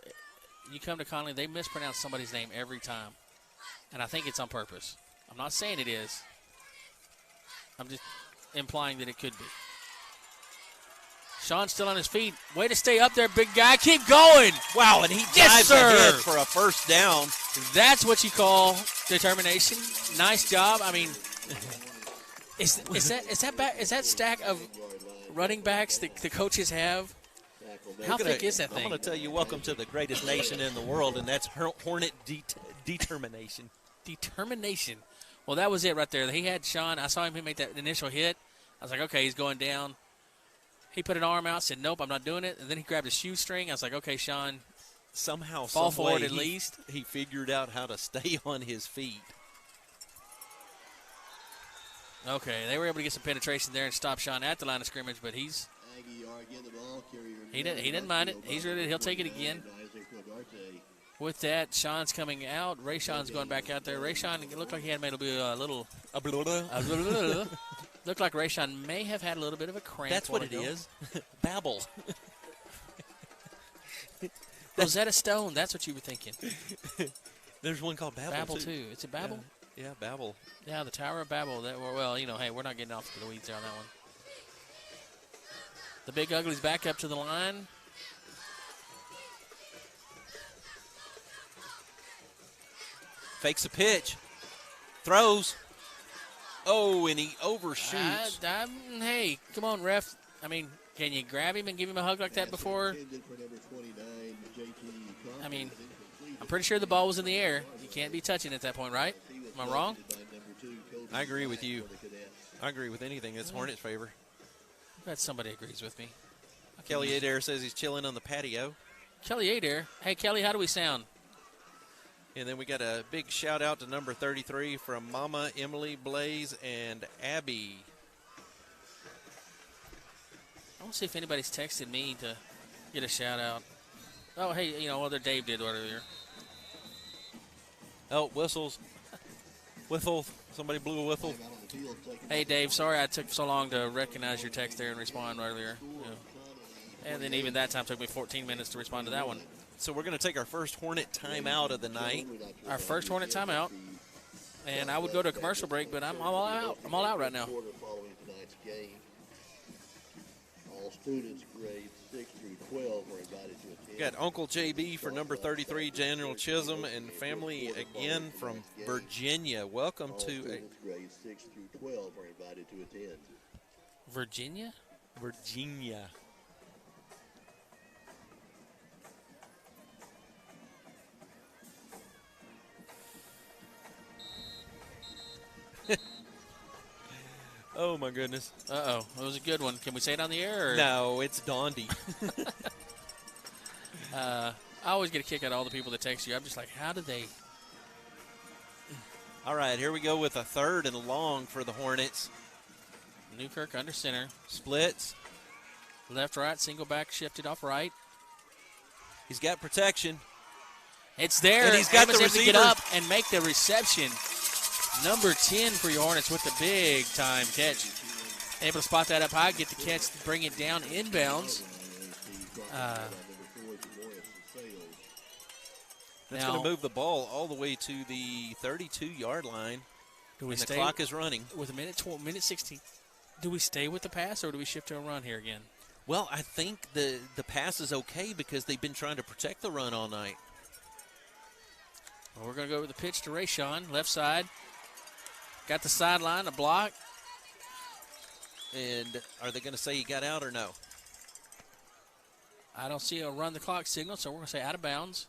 You come to Connally, they mispronounce somebody's name every time. And I think it's on purpose. I'm not saying it is. I'm just implying that it could be. Sean's still on his feet. Way to stay up there, big guy. Keep going. Wow, and he dives ahead for a first down. That's what you call determination. Nice job. I mean, is that stack of running backs that the coaches have? How thick is that thing? I'm going to tell you, welcome to the greatest nation in the world, and that's Hornet determination. Determination. Well, that was it right there. He had Sean. I saw him make that initial hit. I was like, okay, he's going down. He put an arm out, said, nope, I'm not doing it. And then he grabbed his shoestring. I was like, okay, Sean, somehow, fall forward at least. He figured out how to stay on his feet. Okay, they were able to get some penetration there and stop Sean at the line of scrimmage, but he didn't mind it. He's ready. He'll take it again. With that, Sean's coming out. Rayshawn's going back out there. Rayshawn, it looked like he had made a little. Looked like Rayshawn may have had a little bit of a cramp. That's what it is. Babble. Rosetta Stone. That's what you were thinking. There's one called Babel. Babel too. It's a Babel. Yeah, Babel. Yeah, the Tower of Babel. Well, hey, we're not getting off to the weeds there on that one. The Big Ugly's back up to the line. Fakes a pitch. Throws. Oh, and he overshoots. Hey, come on, ref. I mean, can you grab him and give him a hug like that before? I mean, I'm pretty sure the ball was in the air. You can't be touching it at that point, right? Am I wrong? I agree with you. I agree with anything that's Hornets' favor. I bet somebody agrees with me. Kelly Adair says he's chilling on the patio. Kelly Adair. Hey, Kelly, how do we sound? And then we got a big shout-out to number 33 from Mama, Emily, Blaze, and Abby. want to see if anybody's texted me to get a shout-out. Oh, hey, other Dave did earlier. Oh, whistles. Whistle. Somebody blew a whistle. Hey, Dave, sorry I took so long to recognize your text there and respond earlier. And then even that time took me 14 minutes to respond to that one. So we're going to take our first Hornet timeout of the night. Our first Hornet timeout. And I would go to a commercial break, but I'm all out. I'm all out right now. Following tonight's game, all students grades 6 through 12 are invited to attend. Got Uncle JB for number 33, General Chisholm, and family again from Virginia. Welcome to grades 6 through 12 are invited to attend. Virginia? Virginia. Oh, my goodness. Uh-oh. It was a good one. Can we say it on the air? Or? No, it's Dondi. I always get a kick out of all the people that text you. I'm just like, how do they? All right, here we go with a third and long for the Hornets. Newkirk under center. Splits. Left, right, single back, shifted off right. He's got protection. It's there. And he's got the receiver. To get up and make the reception. Number 10 for your Hornets with the big-time catch. Able to spot that up high, get the catch, bring it down inbounds. That's going to move the ball all the way to the 32-yard line. The clock is running. With a minute 16. Do we stay with the pass or do we shift to a run here again? Well, I think the pass is okay because they've been trying to protect the run all night. Well, we're going to go with the pitch to Rayshawn, left side. Got the sideline, a block. And are they going to say he got out or no? I don't see a run the clock signal, so we're going to say out of bounds.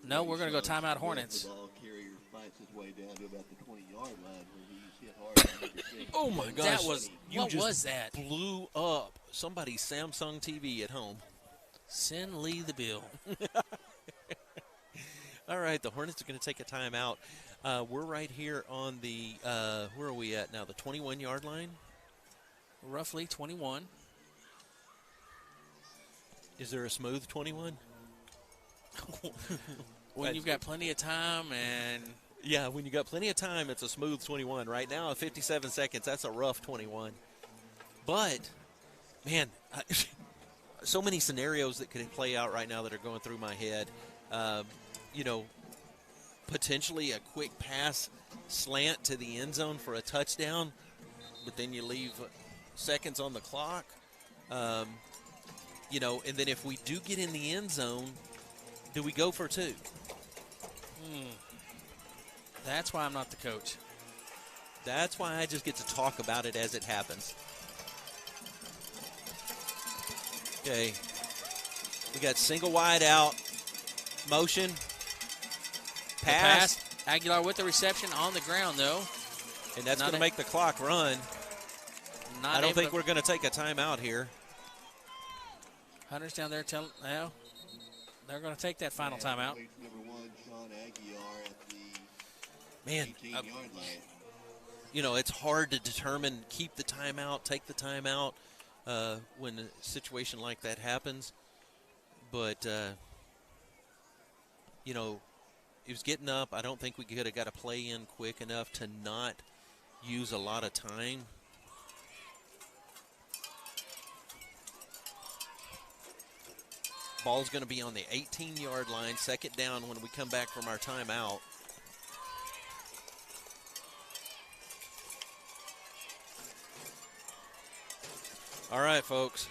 No, we're going to go timeout Hornets. The ball carrier fights his way down to about the 20-yard line where he's hit hard. Oh, my gosh. What was that? Blew up somebody's Samsung TV at home. Send Lee the bill. All right, the Hornets are going to take a timeout. We're right here on the, where are we at now, the 21-yard line? Roughly 21. Is there a smooth 21? When you've got plenty of time and... Yeah, when you got plenty of time, it's a smooth 21. Right now, at 57 seconds, that's a rough 21. But, man, so many scenarios that could play out right now that are going through my head. Potentially a quick pass slant to the end zone for a touchdown, but then you leave seconds on the clock. And then if we do get in the end zone, do we go for two? That's why I'm not the coach. That's why I just get to talk about it as it happens. Okay. We got single wide out. Motion. Pass. Aguilar with the reception on the ground, though. And that's going to make the clock run. I don't think we're going to take a timeout here. Hunter's down there telling now they're going to take that final timeout. Man, it's hard to determine keep the timeout, take the timeout when a situation like that happens. But, he was getting up. I don't think we could have got a play in quick enough to not use a lot of time. Ball's going to be on the 18-yard line, second down when we come back from our timeout. All right, folks.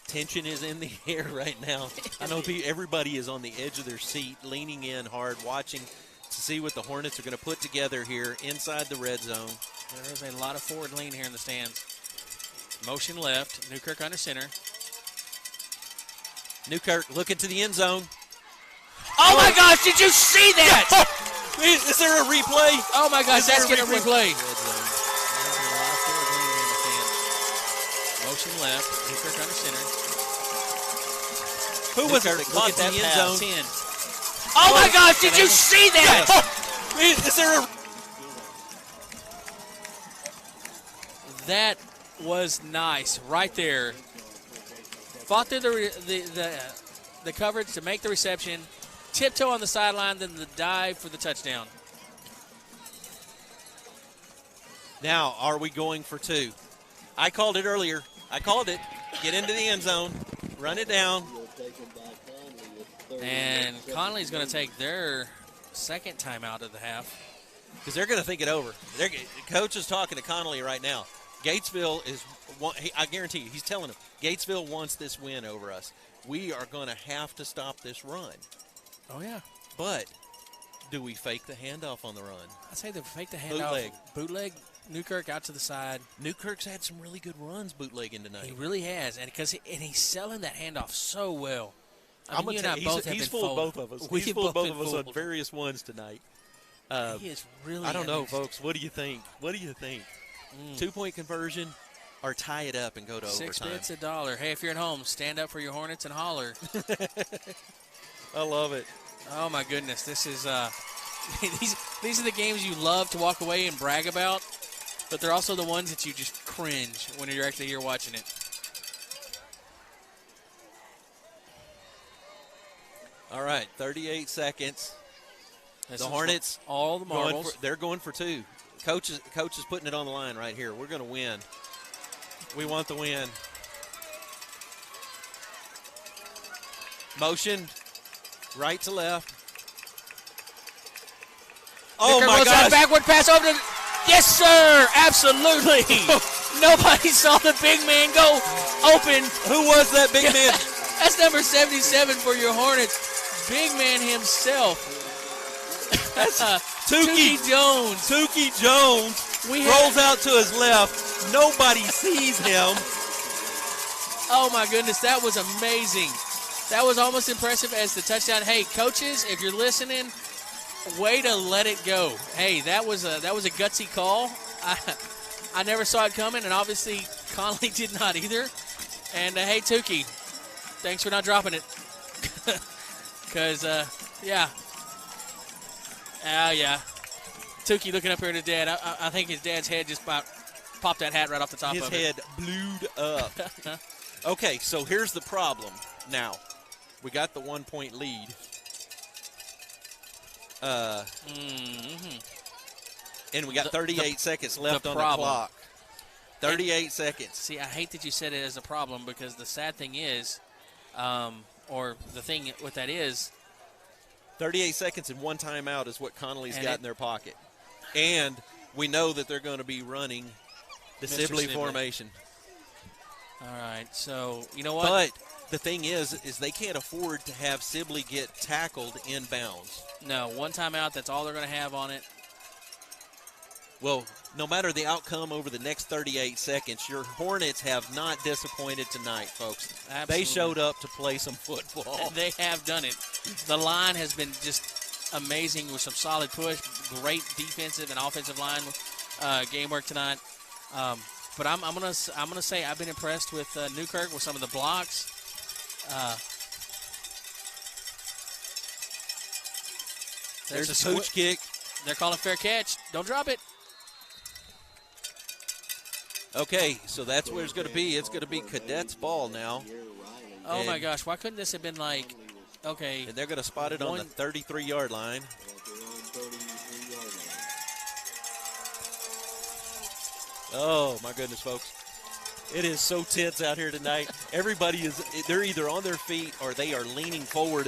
Tension is in the air right now. I know everybody is on the edge of their seat, leaning in hard, watching to see what the Hornets are going to put together here inside the red zone. There is a lot of forward lean here in the stands. Motion left. Newkirk under center. Newkirk looking to the end zone. Oh, my gosh, did you see that? Is there a replay? Oh, my gosh, that's going to replay. Motion left. Newkirk under center. Who was it that caught that end zone? 10. Oh, my gosh, did you see that? Is there a... That was nice right there. Fought through the coverage to make the reception, tiptoe on the sideline, then the dive for the touchdown. Now, are we going for 2? I called it earlier. I called it. Get into the end zone. Run it down. And Connally's going to take their second timeout of the half. Because they're going to think it over. Coach is talking to Connally right now. Gatesville is, I guarantee you, he's telling them, Gatesville wants this win over us. We are going to have to stop this run. Oh, yeah. But do we fake the handoff on the run? I'd say they fake the handoff. Bootleg. Newkirk out to the side. Newkirk's had some really good runs bootlegging tonight. He really has, and he's selling that handoff so well. I mean, he's fooled both of us. He's fooled both of us on various ones tonight. He is really. I don't know, folks. What do you think? 2-point conversion, or tie it up and go to overtime. 6 bits a dollar. Hey, if you're at home, stand up for your Hornets and holler. I love it. Oh my goodness, this is these are the games you love to walk away and brag about. But they're also the ones that you just cringe when you're actually here watching it. All right, 38 seconds. The Hornets, all the marbles. They're going for 2. Coach is putting it on the line right here. We're going to win. We want the win. Motion, right to left. Oh, my gosh. Backward pass over to... Yes, sir. Absolutely. Nobody saw the big man go open. Who was that big man? That's number 77 for your Hornets. Big man himself. That's Tukey Jones. Tukey Jones rolls out to his left. Nobody sees him. Oh, my goodness. That was amazing. That was almost impressive as the touchdown. Hey, coaches, if you're listening, way to let it go. Hey, that was a gutsy call. I never saw it coming, and obviously Connally did not either. And, hey, Tukey, thanks for not dropping it. Because, yeah. Yeah. Tukey looking up here at his dad. I think his dad's head just about popped that hat right off the top of it. His head blued up. Okay, so here's the problem now. We got the 1-point lead. And we got 38 seconds left on the clock. 38 seconds. See, I hate that you said it as a problem because the sad thing is, or the thing with that is, 38 seconds and 1 timeout is what Connally's got in their pocket. And we know that they're going to be running the Sibley formation. All right, so you know what? But the thing is they can't afford to have Sibley get tackled inbounds. No, 1 timeout, that's all they're going to have on it. Well, no matter the outcome over the next 38 seconds, your Hornets have not disappointed tonight, folks. Absolutely. They showed up to play some football. They have done it. The line has been just amazing with some solid push, great defensive and offensive line game work tonight. But I'm gonna say I've been impressed with Newkirk with some of the blocks. There's a pooch kick. They're calling fair catch. Don't drop it. Okay, so that's where it's going to be. It's going to be Cadets ball now. Oh, my gosh. Why couldn't this have been like, okay. And they're going to spot it on the 33-yard line. Oh, my goodness, folks. It is so tense out here tonight. Everybody they're either on their feet or they are leaning forward.